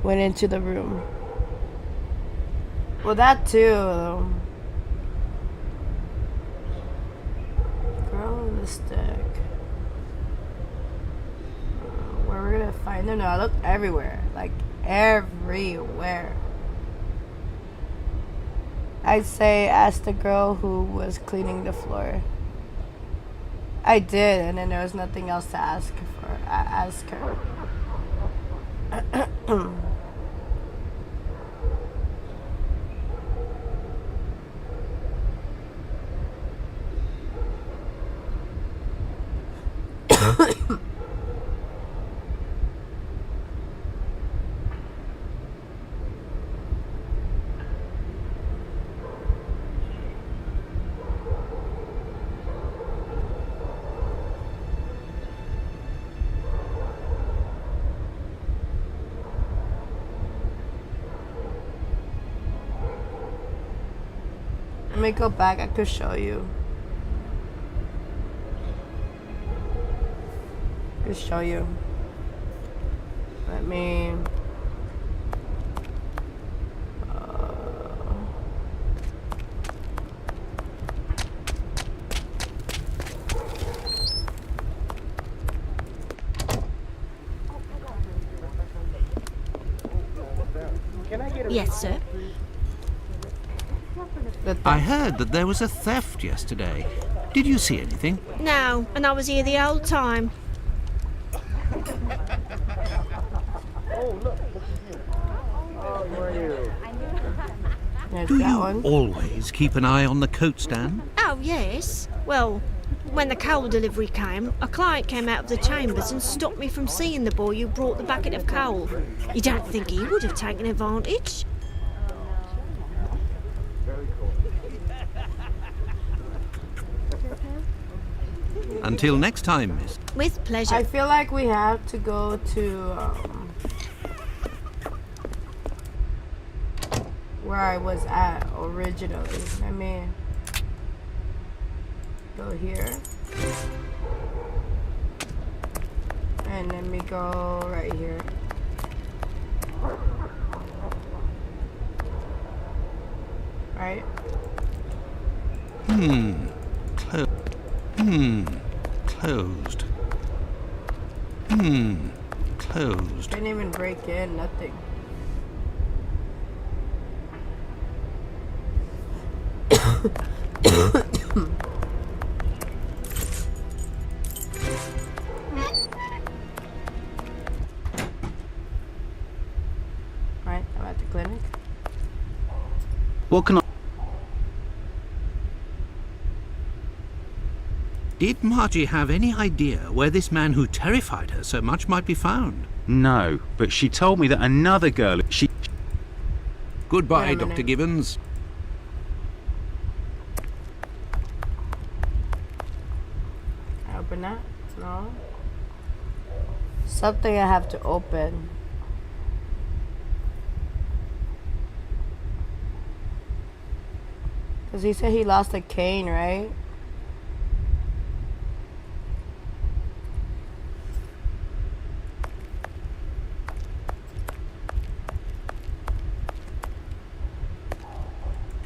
went into the room. Well, that too. the stick. Where we're gonna find them? No, I looked everywhere. Like, everywhere. I'd say ask the girl who was cleaning the floor. I did, and then there was nothing else to ask her. Let me go back, I could show you. Let me... Yes, sir. I heard that there was a theft yesterday. Did you see anything? No, and I was here the whole time. Do you always keep an eye on the coat stand? Oh, yes. Well, when the coal delivery came, a client came out of the chambers and stopped me from seeing the boy who brought the bucket of coal. You don't think he would have taken advantage? Until next time, miss. With pleasure. I feel like we have to go to where I was at originally. Let me go here. And let me go right here. Right? Closed. Closed. Didn't even break in, nothing. Right, I'm at the clinic. What can I... Did Margie have any idea where this man who terrified her so much might be found? No, but she told me that another girl... Goodbye, Wait a minute. Dr. Gibbons. I open that? No. Something I have to open. Because he said he lost a cane, right?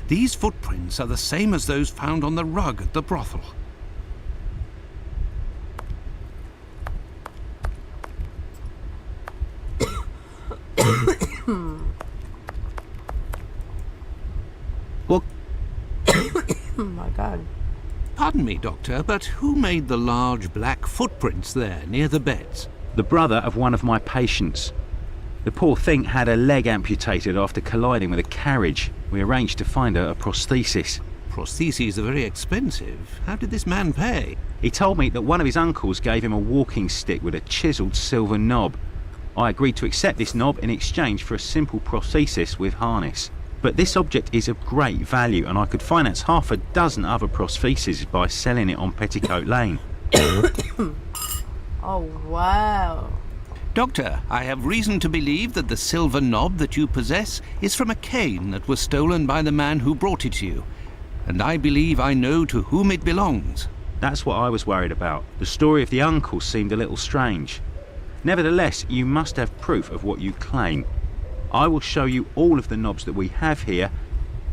These footprints are the same as those found on the rug at the brothel. What? Oh my god. Pardon me, Doctor, but who made the large black footprints there near the beds? The brother of one of my patients. The poor thing had a leg amputated after colliding with a carriage. We arranged to find her a prosthesis. Prostheses are very expensive. How did this man pay? He told me that one of his uncles gave him a walking stick with a chiselled silver knob. I agreed to accept this knob in exchange for a simple prosthesis with harness. But this object is of great value, and I could finance half a dozen other prostheses by selling it on Petticoat Lane. Oh wow. Doctor, I have reason to believe that the silver knob that you possess is from a cane that was stolen by the man who brought it to you. And I believe I know to whom it belongs. That's what I was worried about. The story of the uncle seemed a little strange. Nevertheless, you must have proof of what you claim. I will show you all of the knobs that we have here.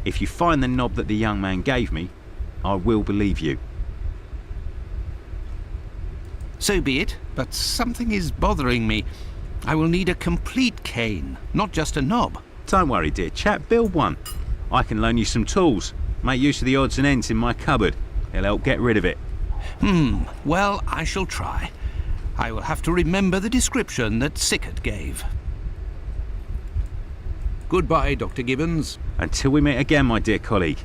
If you find the knob that the young man gave me, I will believe you. So be it, but something is bothering me. I will need a complete cane, not just a knob. Don't worry, dear chap, build one. I can loan you some tools. Make use of the odds and ends in my cupboard. It'll help get rid of it. Well, I shall try. I will have to remember the description that Sickert gave. Goodbye, Dr. Gibbons. Until we meet again, my dear colleague.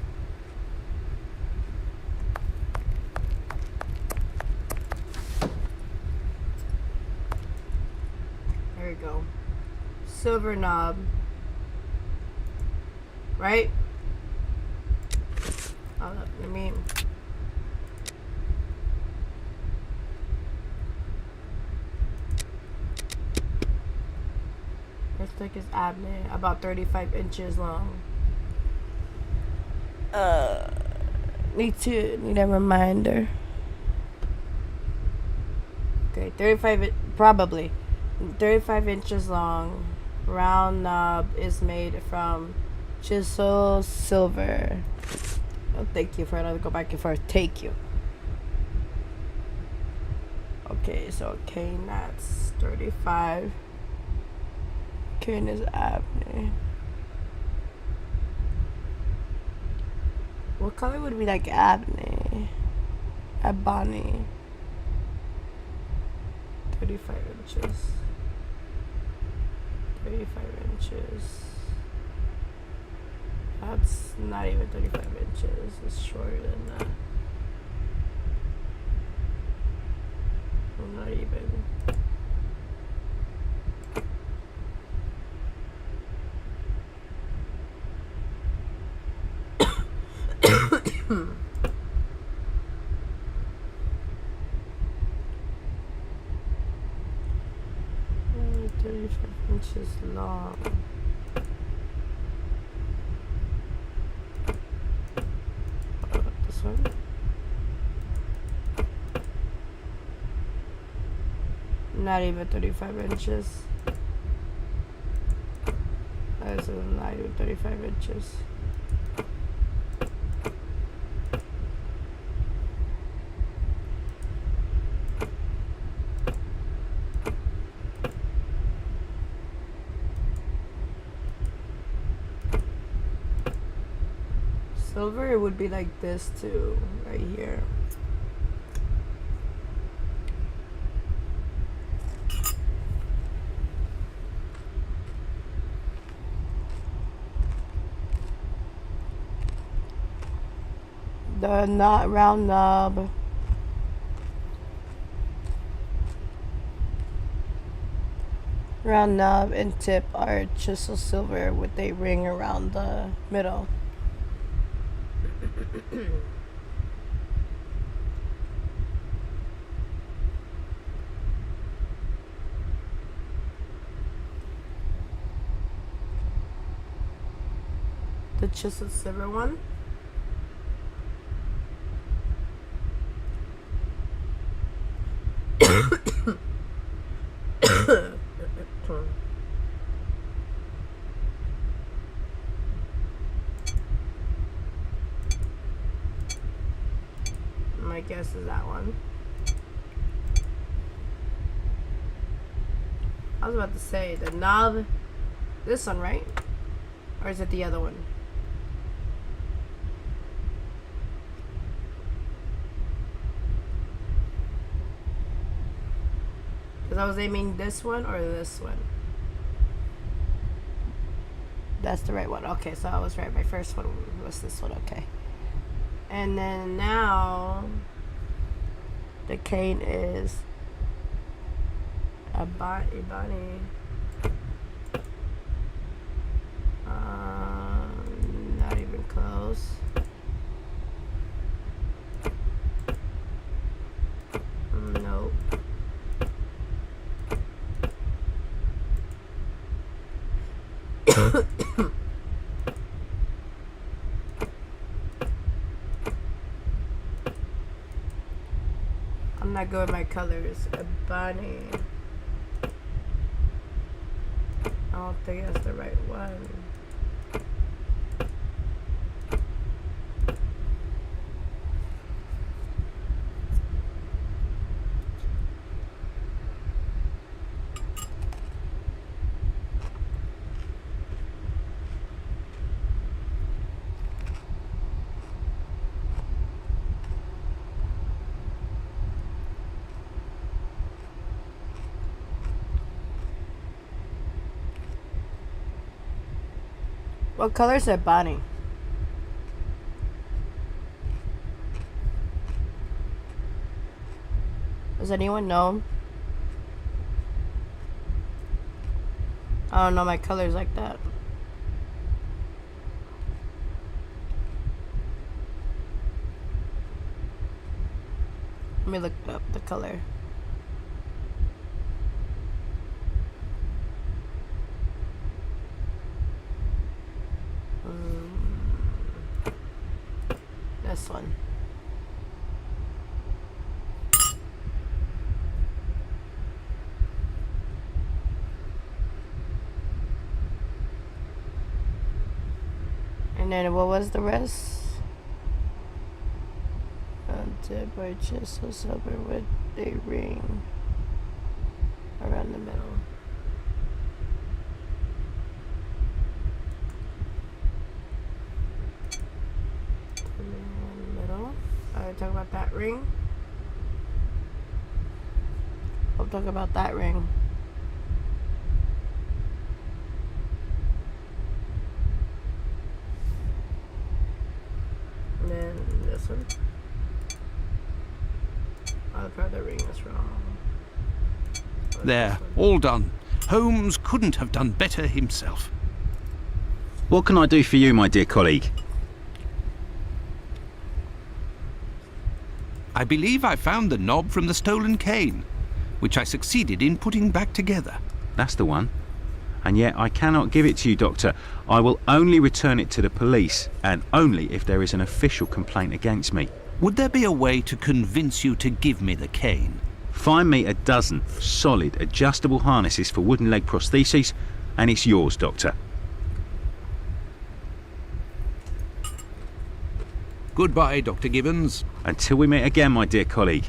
There we go. Silver knob. Right? Oh, let me... Let's take his abney, about 35 inches long. Need a reminder. Okay, 35 inches long. Round knob is made from chisel silver. Oh, thank you for another go back and forth. Take you. Okay, so cane that's 35. Cane is abney. What color would be like abney? Ebony. 35 inches. 35 inches. That's not even 35 inches. It's shorter than that. Well, not even. Only 35 inches long. What about this one? Not even 35 inches. This is not even 35 inches. Silver, it would be like this too, right here. The round knob. Round knob and tip are chisel silver with a ring around the middle. The chisel silver one. My guess is that one. I was about to say the knob. This one, right? Or is it the other one? Because I was aiming this one or this one. That's the right one. Okay, so I was right. My first one was this one. Okay. And then now the cane is ebony. Not even close. Nope. I'm not good with my colors. Ebony. I don't think that's the right one. What color is that body? Does anyone know? I don't know my colors like that. Let me look up the color. This one. And then what was the rest? To purchase a silver with a ring around the middle. I'll talk about that ring. I'll talk about that ring. And then this one. I'll try the ring is wrong. There, all done. Holmes couldn't have done better himself. What can I do for you, my dear colleague? I believe I found the knob from the stolen cane, which I succeeded in putting back together. That's the one. And yet I cannot give it to you, Doctor. I will only return it to the police, and only if there is an official complaint against me. Would there be a way to convince you to give me the cane? Find me a dozen solid adjustable harnesses for wooden leg prostheses, and it's yours, Doctor. Goodbye, Dr. Gibbons. Until we meet again, my dear colleague.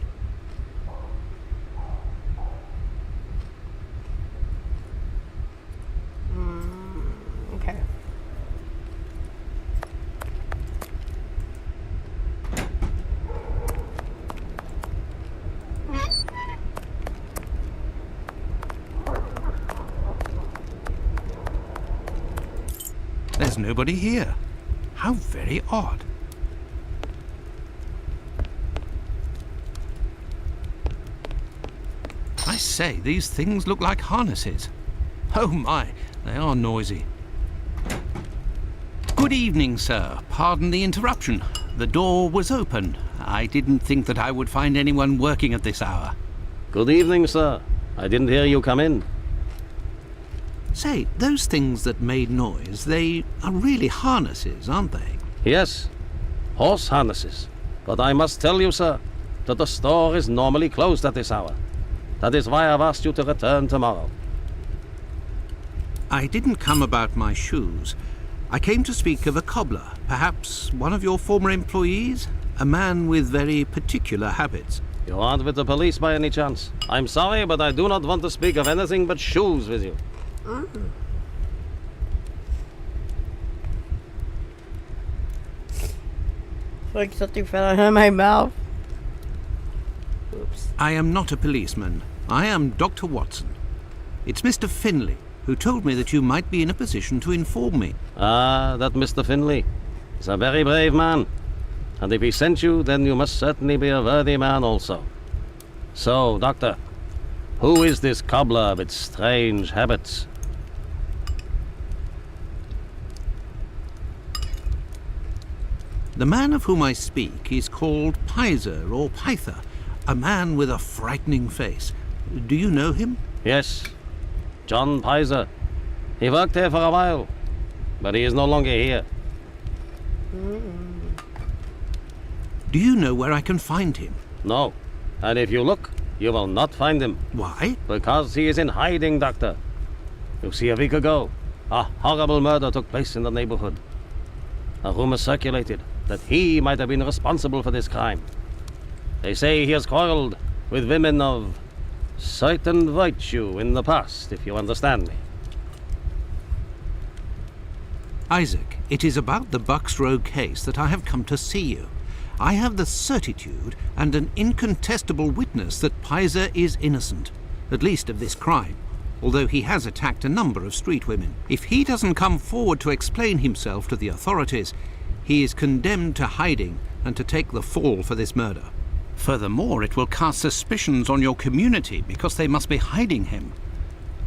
Okay. There's nobody here. How very odd. I say, these things look like harnesses. Oh my, they are noisy. Good evening, sir. Pardon the interruption. The door was open. I didn't think that I would find anyone working at this hour. Good evening, sir. I didn't hear you come in. Say, those things that made noise, they are really harnesses, aren't they? Yes, horse harnesses. But I must tell you, sir, that the store is normally closed at this hour. That is why I've asked you to return tomorrow. I didn't come about my shoes. I came to speak of a cobbler, perhaps one of your former employees? A man with very particular habits. You aren't with the police by any chance? I'm sorry, but I do not want to speak of anything but shoes with you. Like something fell out of my mouth. Oops. I am not a policeman. I am Dr. Watson. It's Mr. Finley, who told me that you might be in a position to inform me. Ah, that Mr. Finley is a very brave man. And if he sent you, then you must certainly be a worthy man also. So, Doctor, who is this cobbler with strange habits? The man of whom I speak is called Pizer or Pyther, a man with a frightening face. Do you know him? Yes, John Pizer. He worked here for a while, but he is no longer here. Do you know where I can find him? No, and if you look, you will not find him. Why? Because he is in hiding, Doctor. You see, a week ago, a horrible murder took place in the neighborhood. A rumor circulated that he might have been responsible for this crime. They say he has quarreled with women of certain virtue in the past, if you understand me. Isaac, it is about the Bucks Row case that I have come to see you. I have the certitude and an incontestable witness that Pizer is innocent, at least of this crime. although he has attacked a number of street women. If he doesn't come forward to explain himself to the authorities, he is condemned to hiding and to take the fall for this murder. Furthermore, it will cast suspicions on your community because they must be hiding him.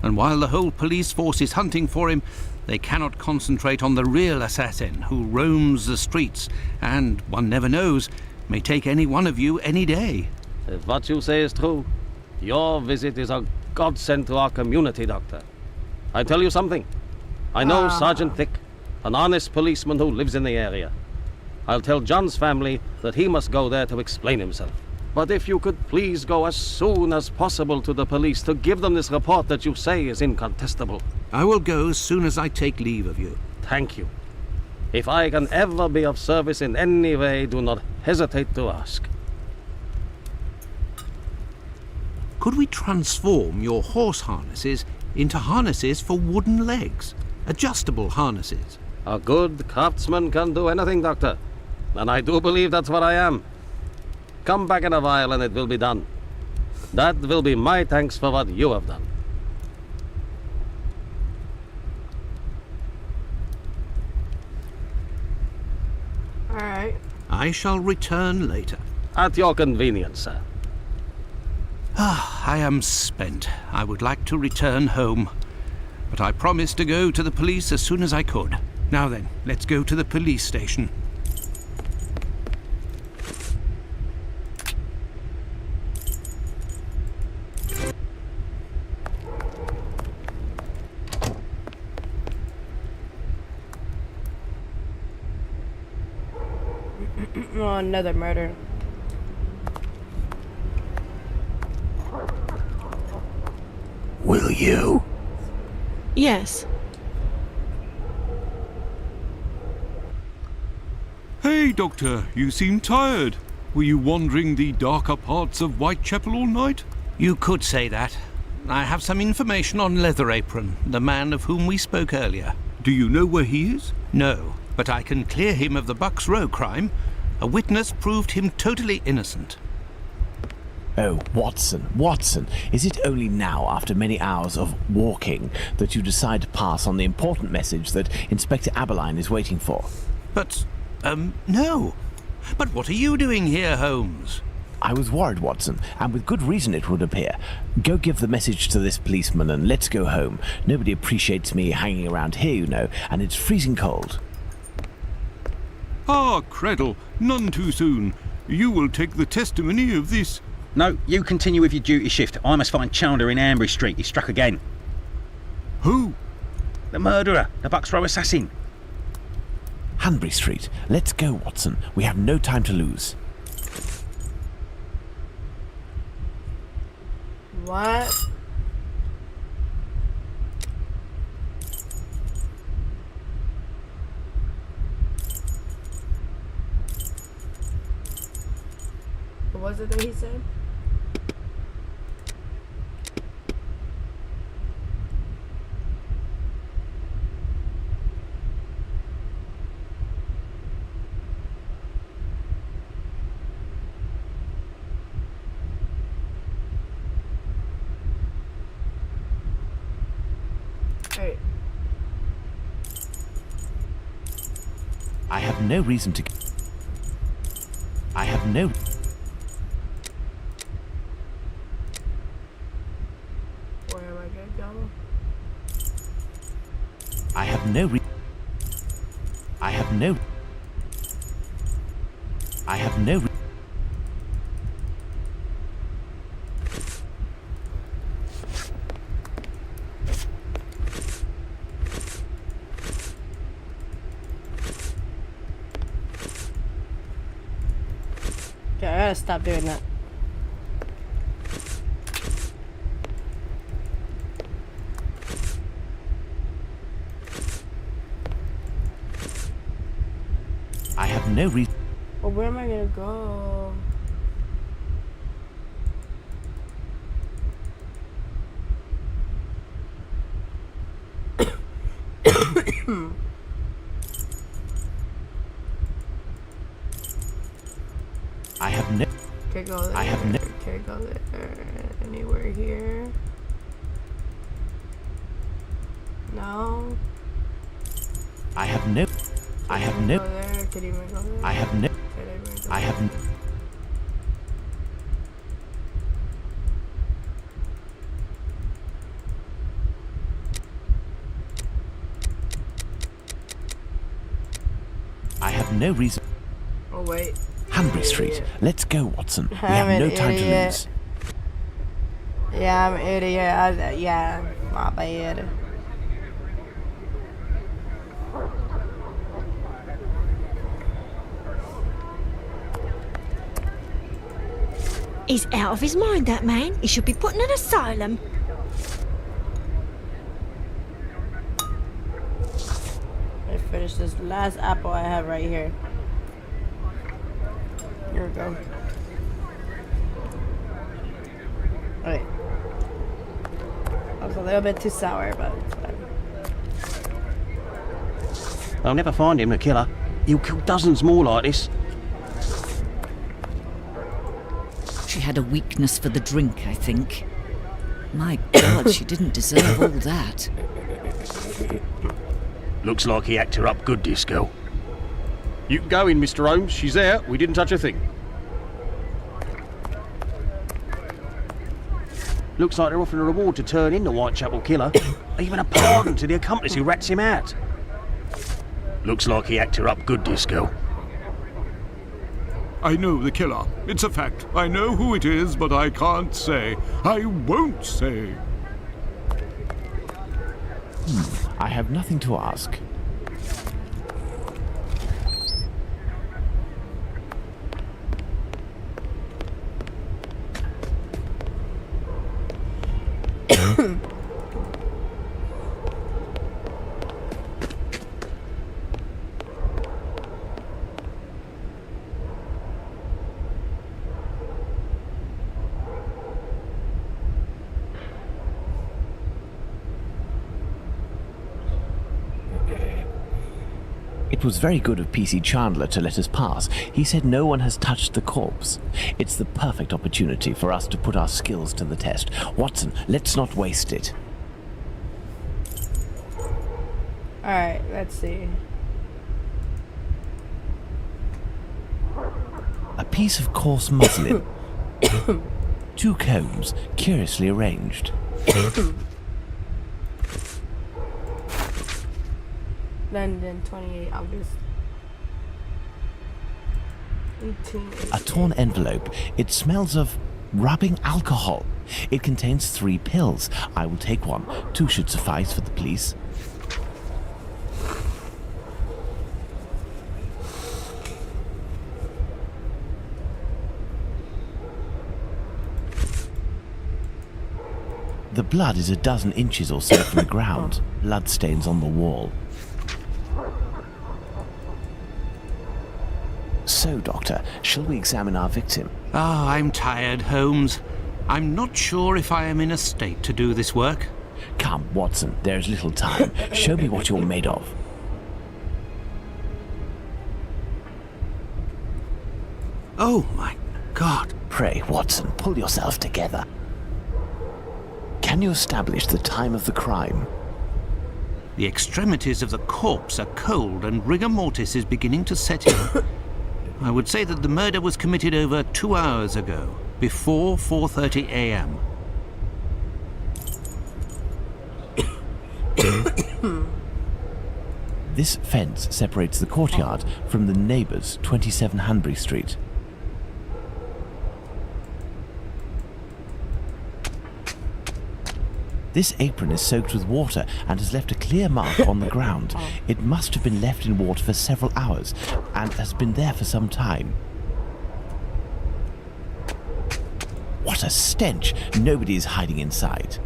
And while the whole police force is hunting for him, they cannot concentrate on the real assassin who roams the streets and, one never knows, may take any one of you any day. If what you say is true, your visit is a godsend to our community, Doctor. I tell you something. I know Sergeant Thick, an honest policeman who lives in the area. I'll tell John's family that he must go there to explain himself. But if you could please go as soon as possible to the police to give them this report that you say is incontestable. I will go as soon as I take leave of you. Thank you. If I can ever be of service in any way, do not hesitate to ask. Could we transform your horse harnesses into harnesses for wooden legs? Adjustable harnesses? A good craftsman can do anything, Doctor. And I do believe that's what I am. Come back in a while and it will be done. That will be my thanks for what you have done. Alright. I shall return later. At your convenience, sir. I am spent. I would like to return home. But I promised to go to the police as soon as I could. Now then, let's go to the police station. Oh, another murder. Will you? Yes. Hey, Doctor, you seem tired. Were you wandering the darker parts of Whitechapel all night? You could say that. I have some information on Leatherapron, the man of whom we spoke earlier. Do you know where he is? No, but I can clear him of the Bucks Row crime. A witness proved him totally innocent. Oh, Watson, is it only now, after many hours of walking, that you decide to pass on the important message that Inspector Aberline is waiting for? But, no. But what are you doing here, Holmes? I was worried, Watson, and with good reason it would appear. Go give the message to this policeman and let's go home. Nobody appreciates me hanging around here, you know, and it's freezing cold. Ah, Cradle, none too soon. You will take the testimony of this... No, you continue with your duty shift. I must find Chandler in Ambury Street. He struck again. Who? The murderer, the Bucks Row assassin. Hanbury Street. Let's go, Watson. We have no time to lose. What? What was it that he said? Hey. I have no reason to... I have no... Where am I gonna go? I have no re... I have no... I have no... Re- Okay, I gotta stop doing that. I have no reason... Well, where am I gonna go? I have no... Can't go there. I have no... Can't go there. Anywhere here. No. I have no. I have no. Go there. Could even go there. I have no. Could even go I have. I have no reason. Oh wait. Hanbury Street. Let's go, Watson. We I'm have an no time to idiot. lose. Yeah, I'm an idiot. Yeah, my bad. He's out of his mind, that man. He should be put in an asylum. Let me finish this last apple I have right here. Here we go. Alright. That was a little bit too sour, but it's fine. They'll never find him, the killer. He'll kill dozens more like this. She had a weakness for the drink, I think. My God, she didn't deserve all that. Looks like he hacked her up good, this girl. You can go in, Mr. Holmes. She's there. We didn't touch a thing. Looks like they're offering a reward to turn in the Whitechapel killer. Even a pardon to the accomplice who rats him out. Looks like he hacked her up good, this girl. I know the killer. It's a fact. I know who it is, but I can't say. I won't say. I have nothing to ask. It was very good of PC Chandler to let us pass. He said no one has touched the corpse. It's the perfect opportunity for us to put our skills to the test. Watson, let's not waste it. Alright, let's see. A piece of coarse muslin. 2 combs, curiously arranged. London, 28 August. 18. A torn envelope. It smells of rubbing alcohol. It contains 3 pills. I will take one. 2 should suffice for the police. The blood is a dozen inches or so from the ground. Blood stains on the wall. So, Doctor, shall we examine our victim? Ah, I'm tired, Holmes. I'm not sure if I am in a state to do this work. Come, Watson, there is little time. Show me what you're made of. Oh, my God. Pray, Watson, pull yourself together. Can you establish the time of the crime? The extremities of the corpse are cold and rigor mortis is beginning to set in. I would say that the murder was committed over 2 hours ago, before 4:30 a.m. This fence separates the courtyard from the neighbours, 27 Hanbury Street. This apron is soaked with water and has left a clear mark on the ground. It must have been left in water for several hours and has been there for some time. What a stench! Nobody is hiding inside.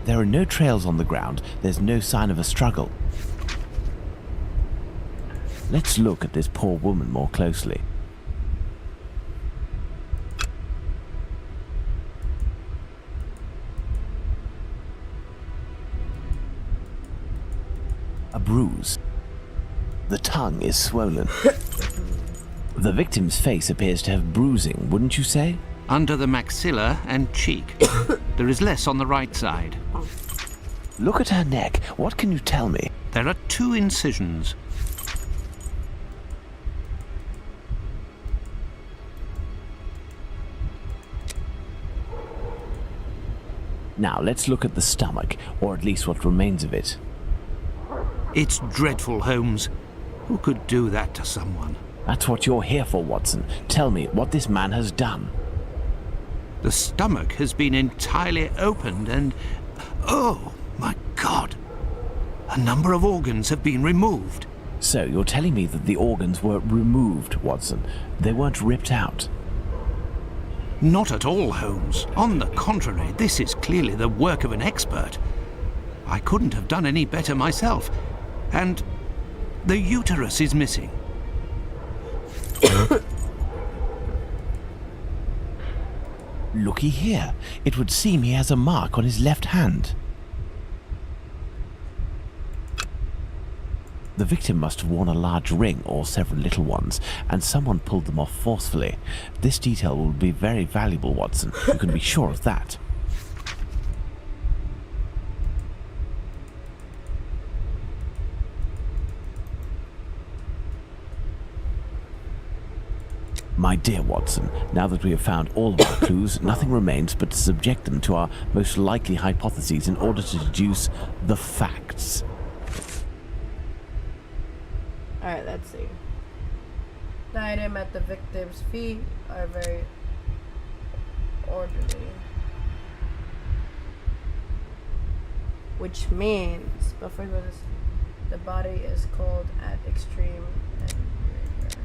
There are no trails on the ground. There's no sign of a struggle. Let's look at this poor woman more closely. A bruise. The tongue is swollen. The victim's face appears to have bruising, wouldn't you say? under the maxilla and cheek. There is less on the right side. Look at her neck. What can you tell me? There are 2 incisions. Now, let's look at the stomach, or at least what remains of it. It's dreadful, Holmes. Who could do that to someone? That's what you're here for, Watson. Tell me what this man has done. The stomach has been entirely opened and... Oh, my God! A number of organs have been removed. So, you're telling me that the organs were removed, Watson. They weren't ripped out. Not at all, Holmes. On the contrary, this is clearly the work of an expert. I couldn't have done any better myself. And the uterus is missing. Looky here. It would seem he has a mark on his left hand. The victim must have worn a large ring or several little ones, and someone pulled them off forcefully. This detail will be very valuable, Watson. You can be sure of that. My dear Watson, now that we have found all of our clues, nothing remains but to subject them to our most likely hypotheses in order to deduce the facts. Alright, let's see. The item at the victim's feet are very orderly. Which means, before this, the body is cold at extreme and rigor.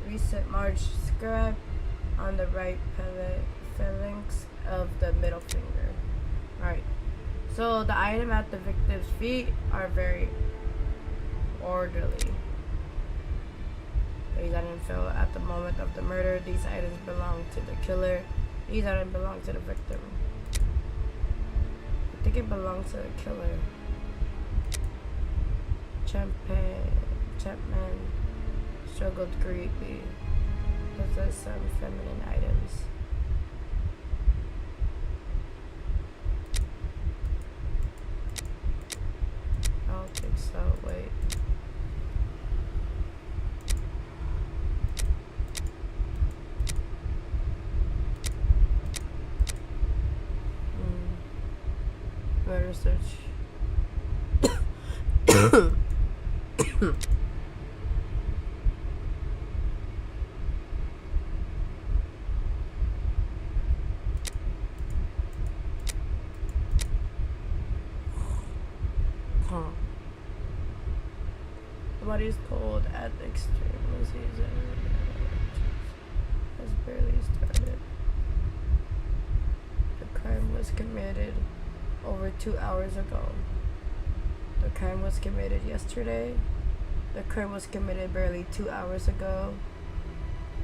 Recent large scrap on the right phalanx of the middle finger. Alright. So the item at the victim's feet are very orderly. These items fell at the moment of the murder. These items belong to the killer. These items belong to the victim. I think it belongs to the killer. Chapman struggled greatly. Possess some feminine items. I don't think so. Wait. Murder search. The body is cold at the extreme season. Has barely started. The crime was committed over 2 hours ago. The crime was committed yesterday. The crime was committed barely 2 hours ago.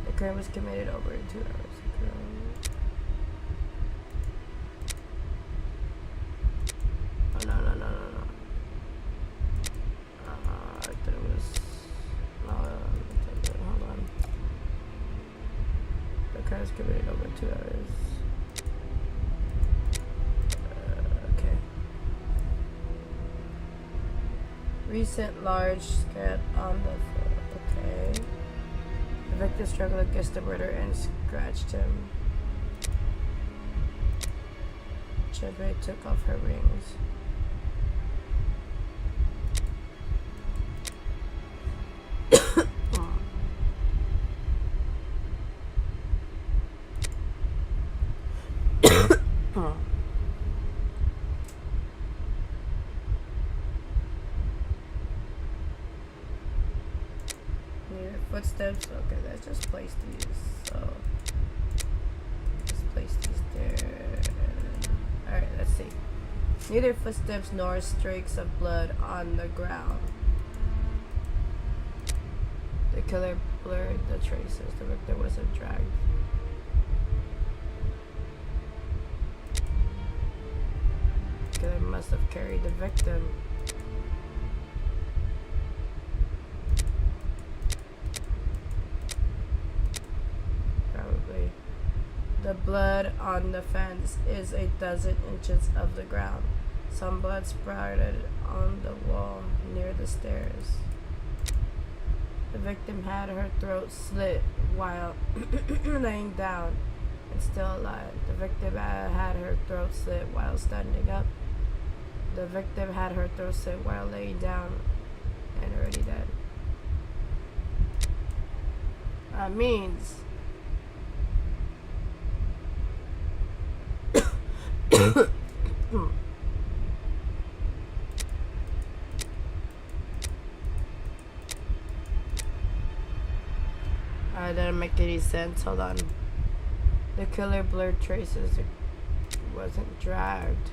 The crime was committed over 2 hours ago. Oh, no. I thought it was... No, hold on. The crime was committed over 2 hours. Okay. Recent large scratch on the foot. Okay. The victim struggled against the murder and scratched him. Chebe took off her rings. Footsteps. Okay, let's just place these. So just place these there. Alright, let's see. Neither footsteps nor streaks of blood on the ground. The killer blurred the traces. The victim wasn't dragged. The killer must have carried the victim. blood on the fence is a dozen inches of the ground. Some blood sprouted on the wall near the stairs. The victim had her throat slit while laying down and still alive. The victim had her throat slit while standing up. The victim had her throat slit while laying down and already dead. That means that didn't make any sense. Hold on. The killer blurred traces. It wasn't dragged.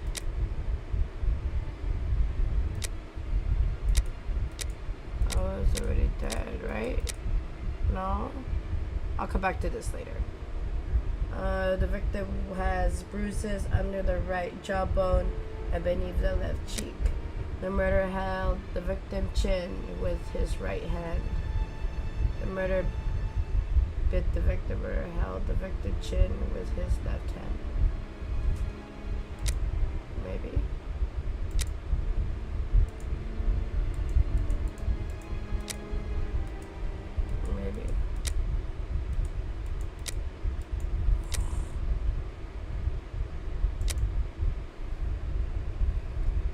I was already dead, right? No? I'll come back to this later. The victim has bruises under the right jawbone and beneath the left cheek. The murderer held the victim's chin with his right hand. The murderer bit the victim or held the victim's chin with his left hand. Maybe. Maybe.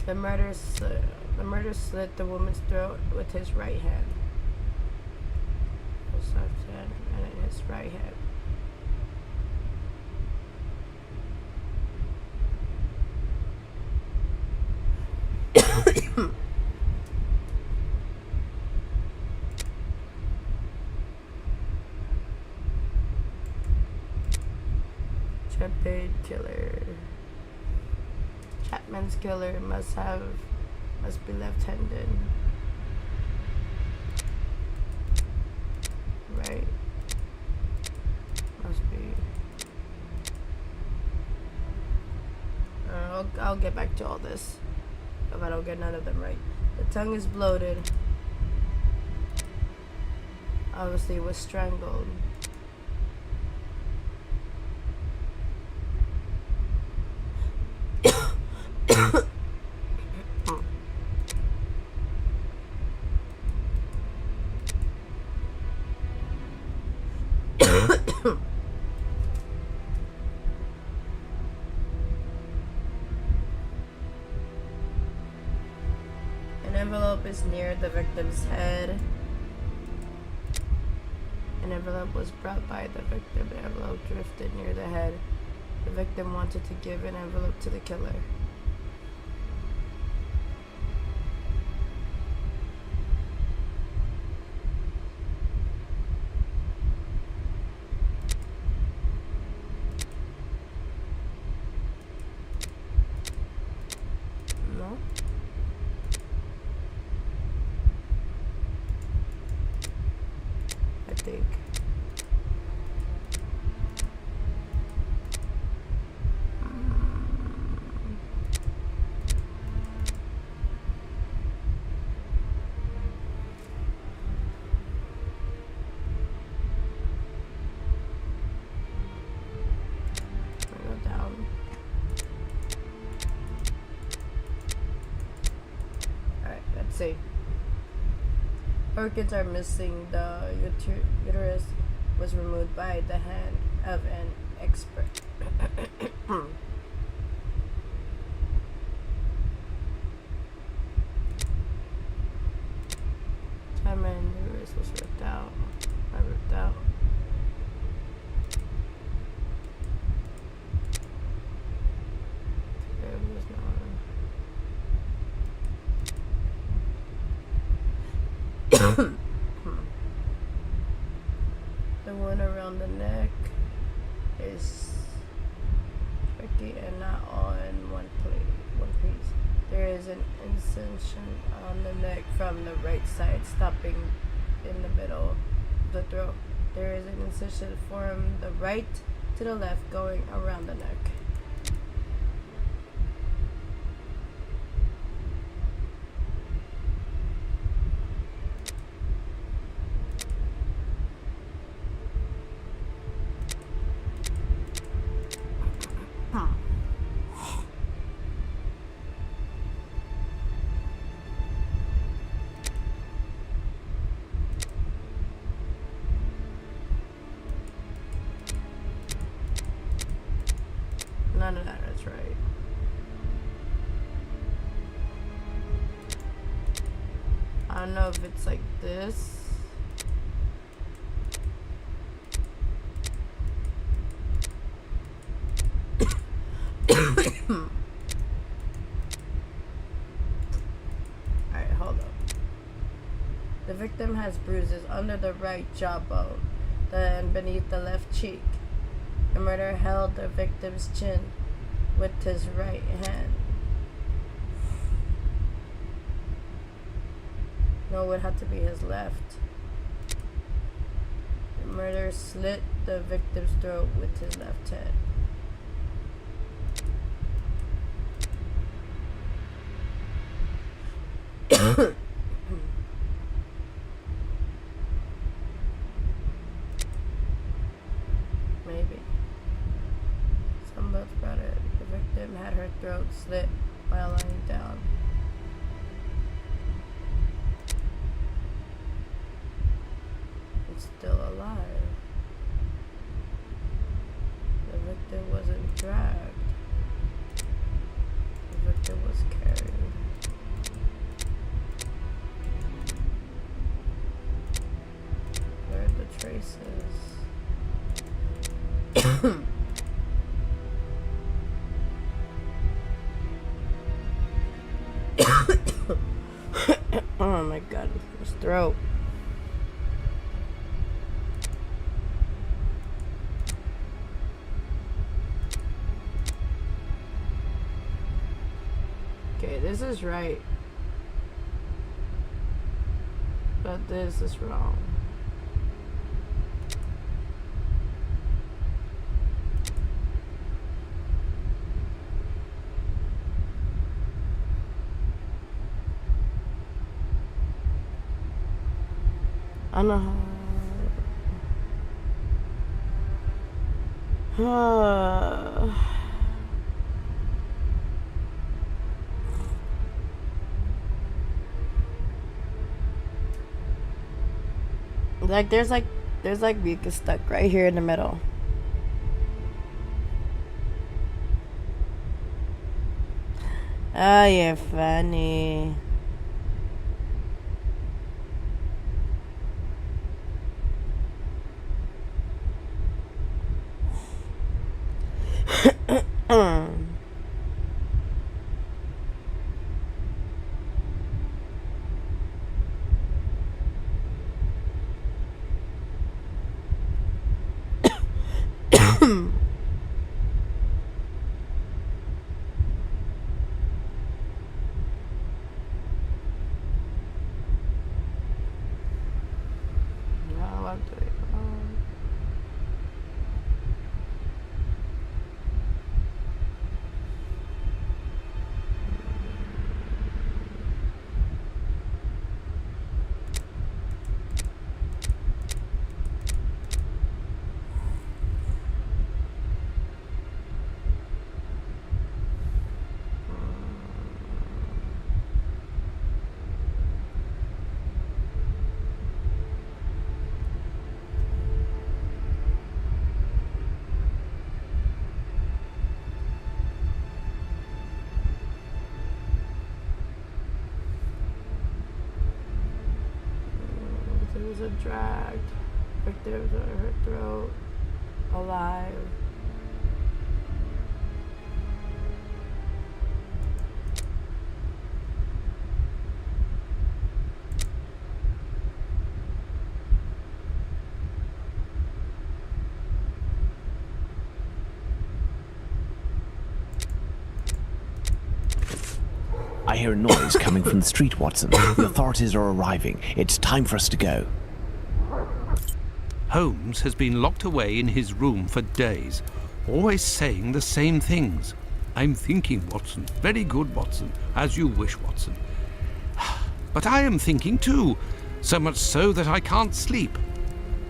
The murderer slit the woman's throat with his right hand. His left hand and in his right hand. Chapman's killer must be left-handed. Right. Must be. I'll get back to all this if I don't get none of them right. The tongue is bloated. Obviously it was strangled. An envelope is near the victim's head. An envelope was brought by the victim. The envelope drifted near the head. The victim wanted to give an envelope to the killer. No? I think. See. Organs are missing. The uterus was removed by the hand of an expert. Chapman's uterus was ripped out. Ripped out. There was no. The one around the neck is tricky and not all in one piece. There is an incision on the neck from the right side, stopping in the middle of the throat. There is an incision from the right to the left, going around the neck. I don't know if it's like this. Alright, hold up. The victim has bruises under the right jawbone and beneath the left cheek. The murderer held the victim's chin with his right hand. No, it would have to be his left. The murderer slit the victim's throat with his left hand. Maybe. Some that's about it. The victim had her throat slit while lying down. It's still alive. The victim wasn't dragged. The victim was carried. Where are the traces? Oh my god, his throat. Okay, this is right. But this is wrong. I know how. There's like mucus stuck right here in the middle. Oh, you're funny. Victims are dragged. Victims are her throat. Alive. I hear a noise coming from the street, Watson. The authorities are arriving. It's time for us to go. Holmes has been locked away in his room for days, always saying the same things. I'm thinking, Watson. Very good, Watson. As you wish, Watson. But I am thinking too, so much so that I can't sleep.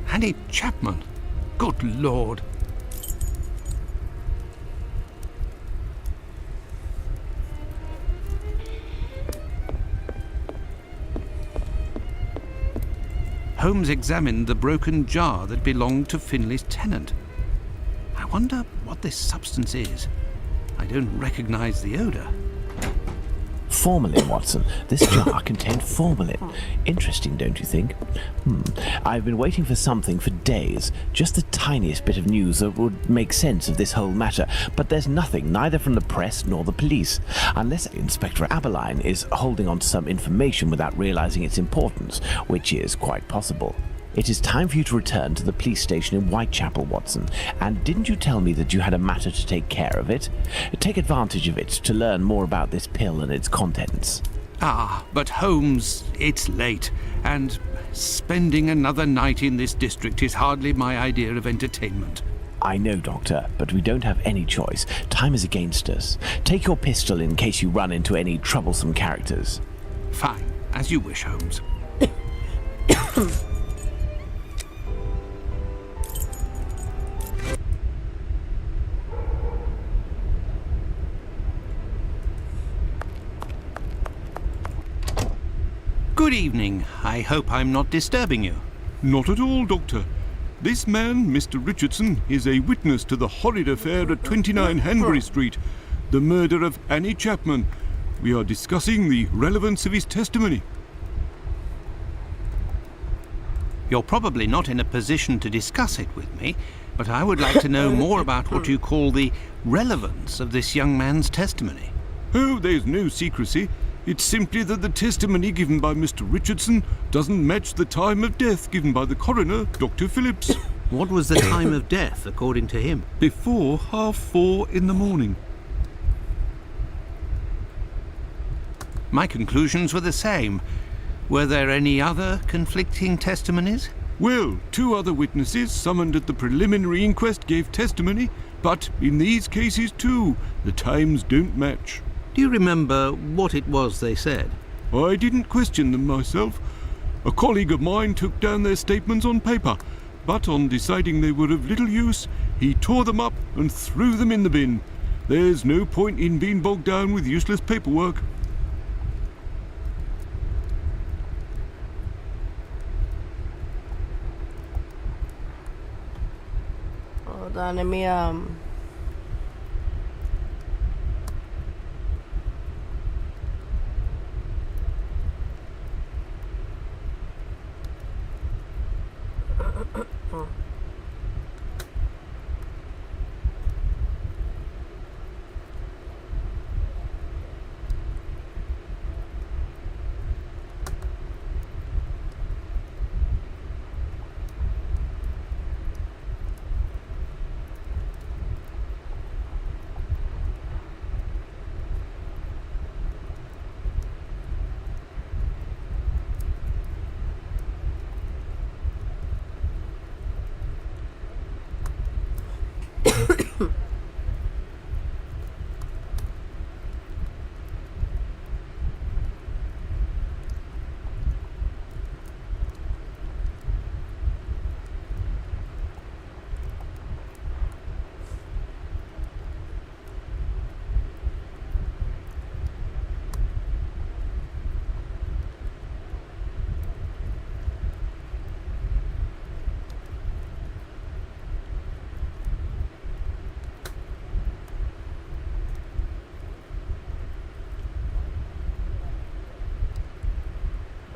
Annie Chapman. Good Lord. Holmes examined the broken jar that belonged to Finley's tenant. I wonder what this substance is. I don't recognize the odor. Formalin, Watson. This jar contained formalin. Interesting, don't you think? I've been waiting for something for days. Just the tiniest bit of news that would make sense of this whole matter. But there's nothing, neither from the press nor the police. Unless Inspector Aberline is holding on to some information without realizing its importance, which is quite possible. It is time for you to return to the police station in Whitechapel, Watson. And didn't you tell me that you had a matter to take care of it? Take advantage of it to learn more about this pill and its contents. Ah, but Holmes, it's late, and spending another night in this district is hardly my idea of entertainment. I know, Doctor, but we don't have any choice. Time is against us. Take your pistol in case you run into any troublesome characters. Fine, as you wish, Holmes. Good evening. I hope I'm not disturbing you. Not at all, Doctor. This man, Mr. Richardson, is a witness to the horrid affair at 29 Hanbury Street, the murder of Annie Chapman. We are discussing the relevance of his testimony. You're probably not in a position to discuss it with me, but I would like to know more about what you call the relevance of this young man's testimony. Oh, there's no secrecy. It's simply that the testimony given by Mr. Richardson doesn't match the time of death given by the coroner, Dr. Phillips. What was the time of death, according to him? Before 4:30 in the morning. My conclusions were the same. Were there any other conflicting testimonies? Well, 2 other witnesses summoned at the preliminary inquest gave testimony, but in these cases too, the times don't match. Do you remember what it was they said? I didn't question them myself. A colleague of mine took down their statements on paper, but on deciding they were of little use, he tore them up and threw them in the bin. There's no point in being bogged down with useless paperwork. Hold on, let me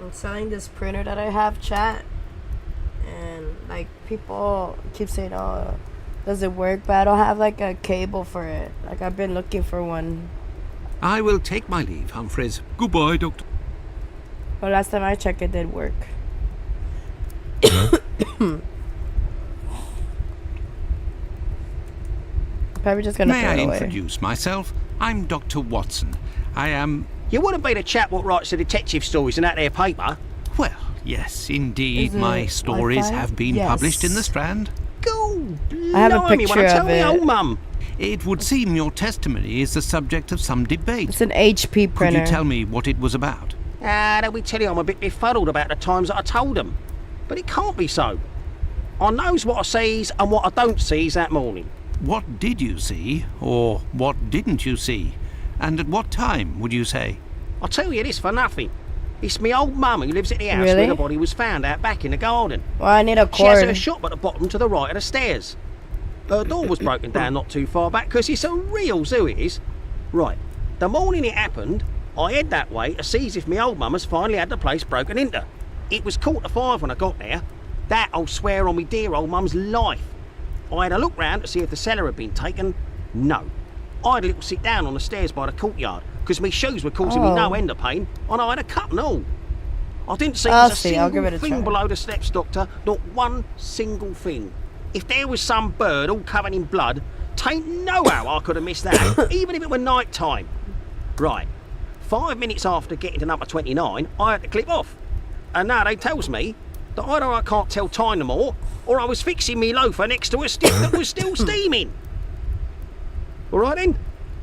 I'm selling this printer that I have, chat, and like people keep saying, oh, does it work? But I don't have like a cable for it. Like I've been looking for one. I will take my leave, Humphreys. Goodbye, Doctor. Well, last time I checked, it did work. Probably just gonna May throw I it away. introduce myself? I'm Dr. Watson. I am... You wouldn't be the chap what writes the detective stories in that there paper? Well, yes, indeed. Is it My stories Wi-Fi? have been Yes. published in the Strand. Go, I have a blimey, picture wanna tell of me it. old mum. It would seem your testimony is the subject of some debate. It's an HP Could printer. you tell me what it was about? They'll be telling you I'm a bit befuddled about the times that I told them. But it can't be so. I knows what I sees and what I don't sees that morning. What did you see, or what didn't you see? And at what time, would you say? I'll tell you this for nothing. It's me old mum who lives at the house Really? where the body was found out back in the garden. Well, I need a She has cord. her shop at the bottom to the right of the stairs. Her door was broken down not too far back because it's a real zoo it is. Right, the morning it happened, I head that way to see if my old mum has finally had the place broken into. It was 4:45 when I got there. That I'll swear on me dear old mum's life. I had a look round to see if the cellar had been taken. No. I had a little sit down on the stairs by the courtyard, because my shoes were causing me no end of pain, and I had a cut and all. I didn't see I'll there's a see, I'll give single it a thing try. below the steps, Doctor. Not one single thing. If there was some bird all covered in blood, tain't no how I could have missed that, even if it were night time. Right. 5 minutes after getting to number 29, I had to clip off. And now they tells me that either I can't tell time no more, or I was fixing me loafer next to a stick that was still steaming. All right then.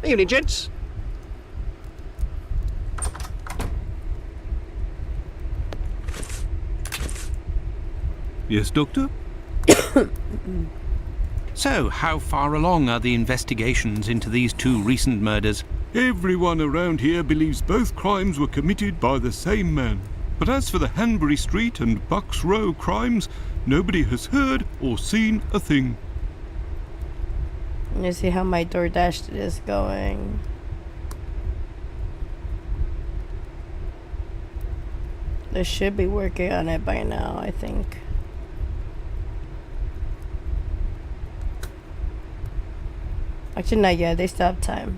Evening, gents. Yes, Doctor? So, how far along are the investigations into these 2 recent murders? Everyone around here believes both crimes were committed by the same man. But as for the Hanbury Street and Bucks Row crimes, nobody has heard or seen a thing. Let me see how my DoorDash is going. They should be working on it by now, I think. Actually, not yet. They still have time.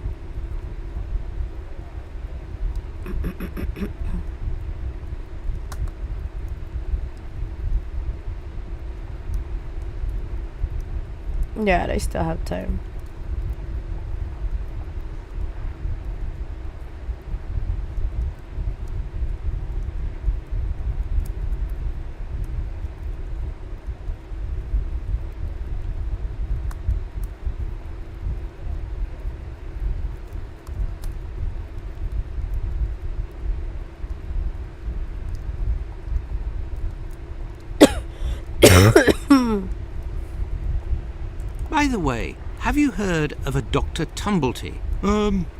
Yeah, they still have time. By the way, have you heard of a Dr. Tumblety?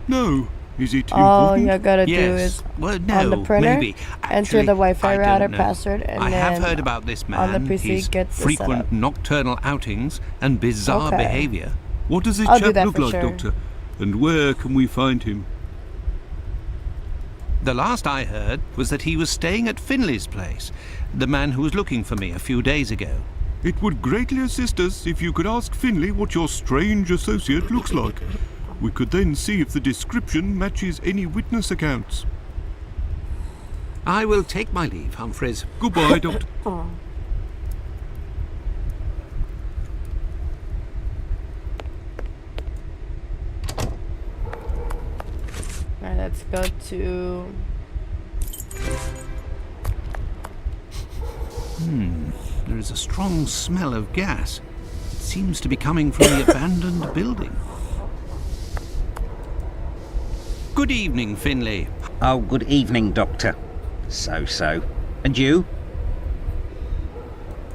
No. Is it All important? you gotta do Yes. is Well, no, on the printer, maybe. enter Actually, the Wi-Fi I don't router know. password, and I then have heard about this man. on the PC His get the frequent setup. nocturnal outings and bizarre Okay. behavior. What does the I'll do chap that look for like, sure. Doctor? And where can we find him? The last I heard was that he was staying at Finley's place, the man who was looking for me a few days ago. It would greatly assist us if you could ask Finley what your strange associate looks like. We could then see if the description matches any witness accounts. I will take my leave, Humphreys. Goodbye, Doctor. Alright, let's go to There is a strong smell of gas. It seems to be coming from the abandoned building. Good evening, Finley. Oh, good evening, Doctor. So. And you?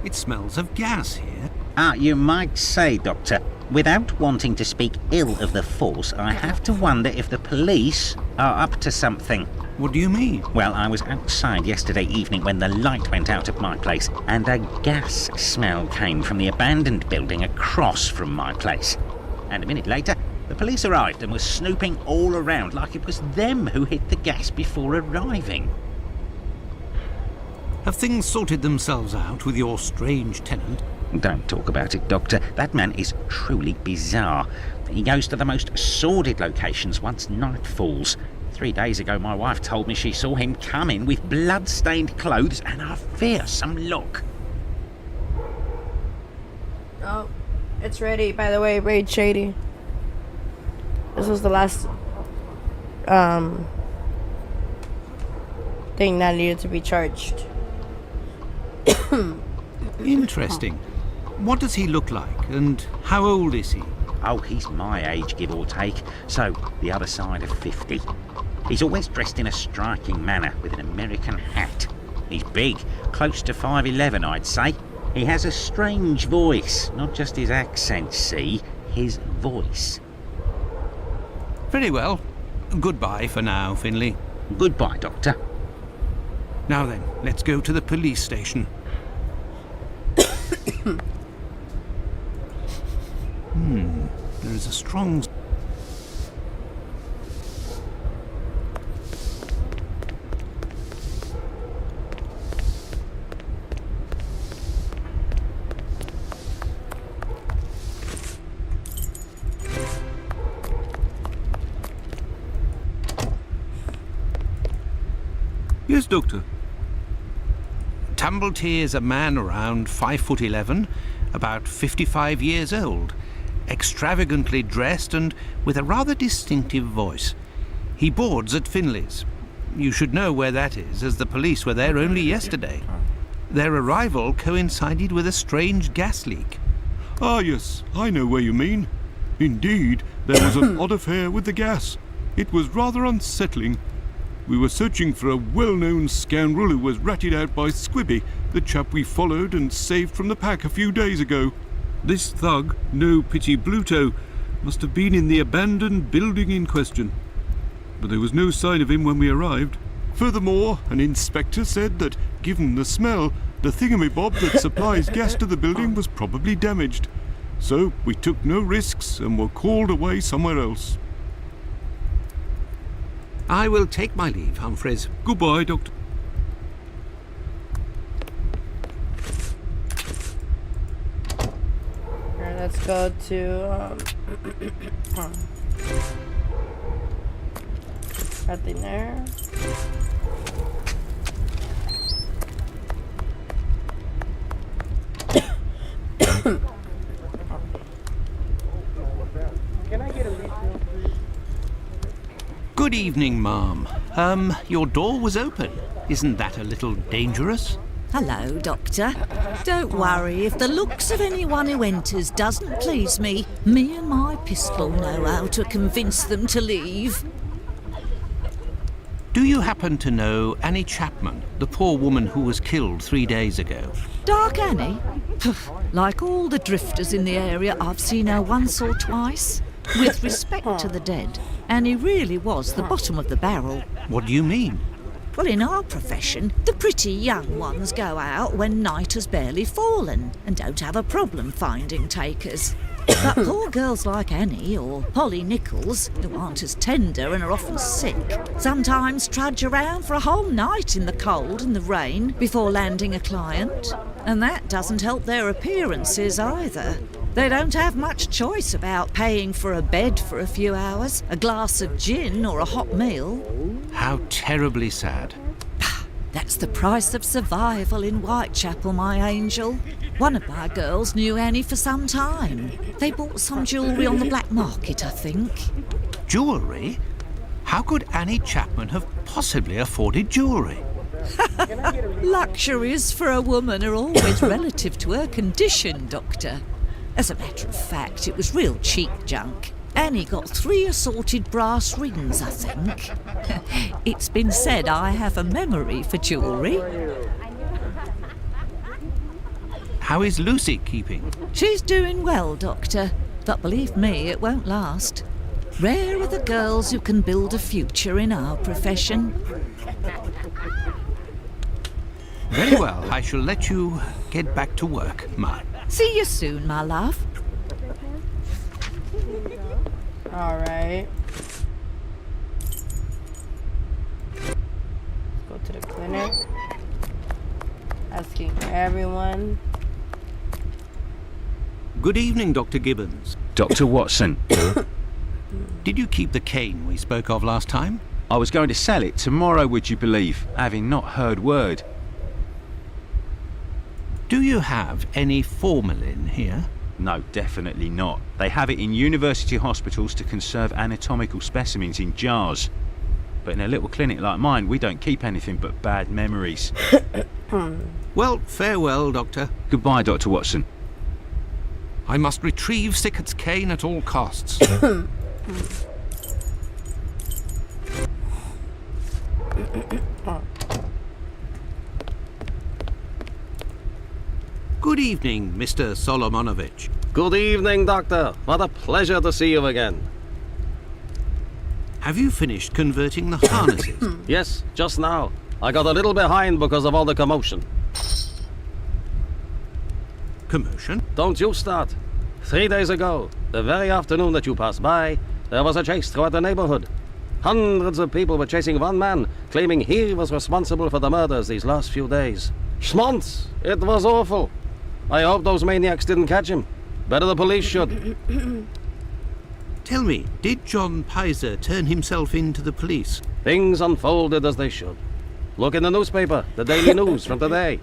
It smells of gas here. You might say, Doctor, without wanting to speak ill of the force, I have to wonder if the police are up to something. What do you mean? Well, I was outside yesterday evening when the light went out at my place, and a gas smell came from the abandoned building across from my place. And a minute later, the police arrived and were snooping all around like it was them who hit the gas before arriving. Have things sorted themselves out with your strange tenant? Don't talk about it, Doctor. That man is truly bizarre. He goes to the most sordid locations once night falls. 3 days ago, my wife told me she saw him come in with blood-stained clothes and a fearsome look. Oh, it's ready. By the way, Raid Shady. This was the last thing that needed to be charged. Interesting. What does he look like, and how old is he? Oh, he's my age, give or take, so the other side of 50. He's always dressed in a striking manner with an American hat. He's big, close to 5'11", I'd say. He has a strange voice, not just his accent, see, his voice. Very well. Goodbye for now, Finley. Goodbye, Doctor. Now then, let's go to the police station. There is a strong... Yes, Doctor. Tumblety is a man around 5'11", about 55 years old, extravagantly dressed and with a rather distinctive voice. He boards at Finley's. You should know where that is, as the police were there only yesterday. Their arrival coincided with a strange gas leak. Ah, yes, I know where you mean. Indeed, there was an odd affair with the gas. It was rather unsettling. We were searching for a well-known scoundrel who was ratted out by Squibby, the chap we followed and saved from the pack a few days ago. This thug, No Pity Bluto, must have been in the abandoned building in question. But there was no sign of him when we arrived. Furthermore, an inspector said that, given the smell, the thingamabob that supplies gas to the building was probably damaged. So we took no risks and were called away somewhere else. I will take my leave, Humphreys. Goodbye, Doctor. Alright, let's go to nothing there. Good evening, ma'am. Your door was open. Isn't that a little dangerous? Hello, Doctor. Don't worry, if the looks of anyone who enters doesn't please me, me and my pistol know how to convince them to leave. Do you happen to know Annie Chapman, the poor woman who was killed 3 days ago? Dark Annie? Like all the drifters in the area, I've seen her once or twice. With respect to the dead, Annie really was the bottom of the barrel. What do you mean? Well, in our profession, the pretty young ones go out when night has barely fallen and don't have a problem finding takers. But poor girls like Annie or Polly Nichols, who aren't as tender and are often sick, sometimes trudge around for a whole night in the cold and the rain before landing a client. And that doesn't help their appearances either. They don't have much choice about paying for a bed for a few hours, a glass of gin or a hot meal. How terribly sad. That's the price of survival in Whitechapel, my angel. One of my girls knew Annie for some time. They bought some jewellery on the black market, I think. Jewellery? How could Annie Chapman have possibly afforded jewellery? Luxuries for a woman are always relative to her condition, Doctor. As a matter of fact, it was real cheap junk. Annie got 3 assorted brass rings, I think. It's been said I have a memory for jewellery. How is Lucy keeping? She's doing well, Doctor, but believe me, it won't last. Rare are the girls who can build a future in our profession. Very well, I shall let you get back to work, Ma. See you soon, my love. Alright. Go to the clinic. Asking everyone. Good evening, Dr. Gibbons. Dr. Watson. Did you keep the cane we spoke of last time? I was going to sell it tomorrow, would you believe, having not heard word. Do you have any formalin here? No, definitely not. They have it in university hospitals to conserve anatomical specimens in jars. But in a little clinic like mine, we don't keep anything but bad memories. Well, farewell, Doctor. Goodbye, Dr. Watson. I must retrieve Sickert's cane at all costs. Good evening, Mr. Solomonovich. Good evening, Doctor. What a pleasure to see you again. Have you finished converting the harnesses? Yes, just now. I got a little behind because of all the commotion. Commotion? Don't you start. 3 days ago, the very afternoon that you passed by, there was a chase throughout the neighborhood. Hundreds of people were chasing one man, claiming he was responsible for the murders these last few days. Schmonz! It was awful. I hope those maniacs didn't catch him. Better the police should. Tell me, did John Pizer turn himself in to the police? Things unfolded as they should. Look in the newspaper, the Daily News from today.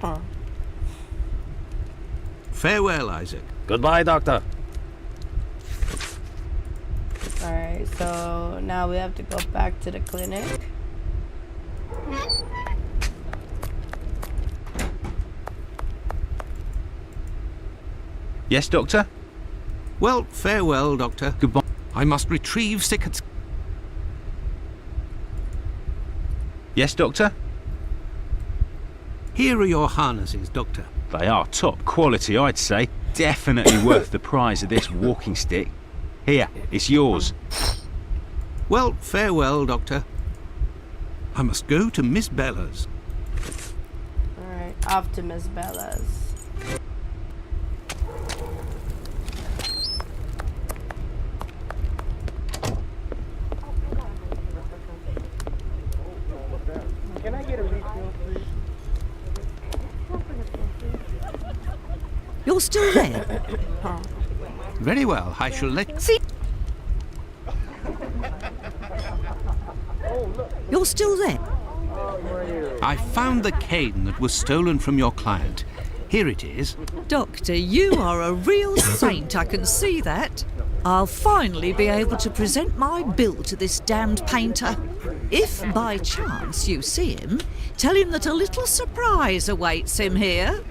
Farewell, Isaac. Goodbye, Doctor. Alright, so now we have to go back to the clinic. Yes, Doctor? Well, farewell, Doctor. Goodbye. I must retrieve Sickert's... Yes, Doctor? Here are your harnesses, Doctor. They are top quality, I'd say. Definitely worth the price of this walking stick. Here, it's yours. Well, farewell, Doctor. I must go to Miss Bella's. Alright, off to Miss Bella's. Can I get a refill, please? You're still there? Very well, I shall let... See? You're still there? I found the cane that was stolen from your client. Here it is. Doctor, you are a real saint, I can see that. I'll finally be able to present my bill to this damned painter. If by chance you see him, tell him that a little surprise awaits him here.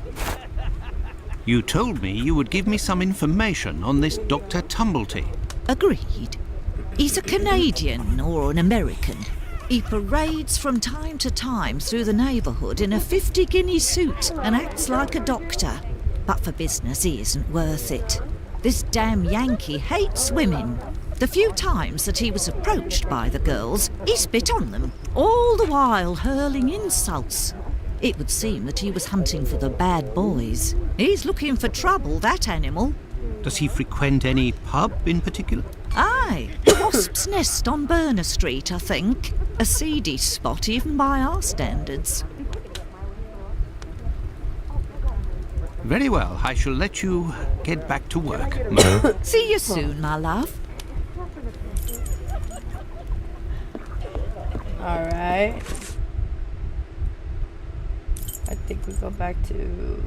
You told me you would give me some information on this Dr. Tumblety. Agreed. He's a Canadian or an American. He parades from time to time through the neighbourhood in a 50-guinea suit and acts like a doctor. But for business, he isn't worth it. This damn Yankee hates women. The few times that he was approached by the girls, he spit on them, all the while hurling insults. It would seem that he was hunting for the bad boys. He's looking for trouble, that animal. Does he frequent any pub in particular? Aye, the Wasp's Nest on Burner Street, I think. A seedy spot even by our standards. Very well, I shall let you get back to work. See you soon, my love. Alright. I think we go back to...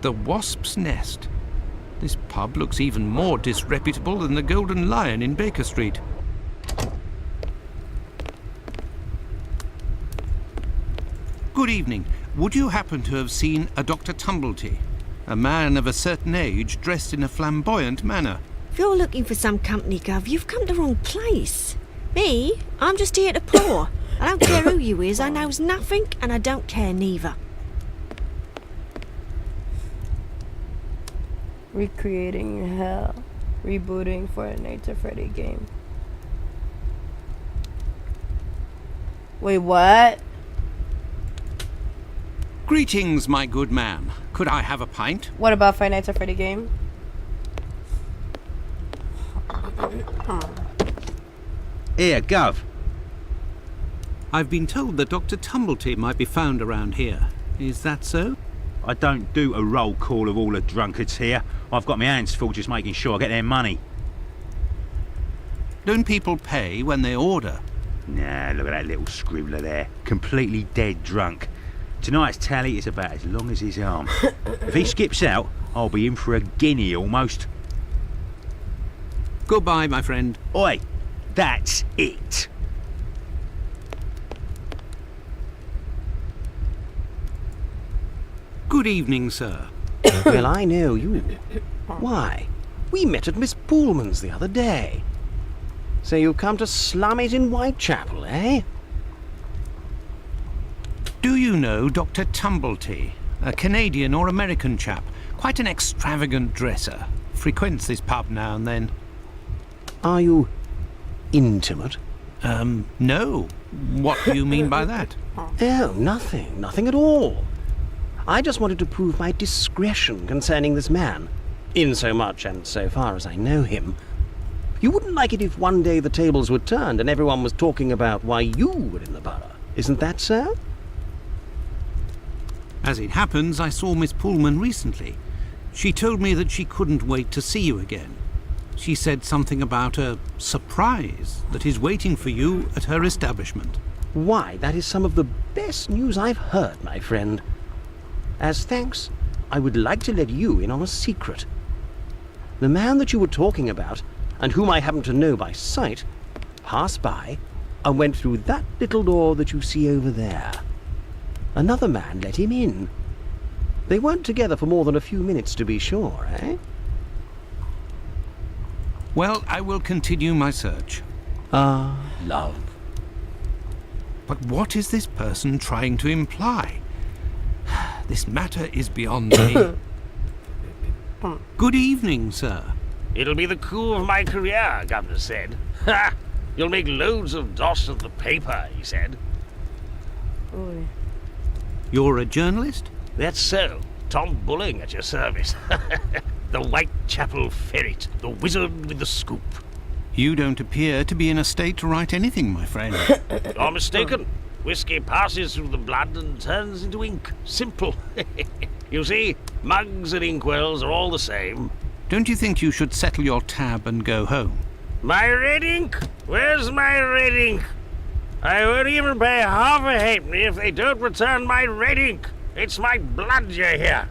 The Wasp's Nest. This pub looks even more disreputable than the Golden Lion in Baker Street. Good evening. Would you happen to have seen a Dr. Tumblety? A man of a certain age dressed in a flamboyant manner. If you're looking for some company, Gov, you've come to the wrong place. Me? I'm just here to pour. I don't care who you is, I knows nothing, and I don't care neither. Recreating hell. Rebooting for a Nature Freddy game. Wait, what? Greetings, my good man. Could I have a pint? What about Five Nights at Freddy game? Here, Gov. I've been told that Dr. Tumblety might be found around here. Is that so? I don't do a roll call of all the drunkards here. I've got my hands full just making sure I get their money. Don't people pay when they order? Nah, look at that little scribbler there. Completely dead drunk. Tonight's tally is about as long as his arm. If he skips out, I'll be in for a guinea almost. Goodbye, my friend. Oi, that's it. Good evening, sir. Well, I know you. Why? We met at Miss Pullman's the other day. So you come to slum it in Whitechapel, eh? Do you know Dr. Tumblety? A Canadian or American chap. Quite an extravagant dresser. Frequents this pub now and then. Are you intimate? No. What do you mean by that? Oh, nothing. Nothing at all. I just wanted to prove my discretion concerning this man. In so much and so far as I know him. You wouldn't like it if one day the tables were turned and everyone was talking about why you were in the borough. Isn't that so? As it happens, I saw Miss Pullman recently. She told me that she couldn't wait to see you again. She said something about a surprise that is waiting for you at her establishment. Why, that is some of the best news I've heard, my friend. As thanks, I would like to let you in on a secret. The man that you were talking about, and whom I happen to know by sight, passed by and went through that little door that you see over there. Another man let him in. They weren't together for more than a few minutes, to be sure, eh? Well, I will continue my search. Ah, love. But what is this person trying to imply? This matter is beyond me. Good evening, sir. It'll be the coup of my career, Governor said. Ha! You'll make loads of doss of the paper, he said. Oi. You're a journalist? That's so. Tom Bulling at your service. The Whitechapel ferret, the wizard with the scoop. You don't appear to be in a state to write anything, my friend. You're mistaken. Whiskey passes through the blood and turns into ink. Simple. You see, mugs and inkwells are all the same. Don't you think you should settle your tab and go home? My red ink? Where's my red ink? I won't even pay half a halfpenny if they don't return my red ink. It's my blood you hear.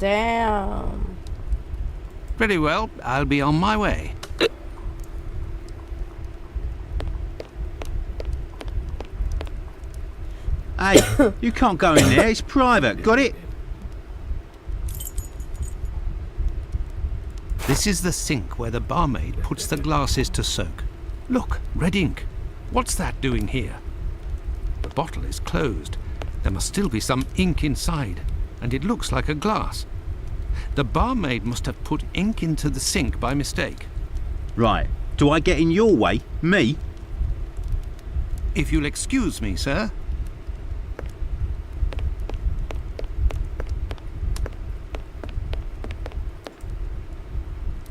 Damn. Very well, I'll be on my way. Hey, you can't go in there, it's private, got it? This is the sink where the barmaid puts the glasses to soak. Look, red ink. What's that doing here? The bottle is closed. There must still be some ink inside, and it looks like a glass. The barmaid must have put ink into the sink by mistake. Right, do I get in your way? Me? If you'll excuse me, sir.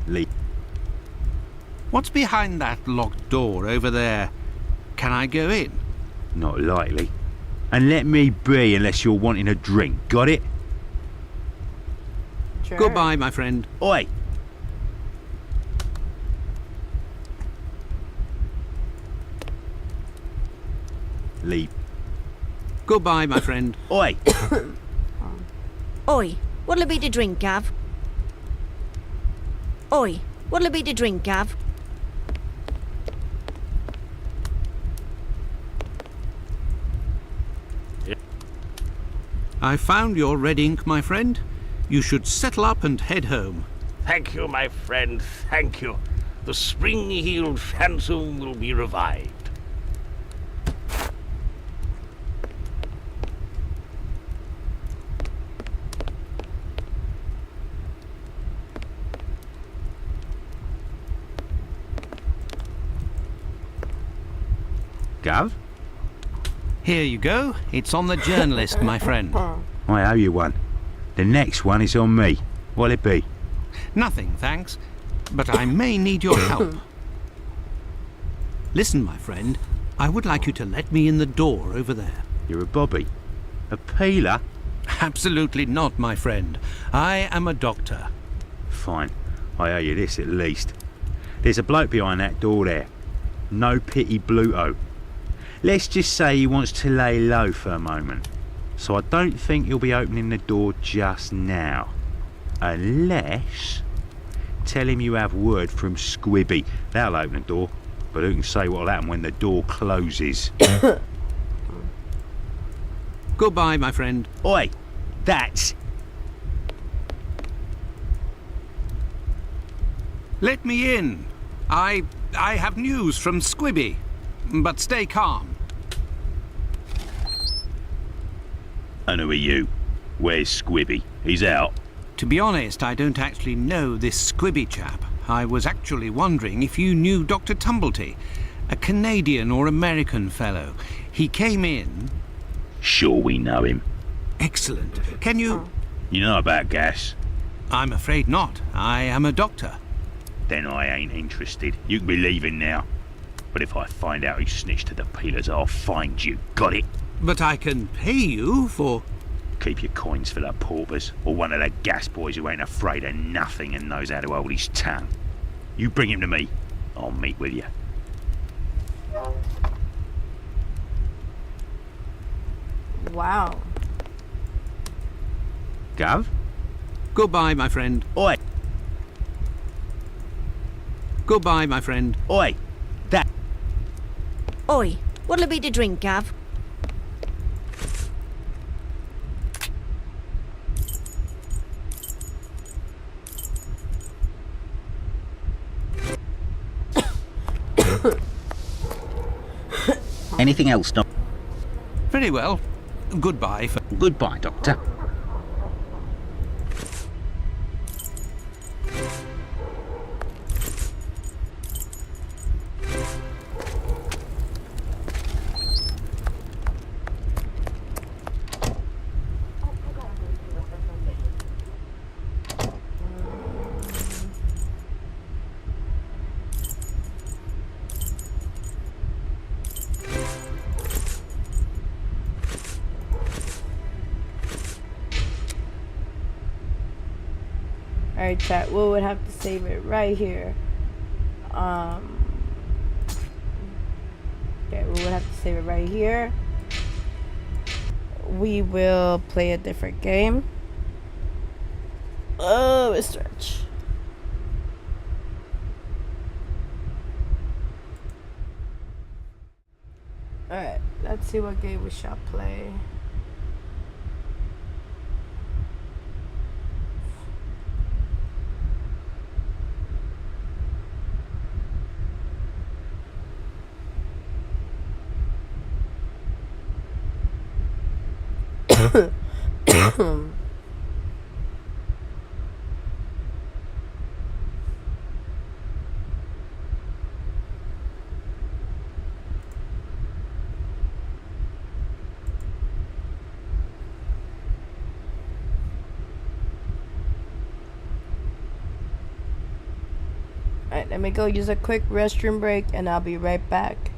Lee. What's behind that locked door over there? Can I go in? Not likely. And let me be unless you're wanting a drink, got it? Sure. Goodbye, my friend. Oi! Leave. Goodbye, my friend. Oi! Oi, what'll it be to drink, Gav? Oi, what'll it be to drink, Gav? I found your red ink, my friend. You should settle up and head home. Thank you, my friend, thank you. The spring-heeled phantom will be revived. Gav? Here you go. It's on the journalist, my friend. I owe you one. The next one is on me. What'll it be? Nothing, thanks. But I may need your help. Listen, my friend. I would like you to let me in the door over there. You're a bobby. A peeler? Absolutely not, my friend. I am a doctor. Fine. I owe you this at least. There's a bloke behind that door there. No pity Bluto. Let's just say he wants to lay low for a moment. So I don't think he'll be opening the door just now. Unless... Tell him you have word from Squibby. That'll open the door. But who can say what'll happen when the door closes? Goodbye, my friend. Oi! That's... Let me in. I have news from Squibby. But stay calm. And who are you? Where's Squibby? He's out. To be honest, I don't actually know this Squibby chap. I was actually wondering if you knew Dr. Tumblety, a Canadian or American fellow. He came in... Sure we know him. Excellent. Can you... You know about gas? I'm afraid not. I am a doctor. Then I ain't interested. You can be leaving now. But if I find out he snitched to the peelers, I'll find you. Got it? But I can pay you for... Keep your coins for the paupers, or one of the gas boys who ain't afraid of nothing and knows how to hold his tongue. You bring him to me. I'll meet with you. Wow. Gov? Goodbye, my friend. Oi! Goodbye, my friend. Oi! That. Oi, what'll it be to drink, Gav? Anything else, Doc? Very well. Goodbye. Goodbye, Doctor. Alright, chat. We would have to save it right here. Okay, we would have to save it right here. We will play a different game. Oh, a stretch. Alright, let's see what game we shall play. Alright, let me go use a quick restroom break and I'll be right back.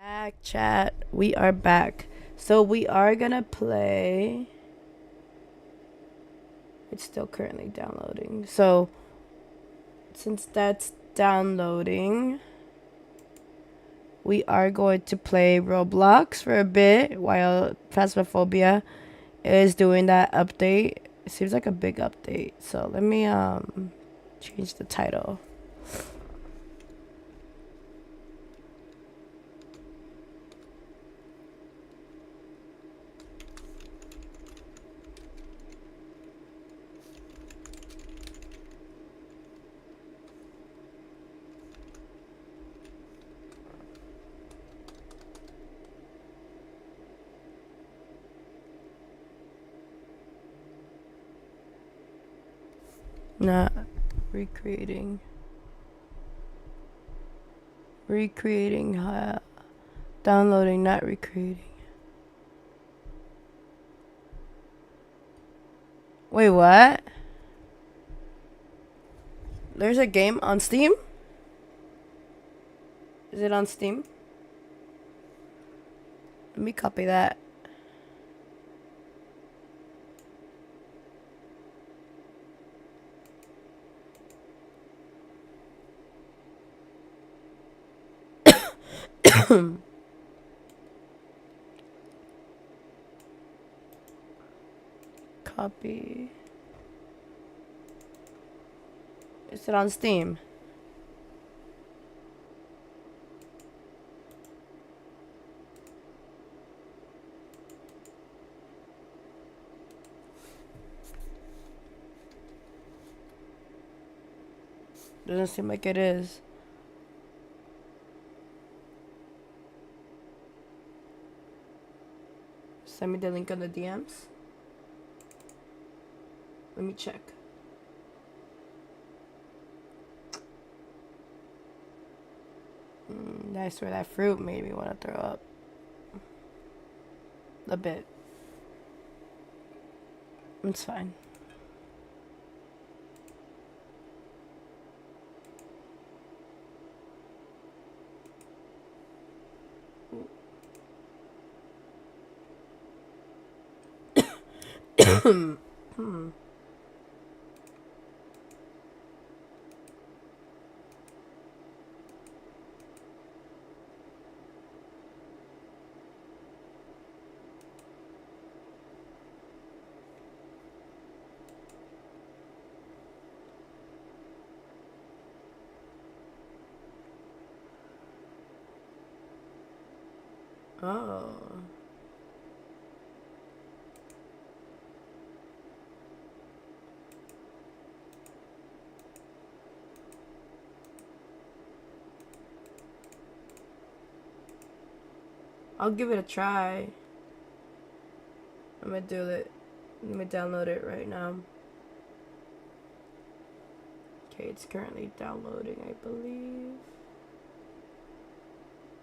Back, chat. We are back. So we are gonna play. It's still currently downloading. So since that's downloading, we are going to play Roblox for a bit while Phasmophobia is doing that update. It seems like a big update. So let me change the title. Not recreating. Downloading, not recreating. Wait, what? There's a game on Steam? Is it on Steam? Let me copy that. Copy. Is it on Steam? Doesn't seem like it is. Send me the link on the DMs. Let me check. I swear that fruit made me want to throw up. A bit. It's fine. Oh. I'll give it a try. I'm gonna do it. Let me download it right now. Okay, it's currently downloading, I believe.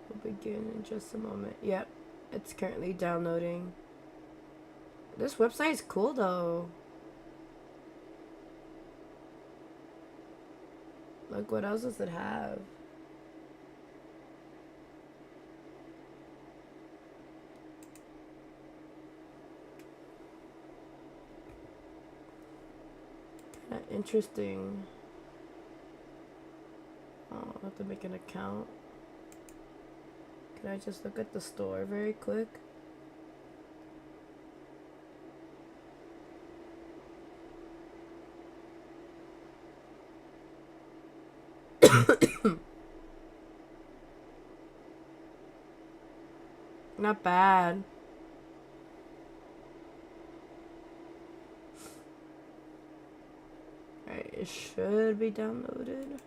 We'll begin in just a moment. Yep, it's currently downloading. This website is cool though. Like, what else does it have? Interesting. Oh, I have to make an account. Can I just look at the store very quick? Not bad. Alright, it should be downloaded.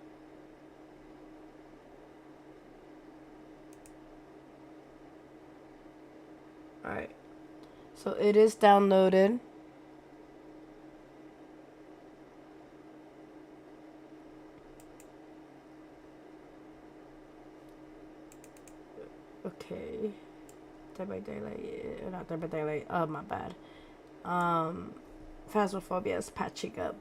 Alright, so it is downloaded. Okay. Dead by Daylight, not Dead by Daylight, oh my bad. Phasmophobia is patching up.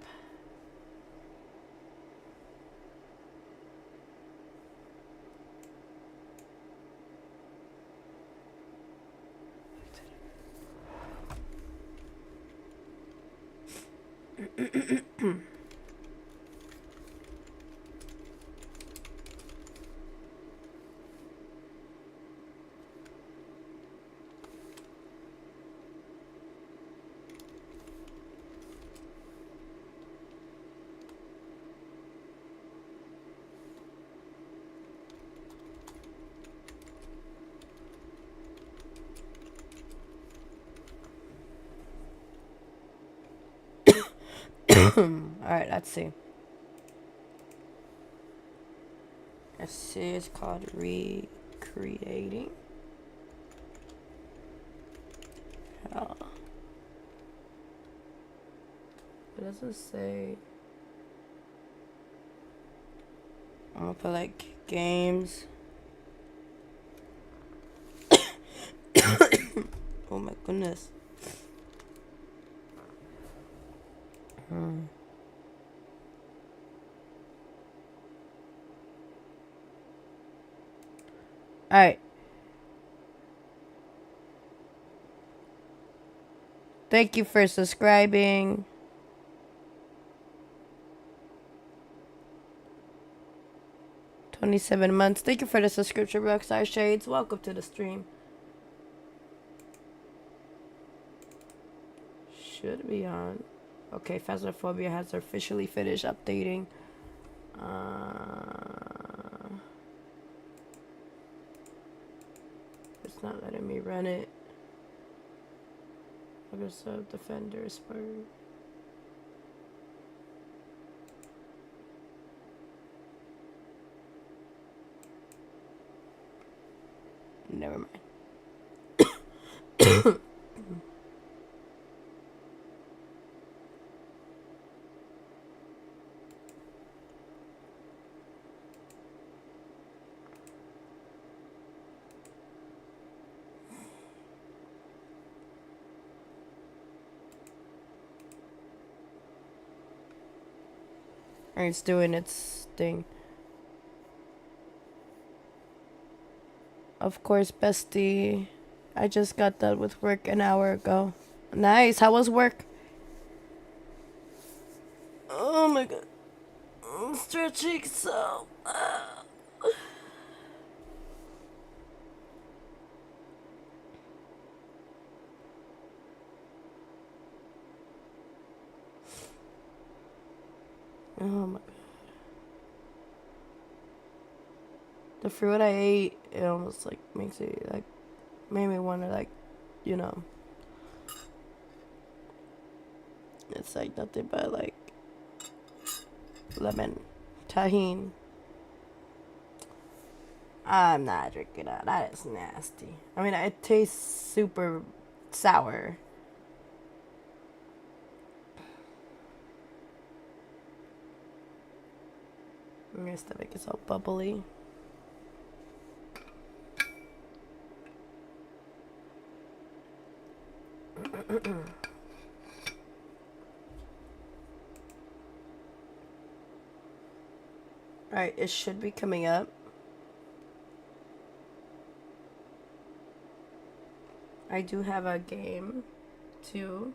Alright, let's see. Let's see, it's called Recreating. Hell. It doesn't say. I'm gonna put like games. Oh my goodness. Alright. Thank you for subscribing. $27 Thank you for the subscription, Rockstar Shades. Welcome to the stream. Should be on. Okay, Phasmophobia has officially finished updating. It's not letting me run it. Microsoft Defender Spur. Never mind. It's doing its thing. Of course, bestie. I just got done with work an hour ago. Nice. How was work? Oh my god. I'm stretching so. Oh my god. The fruit I ate, it almost like makes it like made me want to like, you know. It's like nothing but like lemon, tahini. I'm not drinking that. That is nasty. I mean, it tastes super sour. My stomach is all bubbly. Alright, it should be coming up. I do have a game too.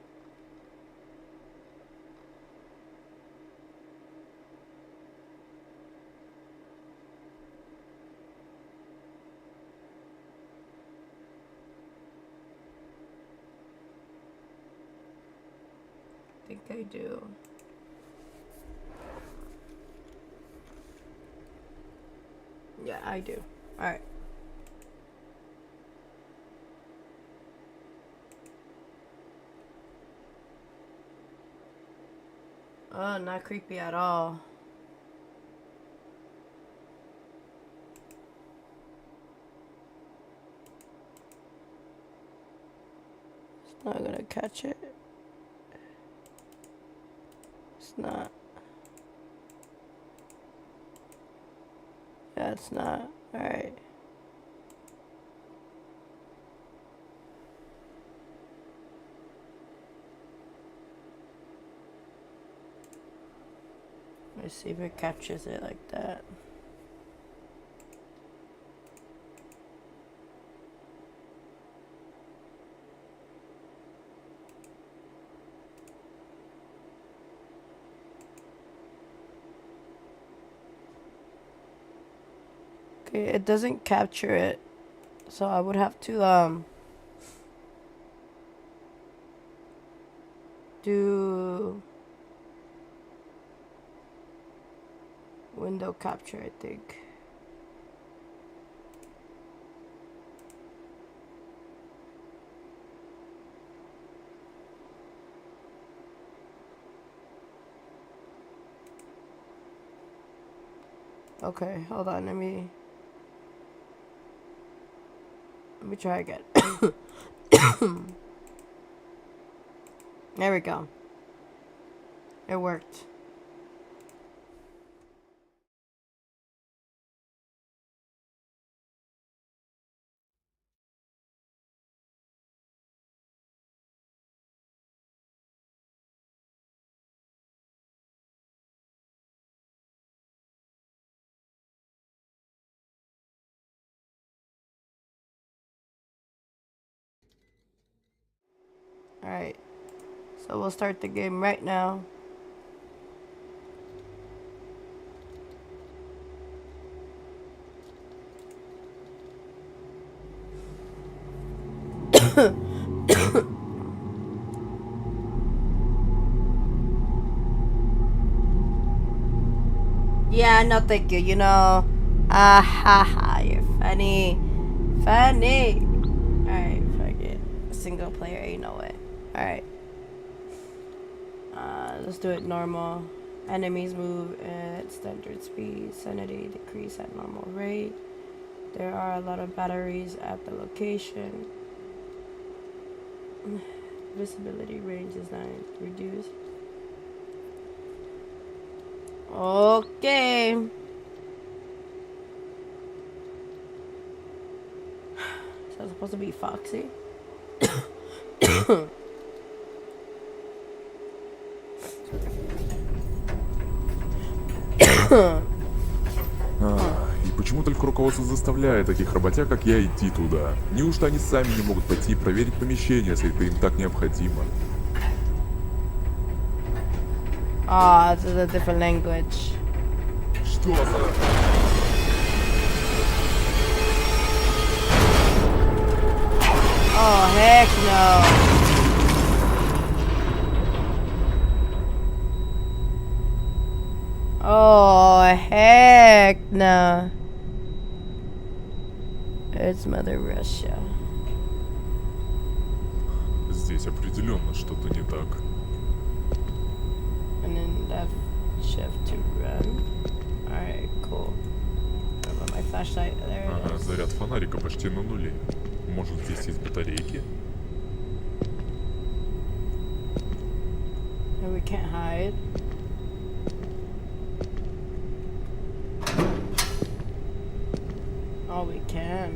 I think I do. Yeah, I do. Alright. Oh, not creepy at all. It's not gonna catch it. It's not. Yeah, it's not. Alright. Let's see if it catches it like that. Okay, it doesn't capture it. So I would have to do window capture, I think. Okay, hold on, let me try again. There we go. It worked. Alright, so we'll start the game right now. Yeah, no thank you, you know. Ah ha ha, you're funny. Funny. Alright, fuck it. Single player, ain't no way. Alright. Let's do it normal. Enemies move at standard speed. Sanity decrease at normal rate. There are a lot of batteries at the location. Visibility range is not reduced. Okay. So it's supposed to be Foxy. И почему только руководство заставляет таких работяг, как я, идти туда? Неужто они сами не могут пойти и проверить помещение, если это им так необходимо? Ah, this is a different language. Что за... Oh, heck no. Oh, heck no. It's Mother Russia. Здесь определенно что-то не так. And then left shift to run. Alright, cool. About my flashlight. There it Ага, is. заряд фонарика почти на нуле. Может, здесь есть батарейки? And we can't hide. Oh, we can.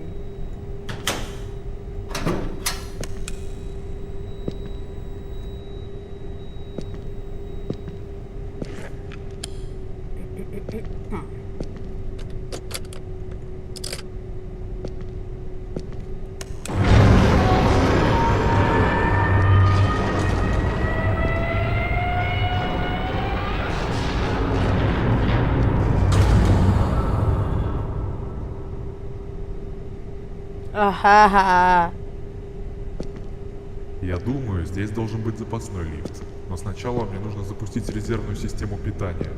Ахаха. Я думаю, здесь должен быть запасной лифт. Но сначала мне нужно запустить резервную систему питания.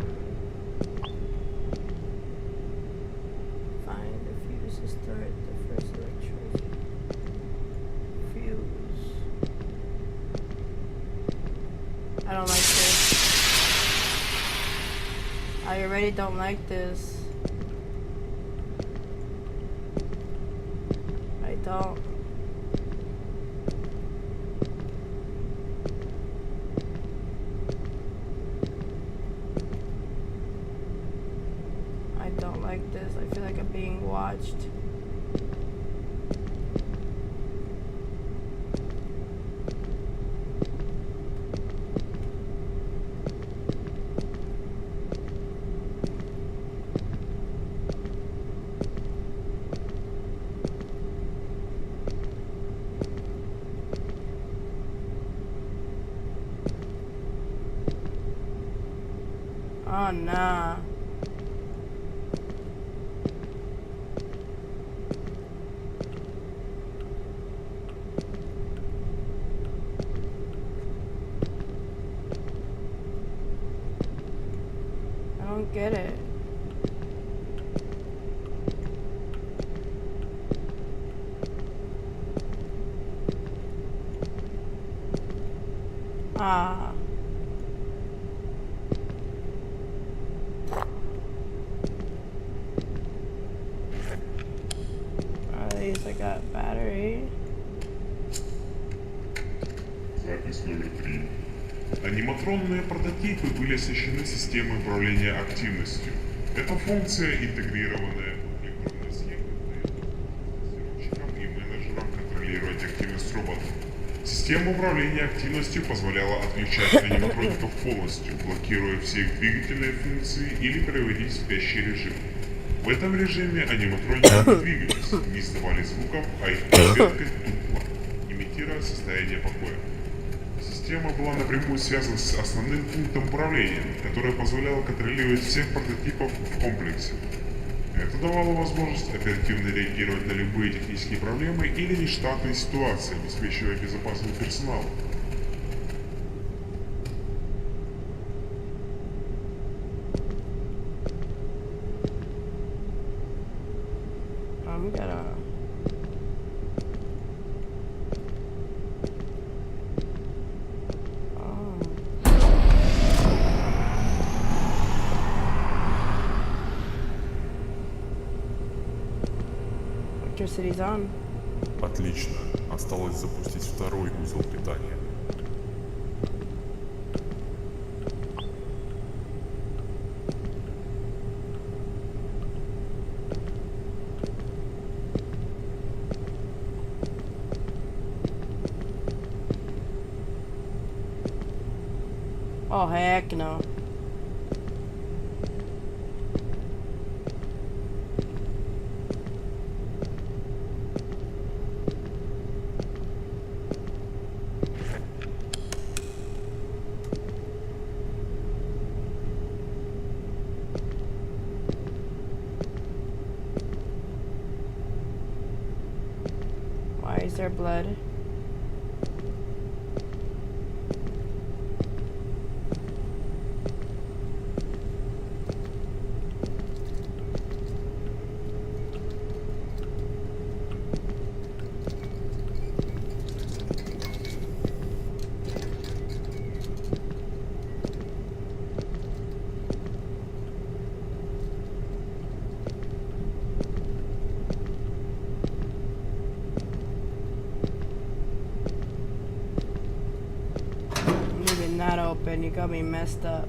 Find the fuse to start the first electricity. Fuse. I don't like this. I already don't like this. I don't. I don't like this. I feel like I'm being watched. Oh, nah. don't get it. Ah. At least I got battery. Запись номер 3. Аниматронные прототипы были оснащены системой управления активностью. Эта функция, интегрированная в электронные схемы, дает тестировщикам и менеджерам контролировать активность роботов. Система управления активностью позволяла отключать аниматроников полностью, блокируя все их двигательные функции или переводить в спящий режим. В этом режиме аниматроники не двигались, не издавали звуков, а их подсветка тухла, имитируя состояние покоя. Система была напрямую связана с основным пунктом управления, которое позволяло контролировать всех прототипов в комплексе. Это давало возможность оперативно реагировать на любые технические проблемы или нештатные ситуации, обеспечивая безопасность персонала. I'm gonna... Electricity's on. Отлично. Осталось запустить второй узел питания. Oh, heck no. Why is there blood? Leaving that open, you got me messed up.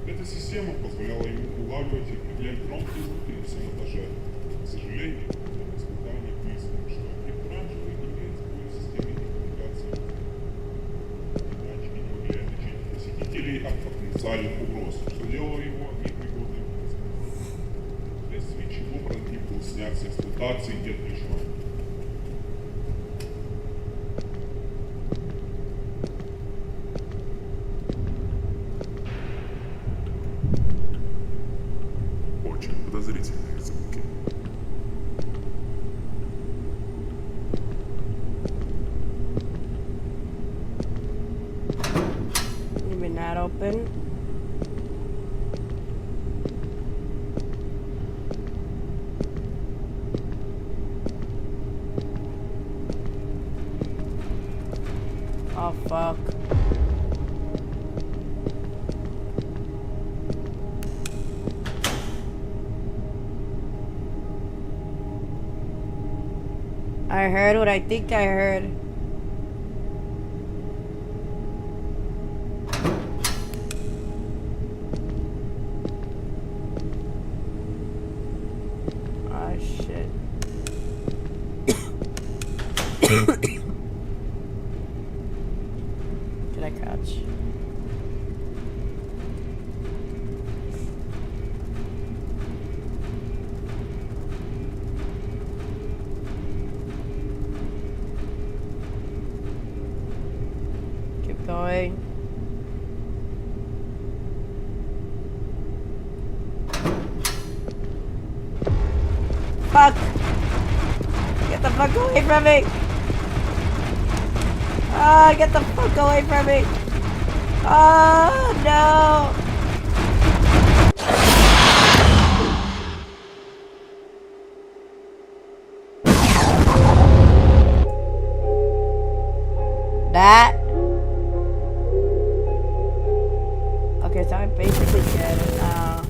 Эта система позволяла ему улавливать электронные звуки на всем этаже. К сожалению, это испытание выяснило, что объект оранжевый имеет свою систему коммуникации. Датчики не могли отличить посетителей от потенциальных угроз, что делало его непригодным к эксплуатации. Вследствие чего прототип был снят с эксплуатации и отключен. Очень подозрительные звуки. Leaving that open. Oh fuck. I heard what I think I heard. Ah, shit. Did I crouch? Going. Fuck! Get the fuck away from me! Ah, get the fuck away from me! Oh no! That. Okay, so I basically get it now.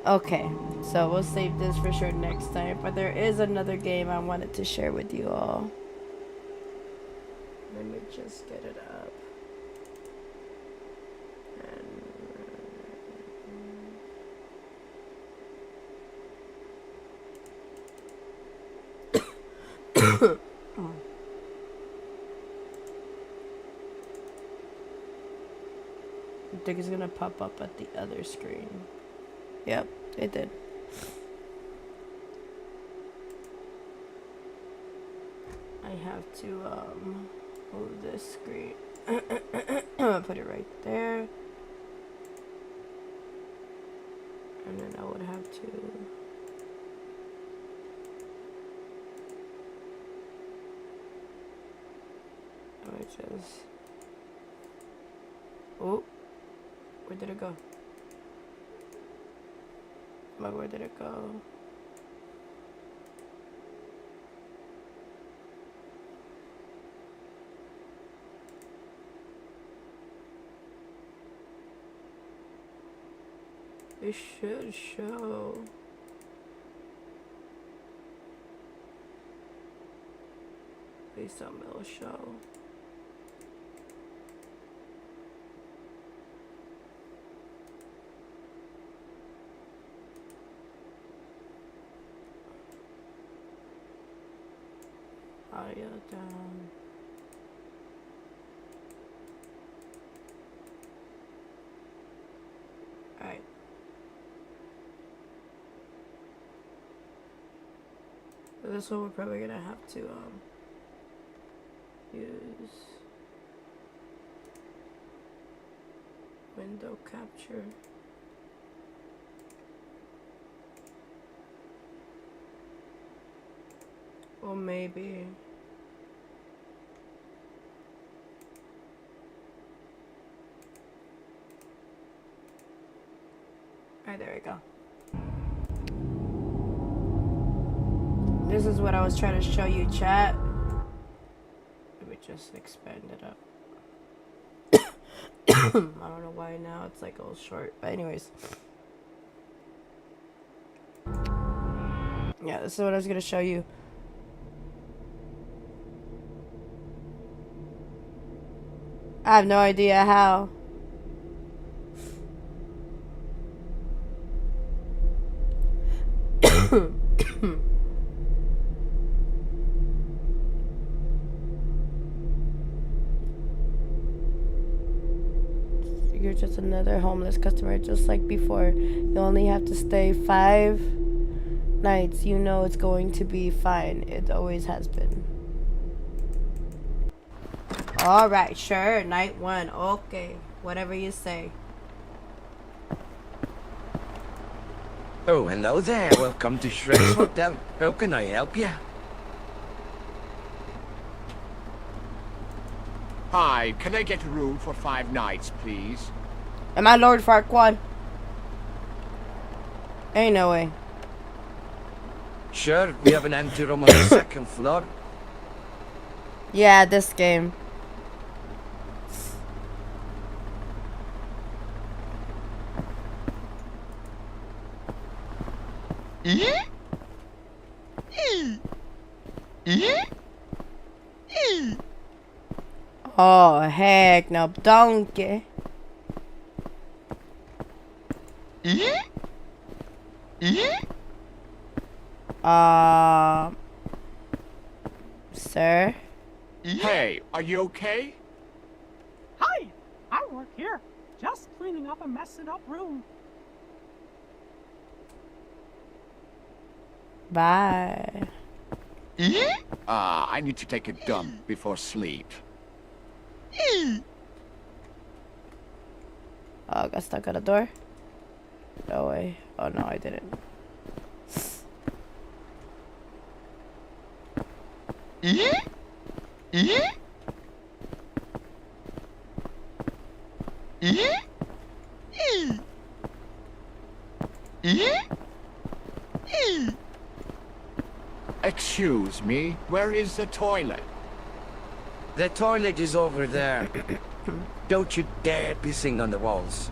Okay, so we'll save this for sure next time. But there is another game I wanted to share with you all. Let me just get it up. I think it's gonna pop up at the other screen. Yep, it did. I have to move this screen. Put it right there. And then I would have to just oh, where did it go? Like, where did it go? It should show. Please tell me it'll show. Audio down. Alright. This one we're probably gonna have to use window capture. Or maybe alright, there we go. This is what I was trying to show you, chat. Let me just expand it up. I don't know why now it's like all short, but anyways. Yeah, this is what I was gonna show you. I have no idea how. You're just another homeless customer, just like before. You only have to stay 5 nights. You know it's going to be fine. It always has been. Alright, sure. Night 1. Okay. Whatever you say. Oh, hello there. Welcome to Shrek's Hotel. How can I help you? Hi, can I get a room for 5 nights, please? Am I Lord Farquaad? Ain't no way. Sure, we have an empty room on the 2nd floor. Yeah, this game. Oh, heck no, donkey. Sir? Hey, are you okay? Hi, I work here. Just cleaning up a messed up room. Bye. I need to take a dump before sleep. Oh, I got stuck at a door. No way. Oh no, I didn't. Excuse me, where is the toilet? The toilet is over there. Don't you dare pissing on the walls.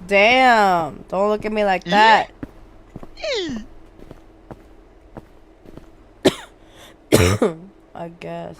Damn! Don't look at me like that. I guess.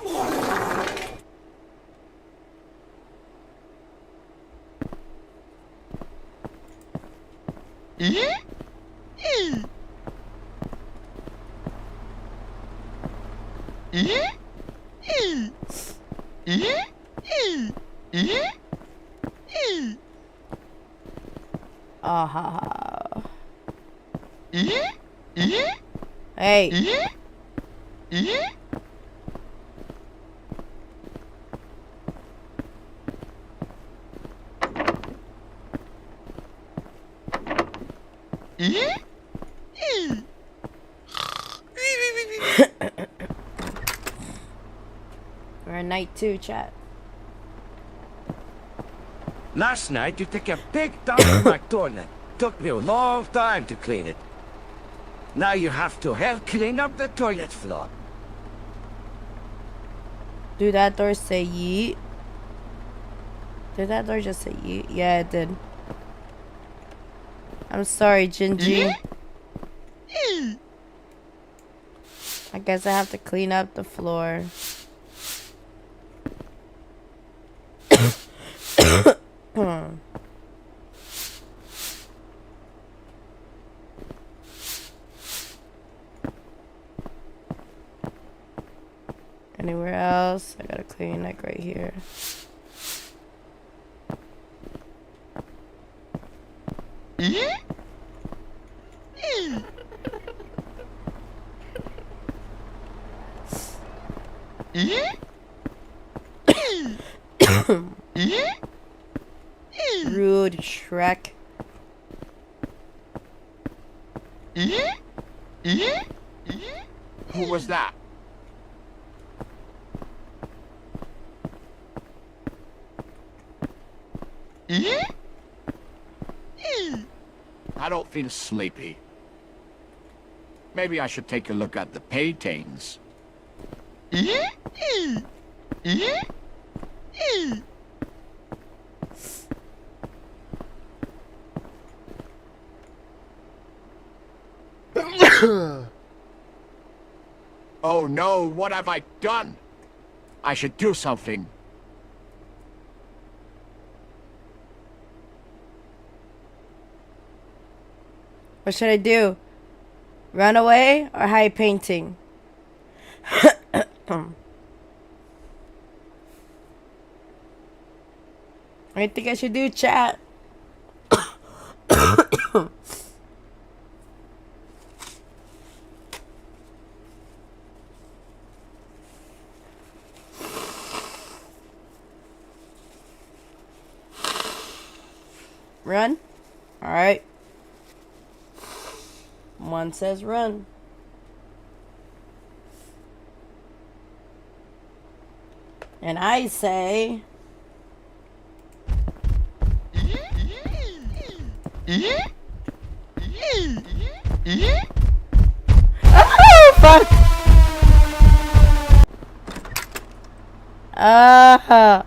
Hey. We're at night 2, chat. Last night you took a big dump in my toilet. Took me a long time to clean it. Now you have to help clean up the toilet floor. Did that door say yeet? Did that door just say yeet? Yeah, it did. I'm sorry, Gingy. I guess I have to clean up the floor. Anywhere else? I gotta clean like right here. Rude Shrek. Who was that? I don't feel sleepy. Maybe I should take a look at the paintings. Oh no, what have I done? I should do something. What should I do? Run away or hide painting? I think I should do, chat. Run? Alright. One says run. And I say... Oh, fuck!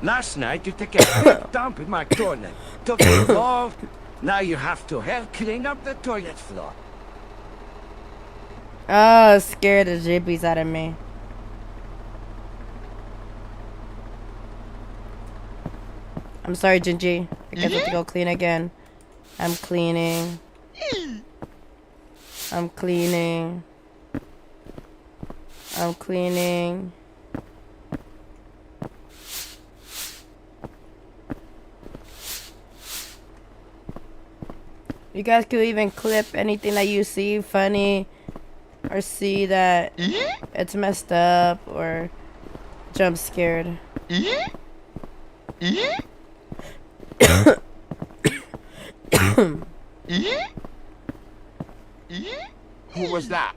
Last night you took a big dump in my toilet. Took me long. Now you have to help clean up the toilet floor. Oh, scared the jibbies out of me. I'm sorry, Gingy. I guess I have to go clean again. I'm cleaning. I'm cleaning. I'm cleaning. You guys could even clip anything that you see funny or see that it's messed up or jump scared. Who was that?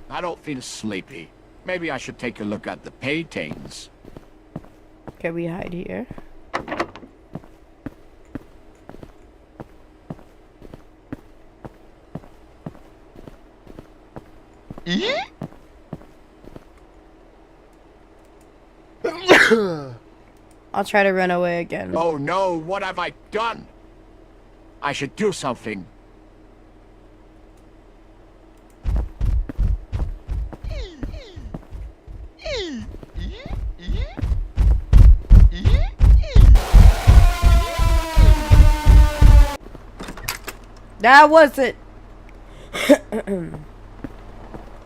I don't feel sleepy. Maybe I should take a look at the paintings. Can we hide here? I'll try to run away again. Oh no, what have I done? I should do something. That was it.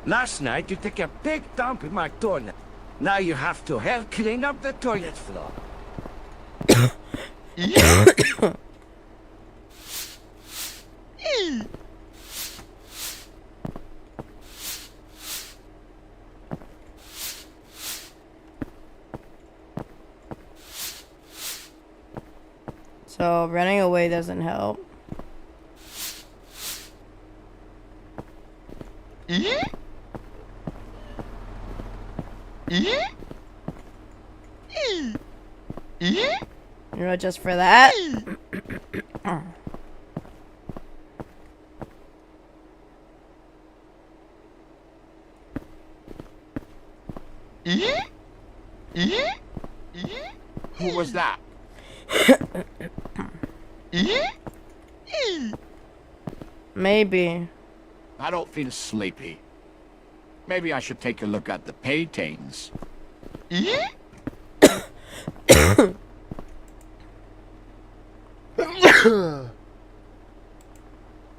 Last night you took a big dump in my toilet. Now you have to help clean up the toilet floor. So running away doesn't help. You know, just for that. Who was that? Maybe. I don't feel sleepy. Maybe I should take a look at the paintings.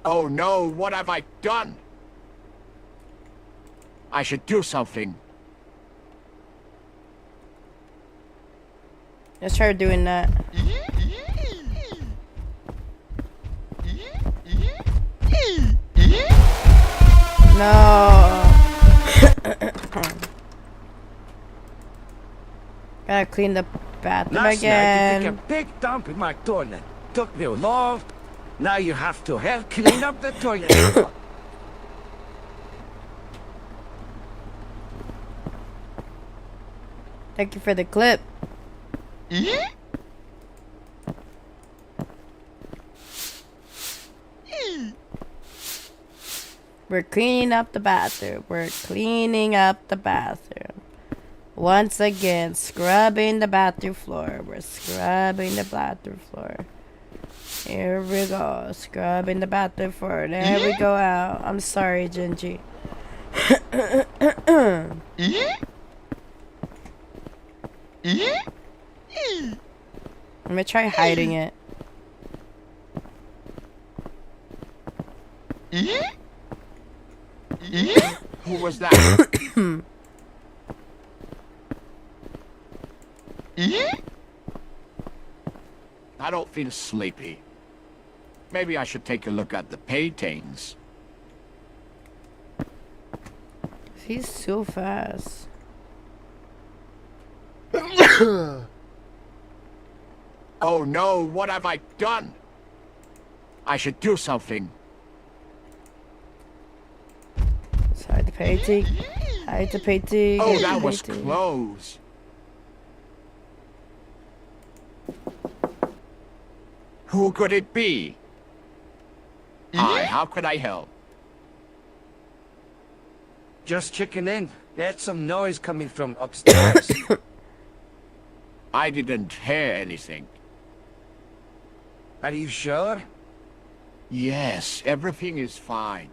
Oh no, what have I done? I should do something. Let's try doing that. No. Gotta clean the bathroom Last again. night you took a big dump in my toilet. Took me a long. Now you have to help clean up the toilet floor. Thank you for the clip. We're cleaning up the bathroom. We're cleaning up the bathroom. Once again, scrubbing the bathroom floor. We're scrubbing the bathroom floor. Here we go. Scrubbing the bathroom floor. There we go out. I'm sorry, Gingy. I'm gonna try hiding it. Who was that? I don't feel sleepy. Maybe I should take a look at the paintings. He's so fast. Oh no, what have I done? I should do something. Let's hide the painting. Hide the painting. Oh, hide that the was painting. close. Who could it be? Hi, how could I help? Just checking in. There's some noise coming from upstairs. I didn't hear anything. Are you sure? Yes, everything is fine.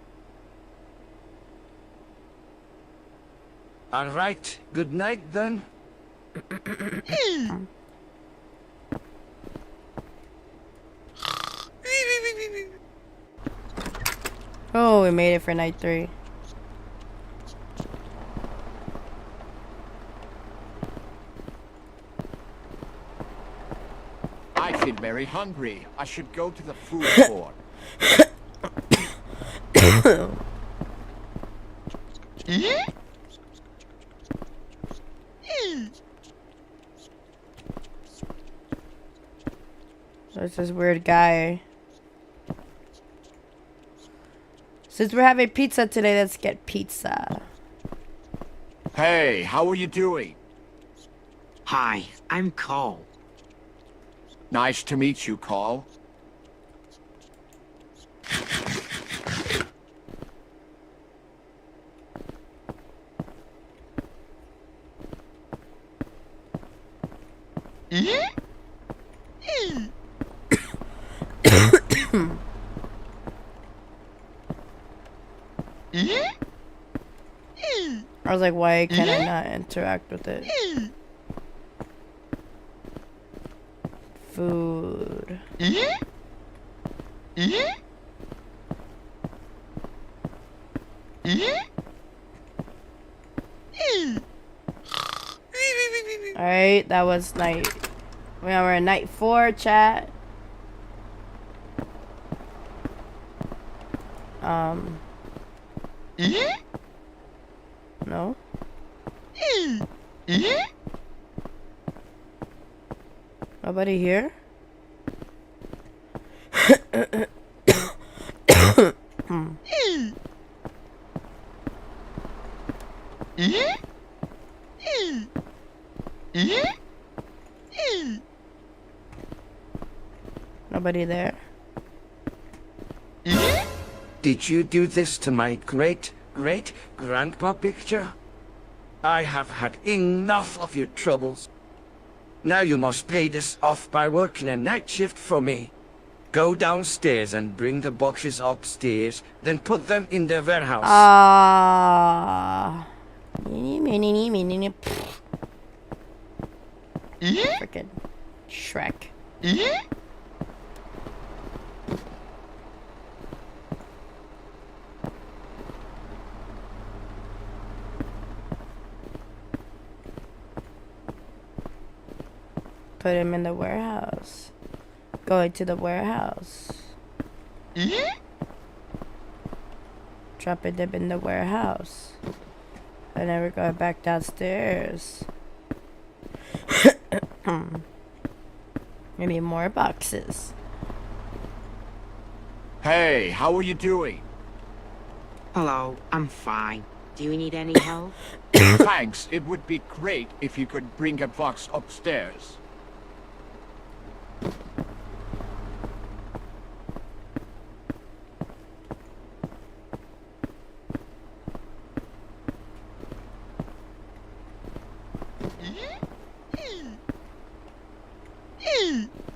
All right. Good night, then. Oh, we made it for night 3. feel very hungry. I should go to the food court. There's this weird guy. Since we're having pizza today, let's get pizza. Hey, how are you doing? Hi, I'm Cole. Nice to meet you, Cole. I was like, why can I not interact with it? Food. Alright, that was night. We're in night 4, chat. No? Nobody here? Nobody there. Did you do this to my great-great-grandpa picture? I have had enough of your troubles. Now you must pay this off by working a night shift for me. Go downstairs and bring the boxes upstairs, then put them in the warehouse. Frickin' Shrek. Put him in the warehouse. Going to the warehouse. Dropping them in the warehouse. And then we're going back downstairs. Maybe more boxes. Hey, how are you doing? Hello, I'm fine. Do you need any help? Thanks. It would be great if you could bring a box upstairs.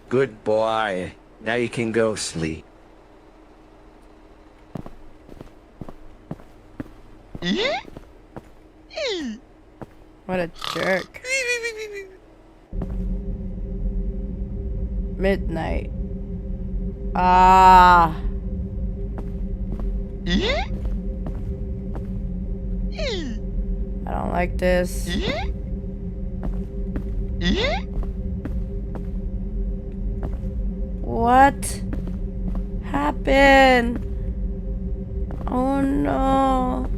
Good boy. Now you can go sleep. What a jerk. Midnight. Ah. I don't like this. What happened? Oh no.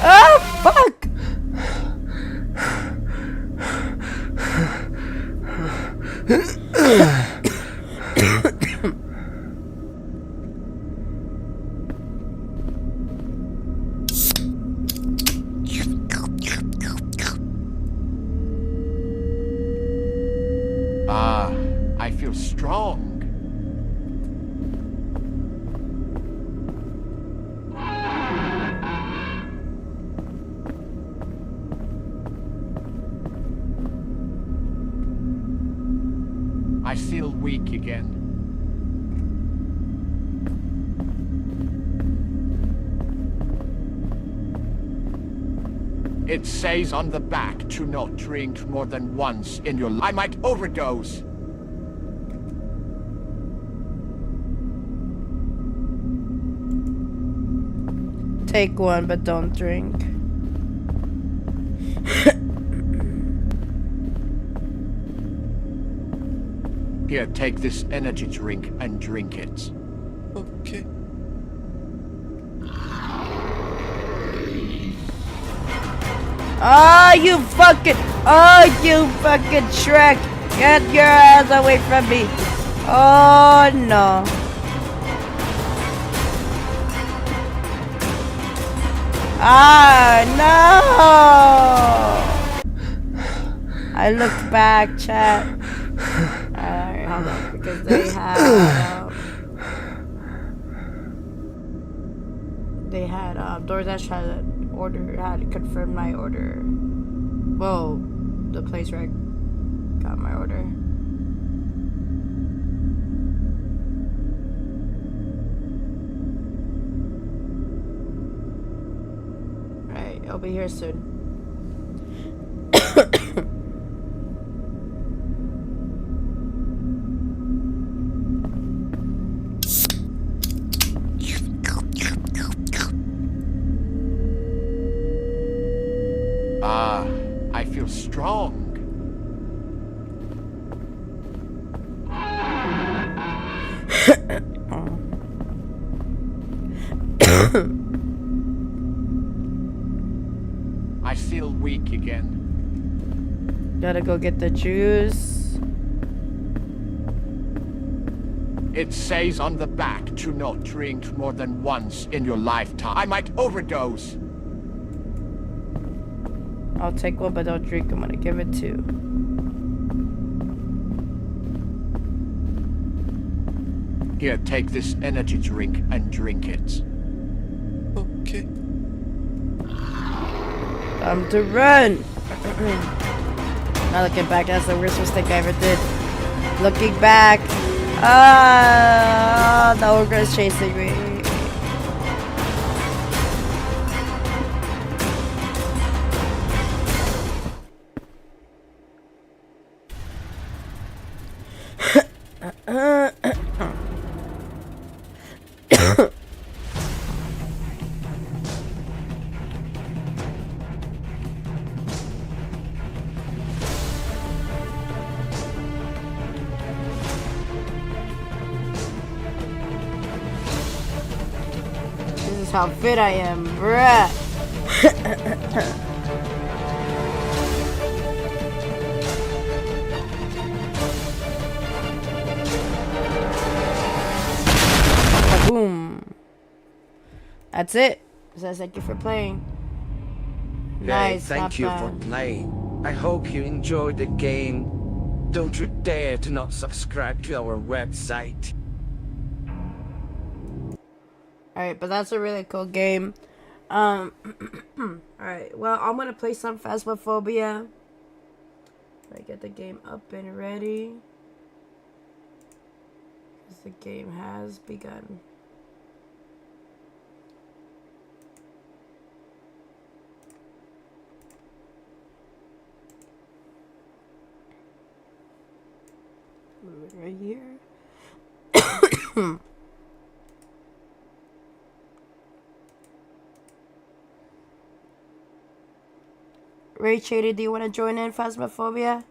Oh fuck! I feel strong. I feel weak again. It says on the back to not drink more than once in your life. I might overdose. Take one, but don't drink. Here, take this energy drink and drink it. Okay. Oh, you fucking Shrek. Get your ass away from me. Oh, no. Ah, no. I looked back, chat. Alright, hold on. Because they had DoorDash had confirmed my order. Well, the place where I got my order. Alright, I'll be here soon. Ah, I feel strong. I feel weak again. Gotta go get the juice. It says on the back to not drink more than once in your lifetime. I might overdose. I'll take one, but don't drink. I'm gonna give it two. Here, take this energy drink and drink it. Okay. Time to run. Now looking back, that's the worst mistake I ever did. Looking back. Ah, the ogre is chasing me. This is how fit I am, bruh. Boom. That's it. Says thank you for playing. Nice. Thank you for playing. I hope you enjoyed the game. Don't you dare to not subscribe to our website. Alright, but that's a really cool game. Alright, well, I'm gonna play some Phasmophobia. I get the game up and ready. Because the game has begun. Move it right here. Ray Shady, do you want to join in Phasmophobia?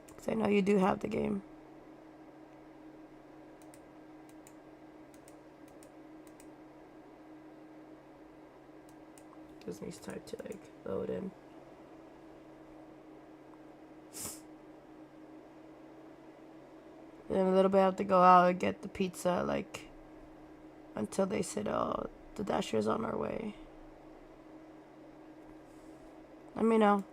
Because I know you do have the game. Just needs time to like load in. And a little bit I have to go out and get the pizza like until they said, oh, the Dasher's on our way. Let me know.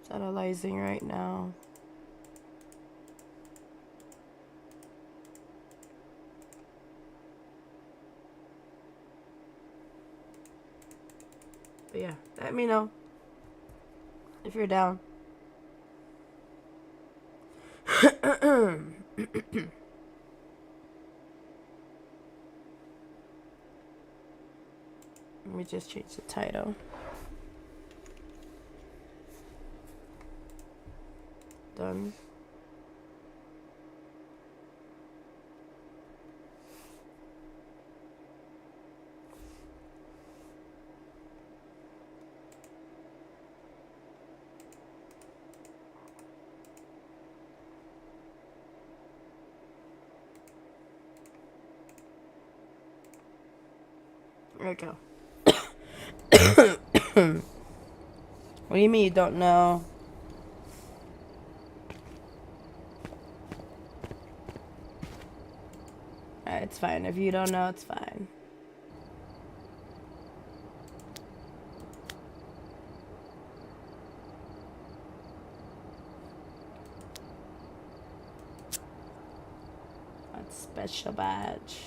It's analyzing right now. But yeah, let me know if you're down. Let me just change the title. Done. There we go. What do you mean you don't know? Alright, it's fine. If you don't know, it's fine. That's special badge.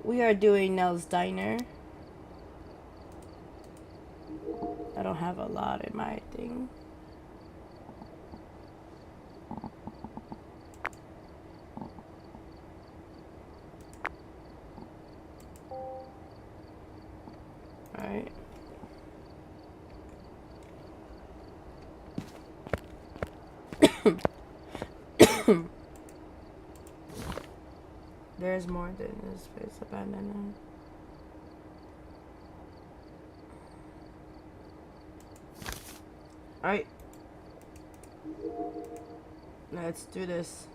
We are doing Nell's Diner. I don't have a lot in my thing. Alright. There's more than this space abandoned. Alright. Let's do this.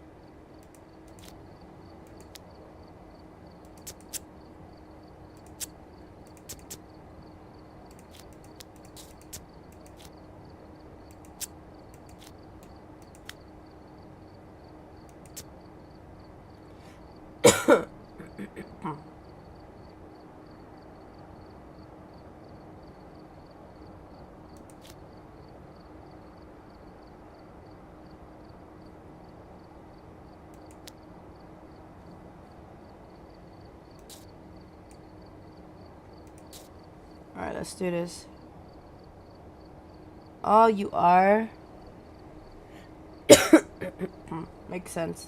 Alright, let's do this. Oh, you are? Makes sense.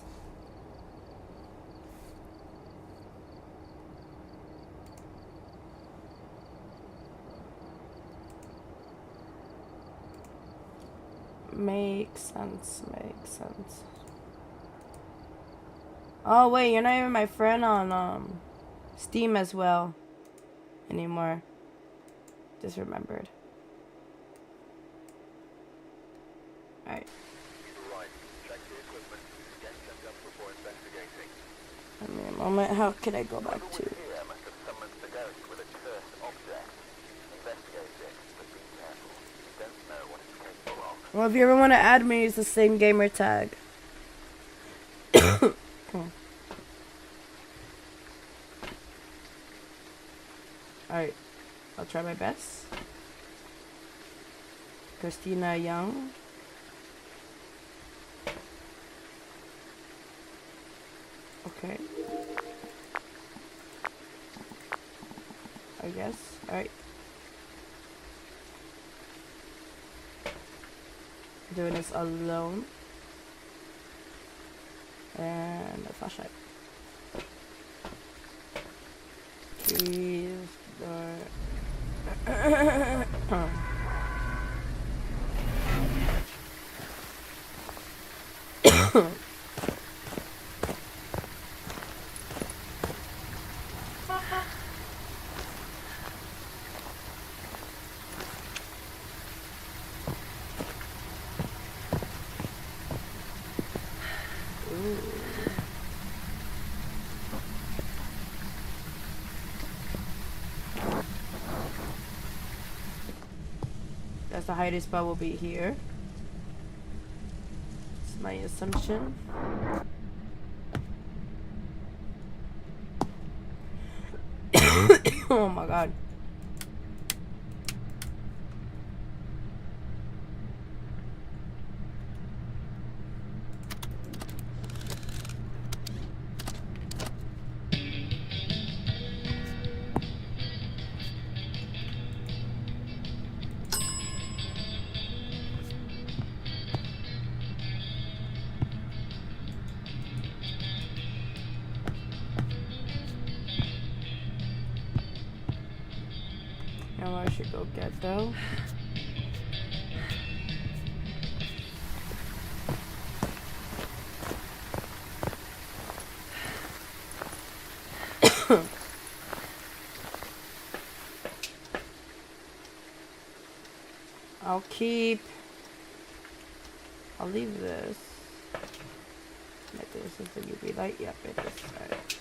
Makes sense, makes sense. Oh wait, you're not even my friend on Steam as well anymore. Just remembered. Alright. Give me a moment. How can I go back to? Well, if you ever want to add me, it's the same gamer tag. Alright. I'll try my best. Christina Young. Okay. I guess. Alright. Doing this alone. And a flashlight. Please. That's the hiding spot will be here. It's my assumption. Oh my god. Now I should go get though. I'll leave this. This is the UV light. Yep, it is. Alright.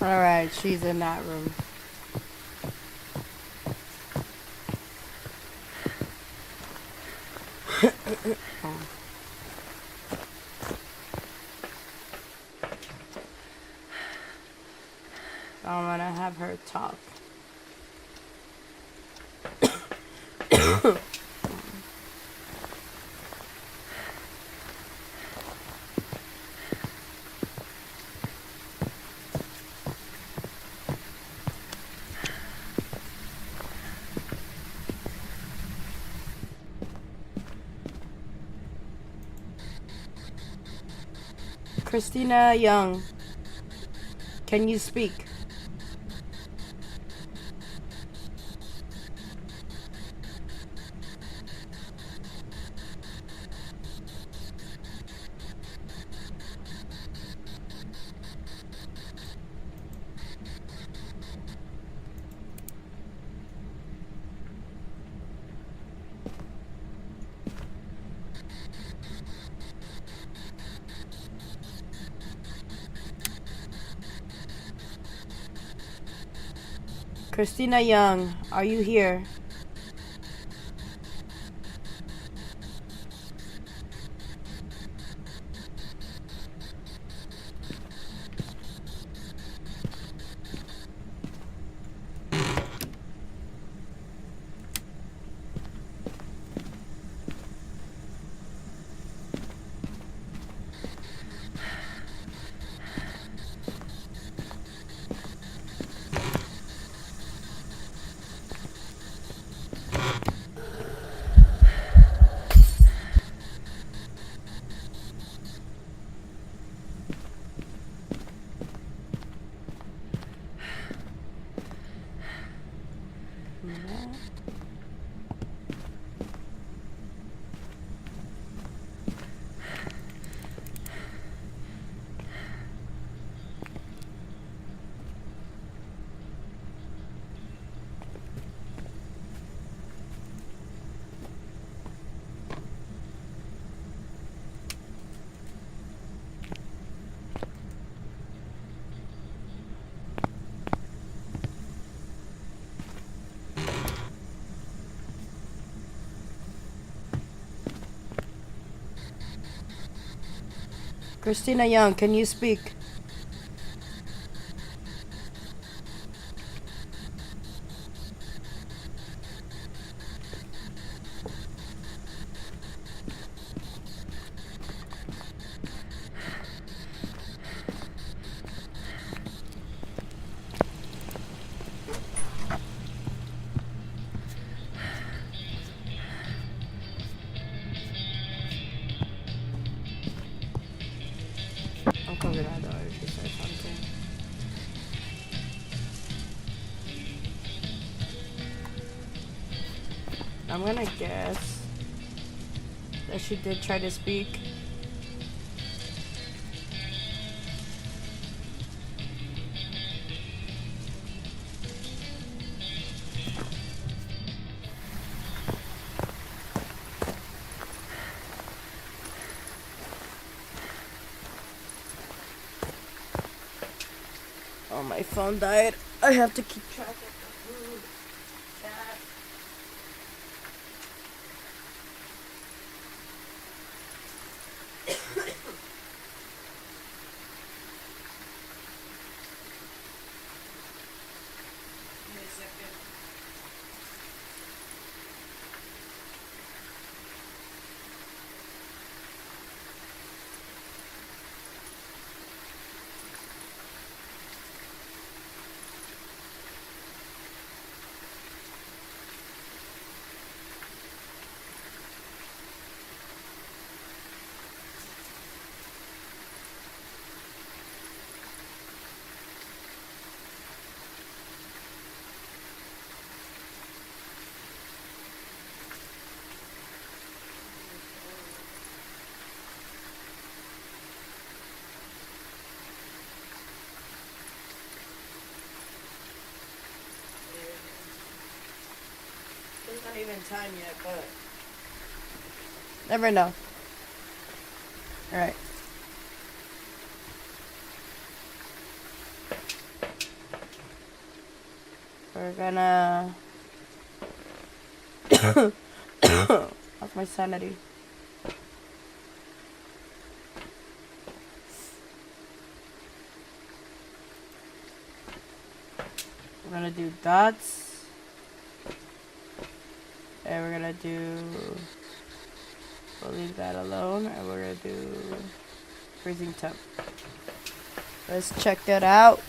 Alright, she's in that room. I'm gonna have her talk. Christina Young, can you speak? Christina Young, are you here? Christina Young, can you speak? I'll cover that door if you say something. I'm gonna guess that she did try to speak. Oh, my phone died. I have to keep track of the food. Chat. Give me a second. time yet, but never know. Alright. We're gonna lost my sanity. We're gonna do dots, and we're gonna do, we'll leave that alone, and we're gonna do freezing temp. Let's check that out.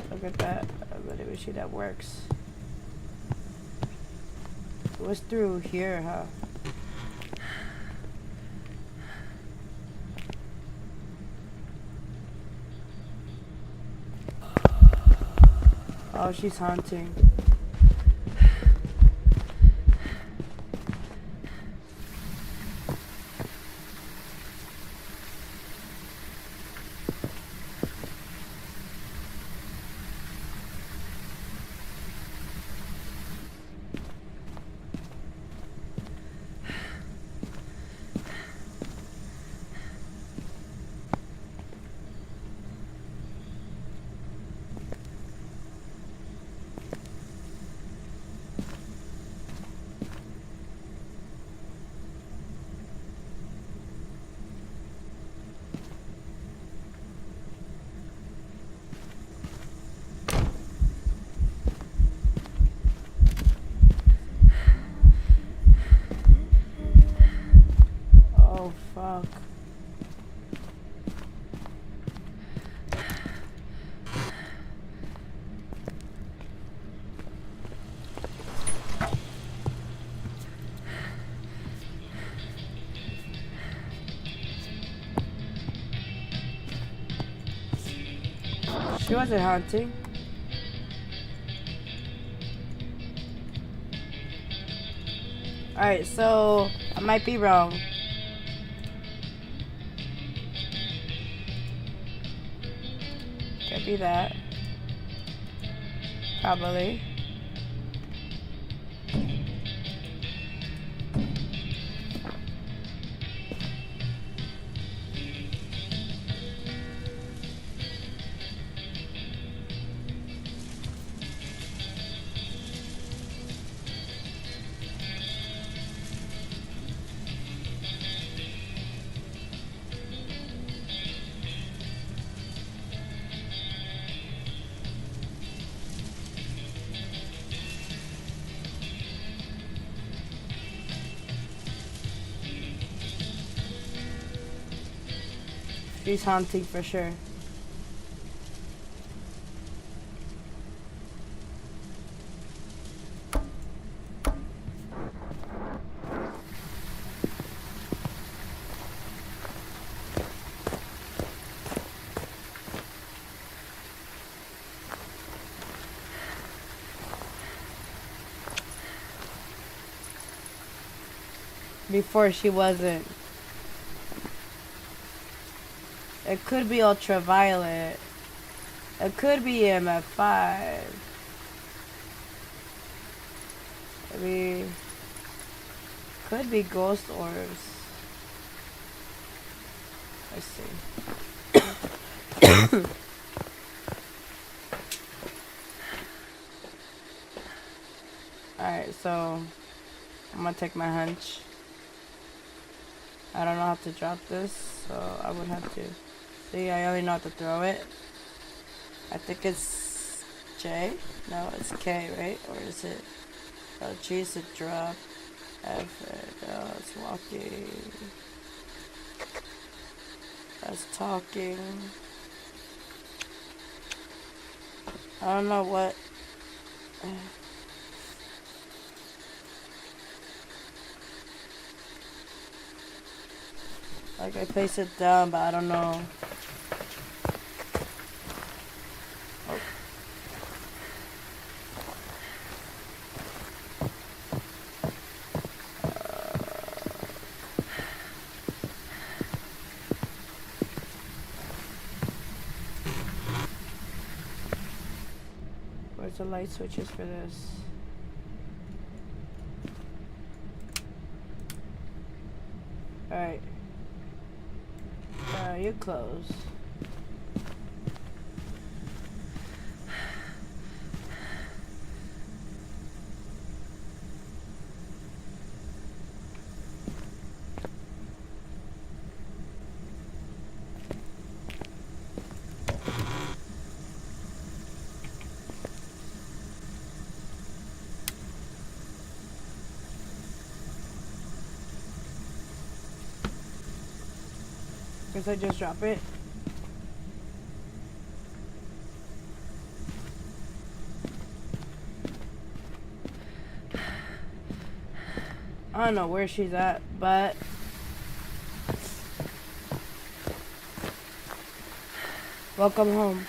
Look at that. I really wish that works. It was through here, huh? Oh, she's haunting. Oh, fuck. She wasn't haunting. Alright, so I might be wrong. Could be that. Probably. She's haunting for sure. Before she wasn't. It could be ultraviolet. It could be EMF5. Maybe could be ghost orbs. Let's see. Alright, so I'm gonna take my hunch. I don't know how to drop this, so I would have to. See, I only know how to throw it. I think it's J. No, it's K, right? Or is it? Oh, G is a drop. F. Oh, it's walking. That's talking. I don't know what. Like, I placed it down, but I don't know. Oh. Where's the light switches for this? Alright. You're close. Guess I just drop it. I don't know where she's at, but welcome home.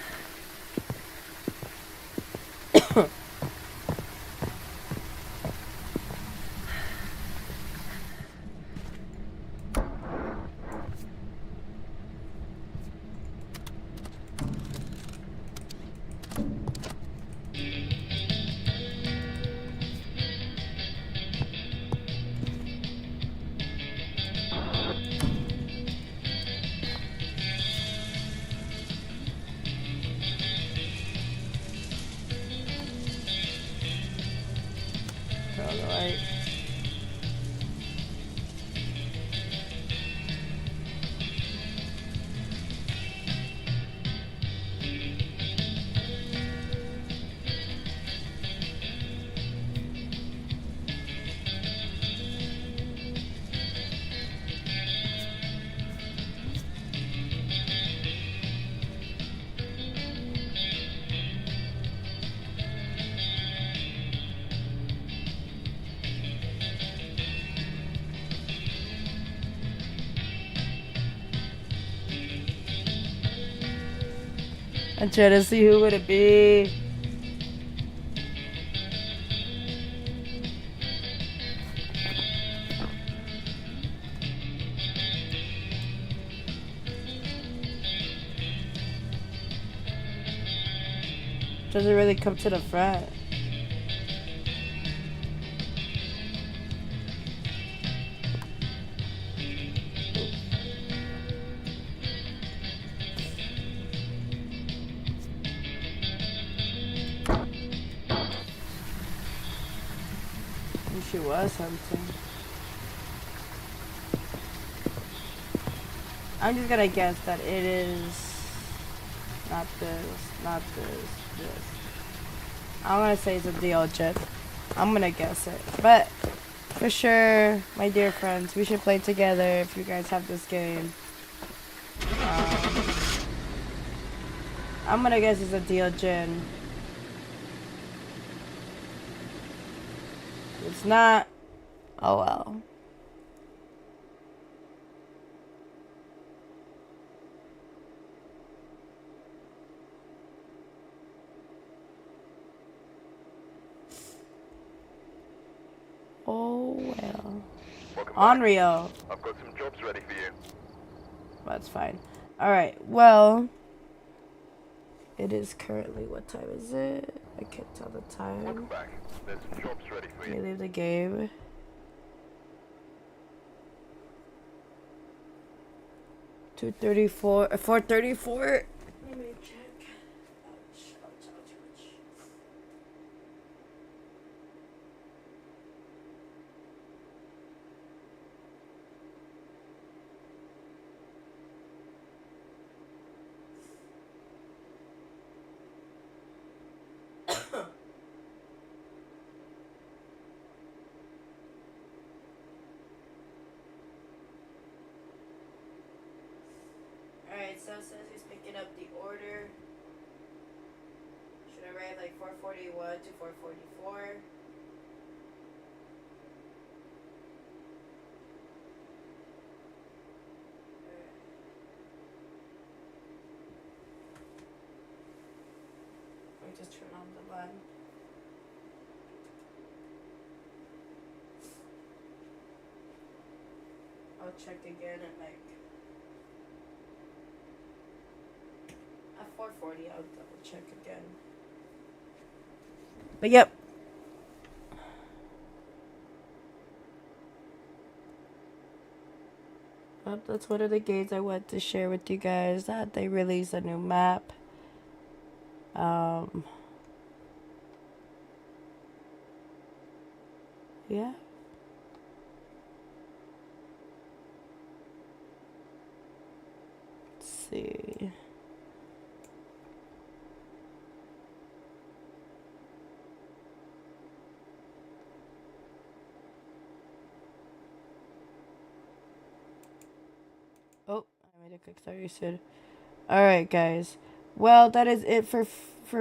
Alright. I'm trying to see who would it be. Doesn't really come to the front. She was hunting. I'm just gonna guess that it is not this. I'm gonna say it's a DLJ. I'm gonna guess it. But for sure, my dear friends, we should play together if you guys have this game. I'm gonna guess it's a DLJ. It's not. Oh well. Oh well. Unreal. I've got some jobs ready for you. That's fine. Alright, well. It is currently, what time is it? I can't tell the time. Welcome back. There's some jobs ready for you. Let me leave the game. $2:34, 4:34. Let me check. Alright, so it says he's picking up the order. Should arrive like 4:41 to 4:44. the line. I'll check again at like at 4:40. I'll double check again. But yep. That's one of the games I want to share with you guys, that they released a new map. Yeah. Let's see. Oh, I made a quick start. You said, all right, guys. Well, that is it for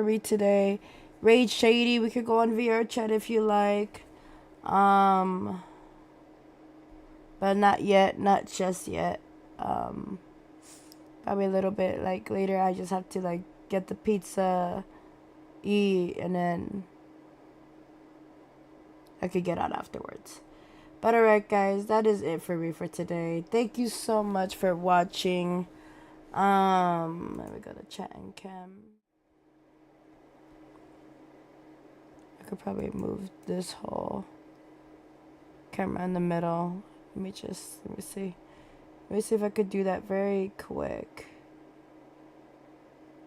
me today. Raid Shady, we could go on VR chat if you like. But not yet, not just yet. Probably a little bit like later. I just have to like get the pizza, eat, and then I could get out afterwards. But alright guys, that is it for me for today. Thank you so much for watching. Let me go to chat and cam. I could probably move this whole camera in the middle. Let me see. Let me see if I could do that very quick.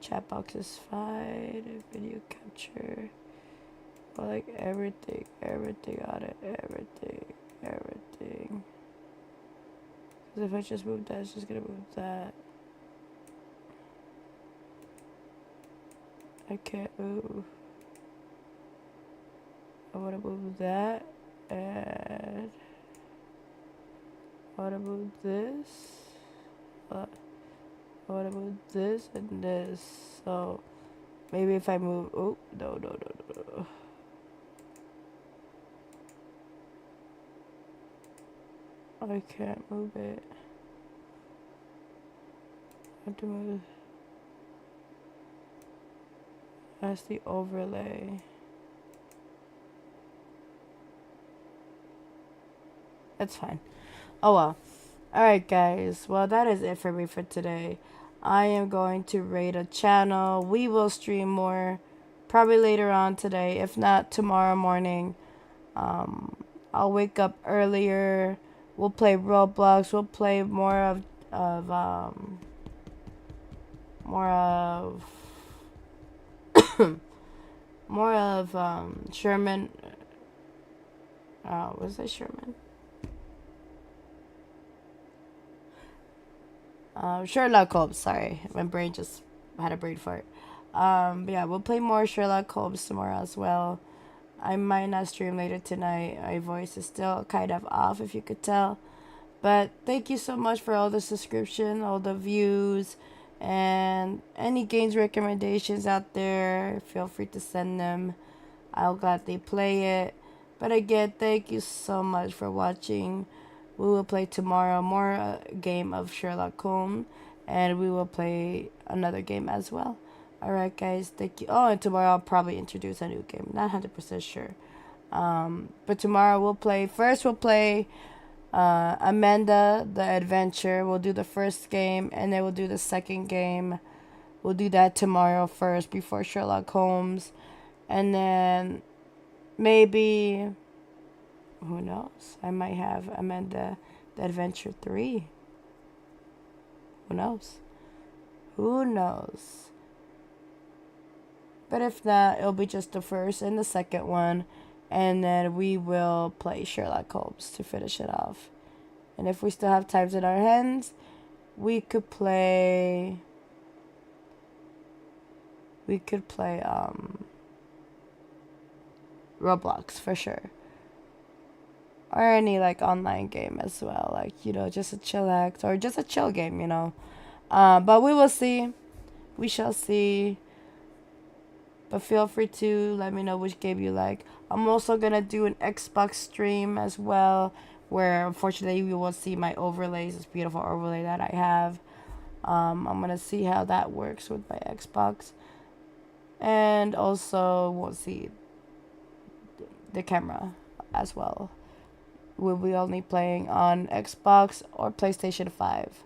Chat box is fine. Video capture. But like everything on it. Everything. Because if I just move that, it's just gonna move that. I can't move. I wanna move that, and I wanna move this. I wanna move this and this. So maybe if I move, oh no. I can't move it. I have to move. That's the overlay. That's fine. Oh well. Alright guys. Well, that is it for me for today. I am going to raid a channel. We will stream more probably later on today. If not, tomorrow morning. I'll wake up earlier. We'll play Roblox. We'll play more of Sherman. Was that Sherman? Sherlock Holmes. Sorry, my brain just had a brain fart. But yeah, we'll play more Sherlock Holmes tomorrow as well. I might not stream later tonight. My voice is still kind of off, if you could tell. But thank you so much for all the subscription, all the views, and any games recommendations out there. Feel free to send them. I'll gladly play it. But again, thank you so much for watching. We will play tomorrow more game of Sherlock Holmes, and we will play another game as well. Alright guys, thank you. Oh, and tomorrow I'll probably introduce a new game. Not 100% sure. But tomorrow we'll play Amanda the Adventure. We'll do the first game, and then we'll do the second game. We'll do that tomorrow first before Sherlock Holmes. And then maybe, who knows? I might have Amanda the Adventure 3. Who knows? Who knows? But if not, it'll be just the first and the second one. And then we will play Sherlock Holmes to finish it off. And if we still have times in our hands, we could play Roblox for sure. Or any like online game as well. Like, you know, just a chillax or just a chill game, you know. But we will see. We shall see. But feel free to let me know which game you like. I'm also going to do an Xbox stream as well, where unfortunately you will see my overlays, this beautiful overlay that I have. I'm going to see how that works with my Xbox. and also won't see the camera as well. We'll be only playing on Xbox or PlayStation 5,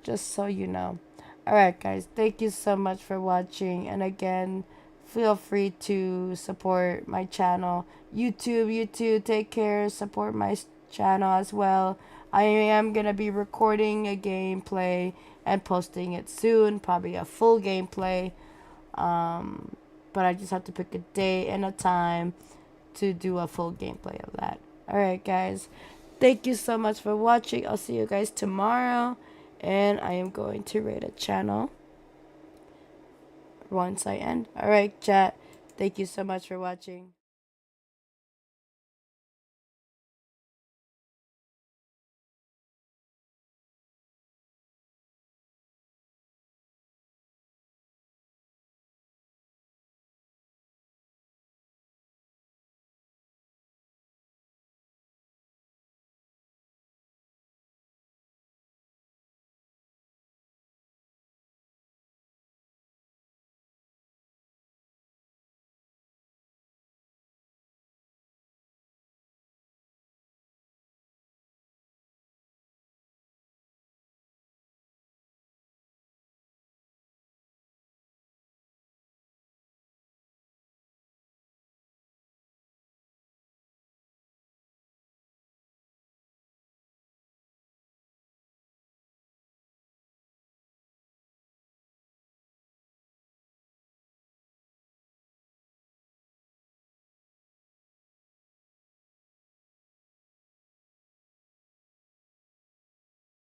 just so you know. Alright guys, thank you so much for watching, and again, feel free to support my channel. YouTube, take care, support my channel as well. I am gonna be recording a gameplay and posting it soon, probably a full gameplay, but I just have to pick a day and a time to do a full gameplay of that. Alright guys, thank you so much for watching. I'll see you guys tomorrow, and I am going to rate a channel once I end. Alright chat, thank you so much for watching.